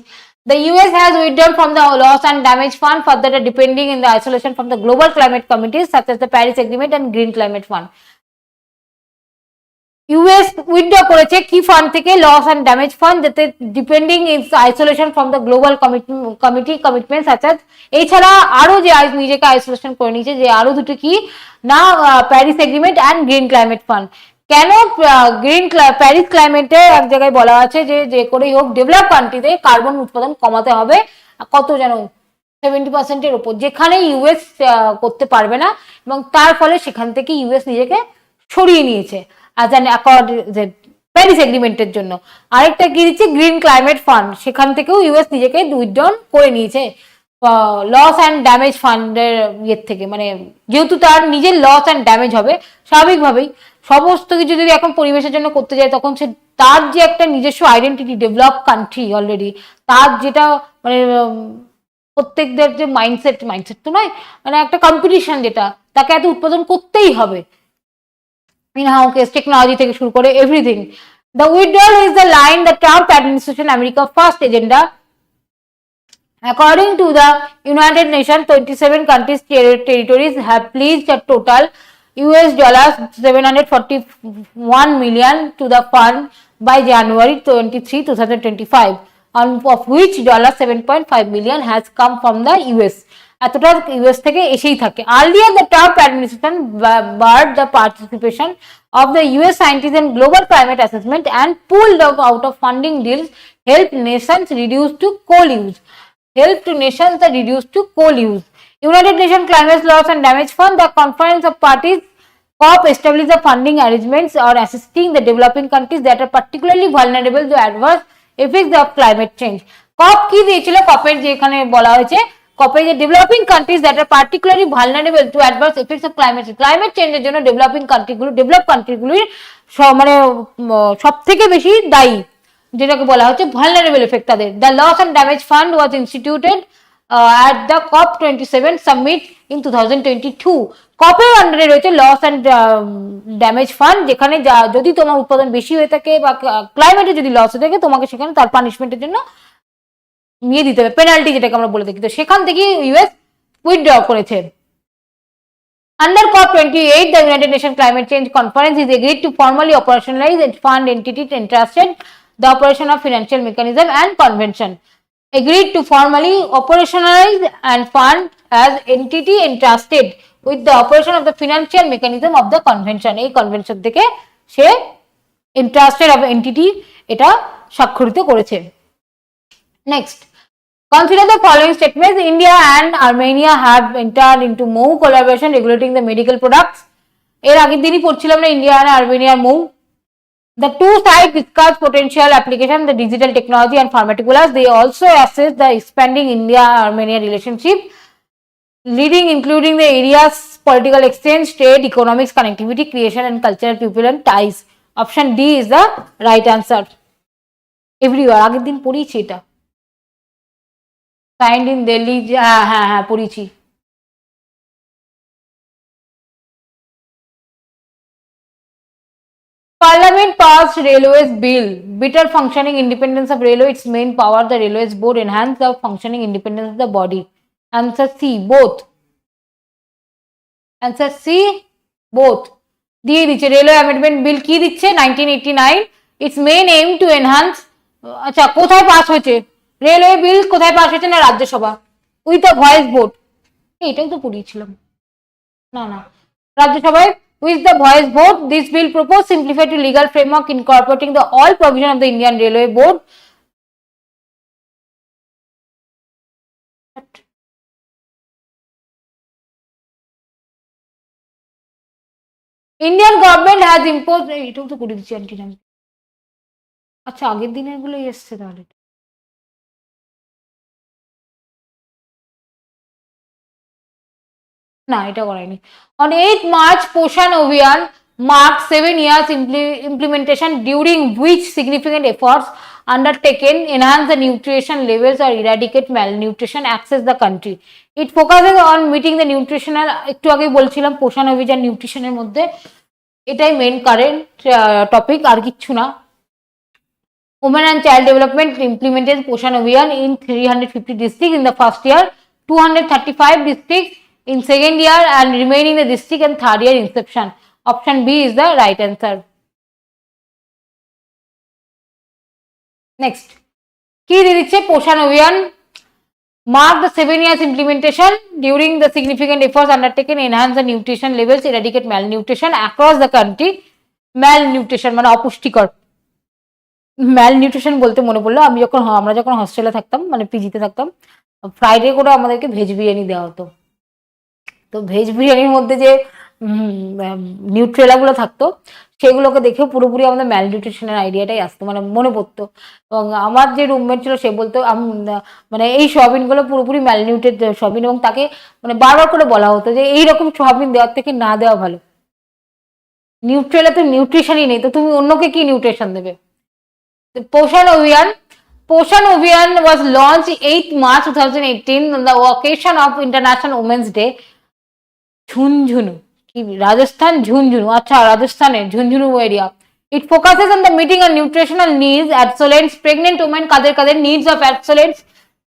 The US has withdrawn from the loss and damage fund further depending in the isolation from the global climate committees such as the Paris Agreement and Green Climate Fund. US withdraw করেছে কি fund থেকে? Loss and damage fund, যাতে depending its isolation from the global commitment such as. এছাড়া আরো যে নিজেকে isolation করে নিয়েছে যে আরো দুটো কি না, Paris agreement and green climate fund. কেন প্যারিস ক্লাইমেটে এক জায়গায় বলা আছে যে যে করেই হোক ডেভেলপ কান্ট্রিতে কার্বন উৎপাদন কমাতে হবে কত যেন 70%-এর উপর, যেখানে ইউএস করতে পারবে না, এবং তার ফলে সেখান থেকে ইউএস নিজেকে সরিয়ে নিয়েছে as an accord প্যারিস এগ্রিমেন্টের জন্য। আরেকটা কি দিচ্ছে? গ্রিন ক্লাইমেট ফান্ড, সেখান থেকেও ইউএস নিজেকে উইথড্রন করে নিয়েছে লস অ্যান্ড ড্যামেজ ফান্ডের ইয়ের থেকে। মানে যেহেতু তার নিজের লস অ্যান্ড ড্যামেজ হবে, স্বাভাবিকভাবেই সমস্ত কিছু যদি এখন পরিবেশের জন্য করতে যায় তখন সে তার যে একটা নিজস্ব আইডেন্টিটি, ডেভেলপ কান্ট্রি অলরেডি, তার যেটা মানে প্রত্যেকদের যে মাইন্ডসেট তো নয়, মানে একটা কম্পিটিশন, যেটা তাকে এত উৎপাদন করতেই হবে, in-house টেকনোলজি থেকে শুরু করে everything. The withdrawal is the line the Trump administration America first agenda. According to the United Nations, 27 countries territories have pledged a total US dollars 741 million to the fund by January 23, 2025, of which $7.5 million has come from the US. এতটা US থেকে এসেই থাকে। Earlier, the Trump administration barred the participation of the US scientists in global climate assessment and pulled out of funding deals help nations reduce to coal use. Help to nations that reduce to coal use. United Nations Climate Loss and Damage Fund, the conference of parties, COP, established the funding arrangements or assisting the developing countries that are particularly vulnerable to adverse effects of climate change. COP কি দিয়েছিল? COP-এর যেখানে বলা হয়েছে, COP-এ যে developing countries that are particularly vulnerable to adverse effects of climate চেঞ্জের জন্য develop কান্ট্রিগুলির মানে সব থেকে বেশি দায়ী, যেটাকে বলা হচ্ছে ভালনারেবল এফেক্ট তাদের। The loss and damage fund was instituted at the COP27 summit in 2022. COP-এর আন্ডারে রয়েছে লস অ্যান্ড ড্যামেজ ফান্ড, যেখানে যদি তোমার উৎপাদন বেশি হয়ে থাকে বা ক্লাইমেটে যদি লস হয়ে থাকে, তোমাকে সেখানে তার পানিশমেন্টের জন্য নিয়ে দিতে হবে, পেনাল্টি যেটাকে আমরা বলে থাকি। তো সেখান থেকে ইউএস উইথড্র করেছে। Under COP28, the United Nations Climate Change Conference is agreed to formally operationalize and fund entity entrusted the operation of financial mechanism and convention. Agreed to formally operationalize and fund as entity entrusted with the operation of the financial mechanism of the convention. এই convention থেকে সে entrusted of entity এটা স্বাক্ষরিত করেছে। Next, consider the following statements. India and Armenia have entered into MOU collaboration regulating the medical products. এর আগের দিনই পড়ছিলাম না ইন্ডিয়া আর আর্মেনিয়ার MOU. The two sides discuss potential application of the digital technology and pharmaceuticals. They also assess the expanding India-Armenia relationship, leading including the areas political exchange, trade, economics, connectivity, creation and cultural people and ties. Option D is the right answer. Everywhere. আগের দিন পড়িয়েছি এটা। Signed in Delhi. হ্যাঁ পড়িয়েছি। Parliament passed Railways Bill. Better functioning independence of railway, its main power, the Railways Board, enhance the functioning independence of the body. Answer C, both. Answer C, both. দিয়ে দিচ্ছে railway amendment bill কি দিচ্ছে 1989, it's main aim to enhance. আচ্ছা, কোথায় pass হয়েছে railway বিল? কোথায় pass হয়েছে না Rajya Sabha, with the voice vote. এটাও তো পড়িয়েছিলাম না রাজ্যসভায় with the voice vote. This bill proposed simplified to legal framework incorporating the all provision of the Indian Railway Board. Indian government has imposed এটাও তো করে দিচ্ছি অ্যান্টি ডাম্পিং। আচ্ছা, আগের দিনের গুলোই এসছে তাহলে। না, এটা করায়নি। On 8 March, Poshan Abhiyan marked 7 years implementation, during which significant efforts undertaken enhance the nutrition levels or eradicate malnutrition access the country. It focuses on meeting the nutritional, একটু আগে বলছিলাম পোষণ অভিযান নিউট্রিশনের মধ্যে, এটাই মেইন কারেন্ট টপিক, আর কিচ্ছু না। Women and Child Development implemented Poshan Abhiyan in 350 districts in the first year, 235 districts in second year, and remaining the district and third year inception. Option B is the right answer. Next, কি দিচ্ছে পোষণ অভিযান mark the 7 years implementation, during the significant efforts undertaken enhance the nutrition levels, eradicate malnutrition across the country. Malnutrition মানে অপুষ্টিকর। Malnutrition বলতে মনে পড়লো, আমরা যখন হস্টেলে থাকতাম, মানে পিজিতে থাকতাম, ফ্রাইডে করে আমাদেরকে ভেজ বিরিয়ানি দেওয়া হতো। তো ভেজ বিরিয়ানির মধ্যে যে নিউট্রেলাগুলো থাকতো, সেগুলোকে দেখে পুরোপুরি আমাদের ম্যালনিউট্রিশনের আইডিয়াটাই আসতো, মানে মনে পড়তো। এবং আমার যে রুমমেট ছিল সে বলতো মানে এই সোয়াবিনগুলো পুরোপুরি ম্যালনিউট্রেড সোয়াবিন, এবং তাকে মানে বারবার করে বলা হতো যে এইরকম সোয়াবিন দেওয়ার থেকে না দেওয়া ভালো। নিউট্রেলা তো নিউট্রিশনই নেই, তো তুমি অন্যকে কি নিউট্রিশন দেবে? Poshan Abhiyan. Poshan Abhiyan was launched 8th March 2018 on the occasion of International Women's Day. Jhunjhunu কি রাজস্থান ঝুনঝুনু আচ্ছা রাজস্থানের Jhunjhunu area it focuses on the meeting on nutritional needs adolescents pregnant women কাদের needs of adolescents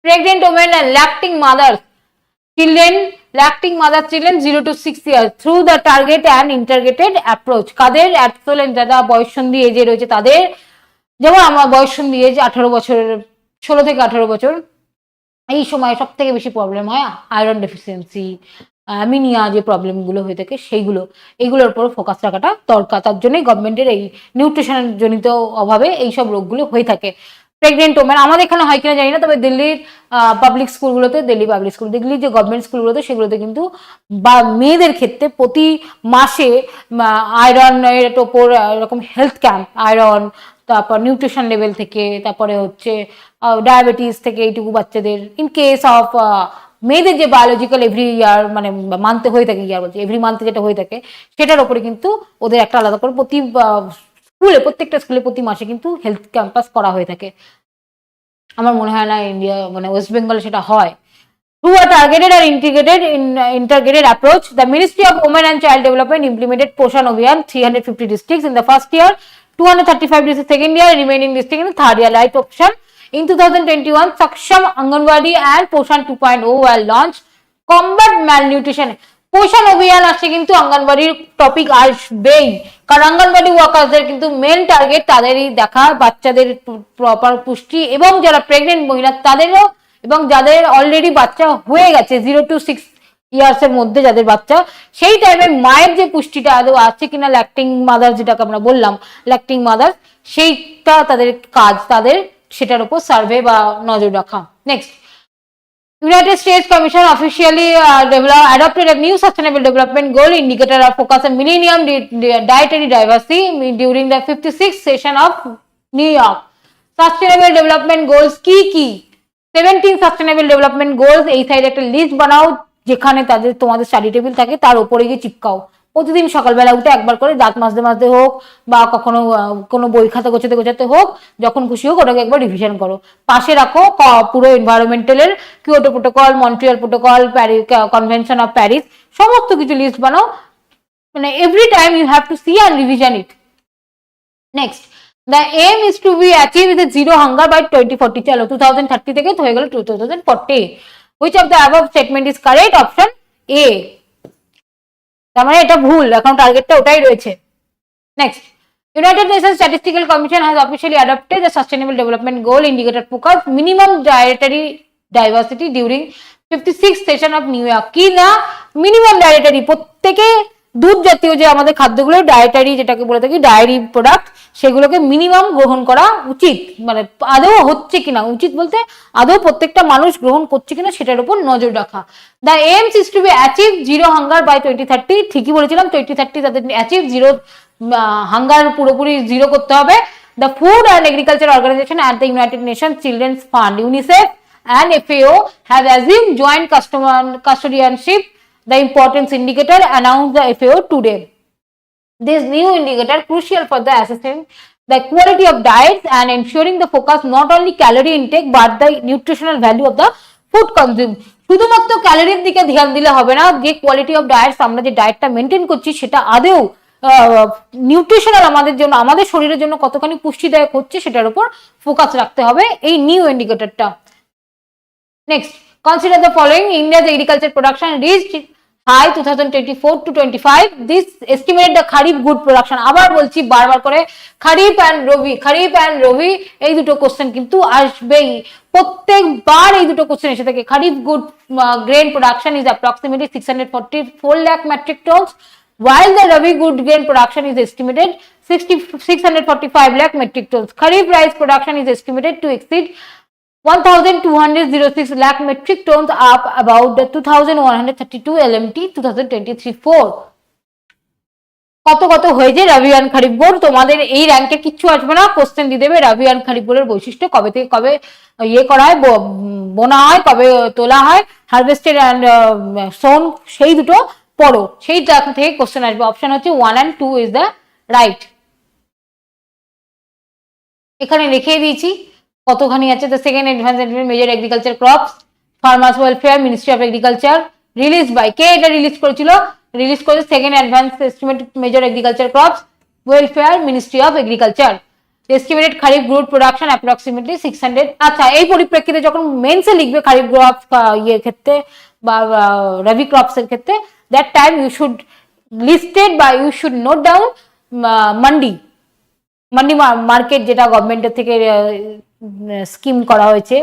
pregnant women and lactating mothers children lacting mother children 0 to 6 years through the target and integrated approach কাদের অ্যাবসোলেন্ট যারা বয়ঃসন্ধি এজে রয়েছে তাদের যেমন আমার বয়ঃসন্ধি age 18 বছরের 16 থেকে 18 বছর এই সময় সব থেকে বেশি প্রবলেম হয় আয়রন ডেফিসিয়েন্সি অ্যামিনিয়া যে প্রবলেমগুলো হয়ে থাকে এইগুলোর উপর ফোকাস রাখাটা দরকার তার জন্যই গভর্নমেন্টের এই নিউট্রিশন জনিত অভাবে এইসব রোগগুলো হয়ে থাকে প্রেগনেন্ট ওমেন আমাদের এখানে হয় কিনা জানি না তবে দিল্লির পাবলিক স্কুলগুলোতে দিল্লির যে গভর্নমেন্ট স্কুলগুলোতে সেগুলোতে কিন্তু বা মেয়েদের ক্ষেত্রে প্রতি মাসে আয়রনের ওপর এরকম হেলথ ক্যাম্প আয়রন তারপর নিউট্রিশন লেভেল থেকে তারপরে হচ্ছে ডায়াবেটিস থেকে এইটুকু বাচ্চাদের ইন কেস অফ মেয়েদের যে বায়োলজিক্যাল এভরি ইয়ার মানে মান্থে হয়ে থাকে ইয়ার বলছে এভরি মান্থে যেটা হয়ে থাকে সেটার উপরে কিন্তু ওদের একটা আলাদা করে প্রত্যেকটা স্কুলে প্রতি মাসে কিন্তু হেলথ ক্যাম্পাস করা হয়ে থাকে আমার মনে হয় না ইন্ডিয়া মানে ওয়েস্ট বেঙ্গলে সেটা হয় Through a targeted and integrated approach, the Ministry of Women and Child Development implemented Poshan Abhiyan 350 districts in the first year, 235 districts second year, remaining districts in the third year. Light option. In 2021, Saksham Anganwadi and Poshan 2.0 were launched. Combat malnutrition. পোষণ অভিযান আসছে কিন্তু অঙ্গনবাড়ির topic আসবেই কারণ অঙ্গনবাড়ি ওয়ার্কারদের কিন্তু main target তাদেরই দেখা বাচ্চাদের প্রপার পুষ্টি এবং যারা প্রেগনেন্ট মহিলা তাদেরও এবং যাদের অলরেডি বাচ্চা হয়ে গেছে 0 to 6 ইয়ার্স এর মধ্যে যাদের বাচ্চা সেই টাইমে মায়ের যে পুষ্টিটা আদৌ আছে কিনা ল্যাক্টিং মাদার যেটাকে আমরা বললাম ল্যাক্টিং মাদার সেইটা তাদের কাজ তাদের সেটার উপর সার্ভে বা নজর রাখা next United States Commission officially adopted a new sustainable development goal indicator of focus on millennium dietary diversity during the 56th session of New York. Sustainable development goals কি 17 সাস্টেনেবল ডেভেলপমেন্ট গোলস এই সাইডে একটা list বানাও যেখানে তোমাদের study table থাকে তার উপরে গিয়ে চিপকাও প্রতিদিন সকালবেলা উঠে একবার করে দাঁত মাজতে হোক বা কখনো কোনো বই খাতা গোছাতে হোক যখন খুশি হোক ওটাকে একবার রিভিশন করো পাশে রাখো পুরো এনভায়রনমেন্টালের Kyoto protocol Montreal protocol convention of Paris সমস্ত কিছু লিস্ট বানাও মানে every time you have to see and revision it next The aim is to be achieved with zero hunger by 2040. চলো 2030 থেকে হয়ে গেল 2040. Which of the above statement is correct? Option A. তার মানে এটা ভুল এখন টার্গেটটা ওটাই রয়েছে next United Nations Statistical Commission has officially adopted the Sustainable Development Goal indicator focus minimum dietary diversity during 56th session of New York. কি না মিনিমাম ডায়েটারি প্রত্যেকে দুধ জাতীয় যে আমাদের খাদ্যগুলো ডায়েটারি যেটাকে বলে থাকি ডায়েরি প্রোডাক্ট সেগুলোকে মিনিমাম গ্রহণ করা উচিত মানে আদৌ হচ্ছে কিনা উচিত বলতে আদৌ প্রত্যেকটা মানুষ গ্রহণ করছে কিনা সেটার উপর নজর রাখা the aims is to be achieve zero hunger by 2030 ঠিকই বলেছিলাম 2030 তাদের অ্যাচিভ জিরো হাঙ্গার পুরোপুরি জিরো করতে হবে the food and agriculture organization at the United Nation Children's Fund UNICEF and FAO have assumed joint custodianship the importance indicator announced the FAO today. This new indicator crucial for the assessing the quality of diets and ensuring the focus not only calorie intake but the nutritional value of the food consumed. শুধুমাত্র ক্যালোরির দিকে ধ্যান দিলে হবে না যে quality of diets আমরা যে ডায়েটটা maintain করছি সেটা আদৌ নিউট্রিশনাল আমাদের জন্য আমাদের শরীরের জন্য কতখানি পুষ্টিদায়ক হচ্ছে সেটার উপর ফোকাস রাখতে হবে এই নিউ ইন্ডিকেটরটা next consider the following India's agriculture production reached high 2024 to 25 this estimated the kharif good production আবার বলছি বারবার করে খারিফ এন্ড রবি এই দুটো কোশ্চেন কিন্তু আসবেই প্রত্যেকবার এই দুটো কোশ্চেন এসে থাকে kharif good grain production is approximately 644 lakh metric tons while the rabi good grain production is estimated 645 lakh metric tons kharif rice production is estimated to exceed 1,206 lakh metric tons up about the 2,132 LMT 2023-4 কত হয়েছে রবি আর খরিফ bore তোমাদের এই র্যাঙ্কে কিচ্ছু আসবে না question দিয়ে দেবে রবি আর খরিফ বোরের বৈশিষ্ট্য কবে থেকে কবে করা হয় বোনা হয় কবে তোলা হয় হারভেস্টেড অ্যান্ড সোন সেই দুটো পড়ো সেই থেকে কোশ্চেন আসবে অপশন হচ্ছে 1 and 2 ইজ দ্য রাইট এখানে লিখে দিয়েছি কতখানি আছে। The second advance major agriculture crops farmers welfare ministry of agriculture release by, কে এটা রিলিজ করেছিল? রিলিজ করেছে second advance estimate major agriculture crops welfare ministry of agriculture. Estimated kharif growth production approximately 600। আচ্ছা, এই পরিপ্রেক্ষিতে যখন মেন্সে লিখবে খারিফ ক্রপ ইয়ের ক্ষেত্রে বা রবি ক্রপসের ক্ষেত্রে, that time you should listed বা you should note down mandi mandi market, যেটা গভর্নমেন্টের থেকে স্কিম করা হয়েছে,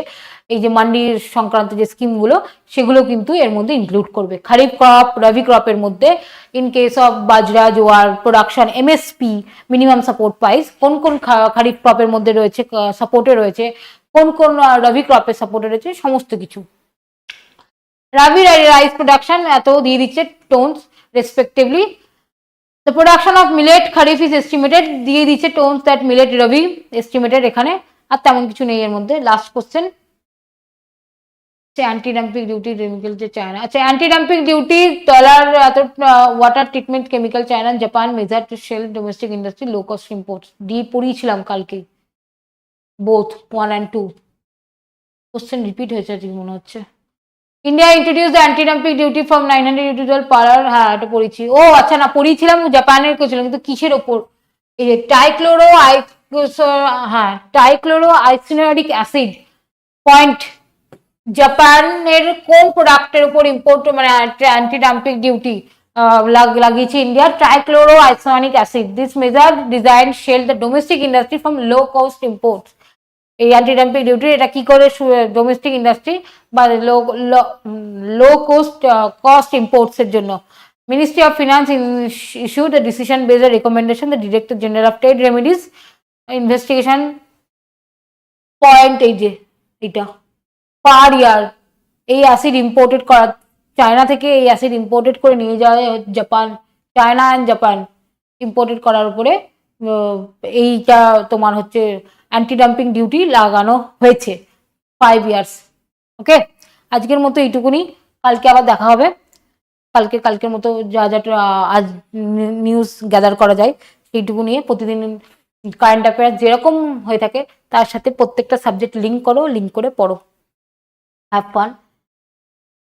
এই যে মান্ডি সংক্রান্ত যে স্কিমগুলো, সেগুলো কিন্তু এর মধ্যে ইনক্লুড করবে। খারিফ ক্রপ রবি ক্রপের মধ্যে ইন কেস অফ বাজরা জোয়ার production MSP minimum support price কোন কোন খারিফ ক্রপের মধ্যে রয়েছে, সাপোর্টে রয়েছে, কোন কোন রবি ক্রপের সাপোর্টে রয়েছে, সমস্ত কিছু। রাবি রাইস প্রোডাকশন এত দিয়ে দিচ্ছে tonnes respectively. The production of millet kharif is estimated, দিয়ে দিচ্ছে tonnes that millet rabi estimated এখানে। আর তেমন কিছু নেই এর মধ্যে। Last question, anti dumping duty chemical যে চায়না, আচ্ছা অ্যান্টি ডাম্পিং ডিউটি ডলার এত water treatment chemical China Japan measure to sell domestic industry low cost imports, দিয়ে পড়িয়েছিলাম কালকে বোথ 1 and 2। কোশ্চেন রিপিট হয়েছে আজকে মনে হচ্ছে। India introduce the anti dumping duty from 900 YouTube per hour, হ্যাঁ এটা পড়েছি। ও আচ্ছা, না পড়িয়েছিলাম জাপানের করেছিলাম, কিন্তু কিসের ওপর? এই যে হ্যাঁ টাইক্লোরো আইসোনিউরিক অ্যাসিড পয়েন্ট, জাপানের কোন প্রোডাক্টের উপর ইম্পোর্ট মানে অ্যান্টি ডাম্পিং ডিউটি লাগিয়েছে India? Trichloro isocyanuric acid. This measure design shall the domestic industry from low cost imports. এই অ্যান্টি ডাম্পিং ডিউটি এটা কি করে ডোমেস্টিক ইন্ডাস্ট্রি বা লো কস্ট ইম্পোর্টস এর জন্য। Ministry of finance issued the decision based recommendation the director general of trade remedies investigation point, এই যে এটা পার ইয়ার এই অ্যাসিড ইম্পোর্টেড করা চায়না থেকে, এই অ্যাসিড ইম্পোর্টেড করে নিয়ে যাওয়া Japan, China and Japan imported করার উপরে এইটা তোমার হচ্ছে অ্যান্টি ডাম্পিং ডিউটি লাগানো হয়েছে 5 years। ওকে, আজকের মতো এইটুকুনি, কালকে আবার দেখা হবে। কালকের মতো যা যা আজ নিউজ গ্যাদার করা যায় সেইটুকু নিয়ে প্রতিদিন কারেন্ট অ্যাফেয়ার্স যেরকম হয়ে থাকে তার সাথে প্রত্যেকটা সাবজেক্ট লিঙ্ক করো, লিঙ্ক করে পড়ো। Have fun.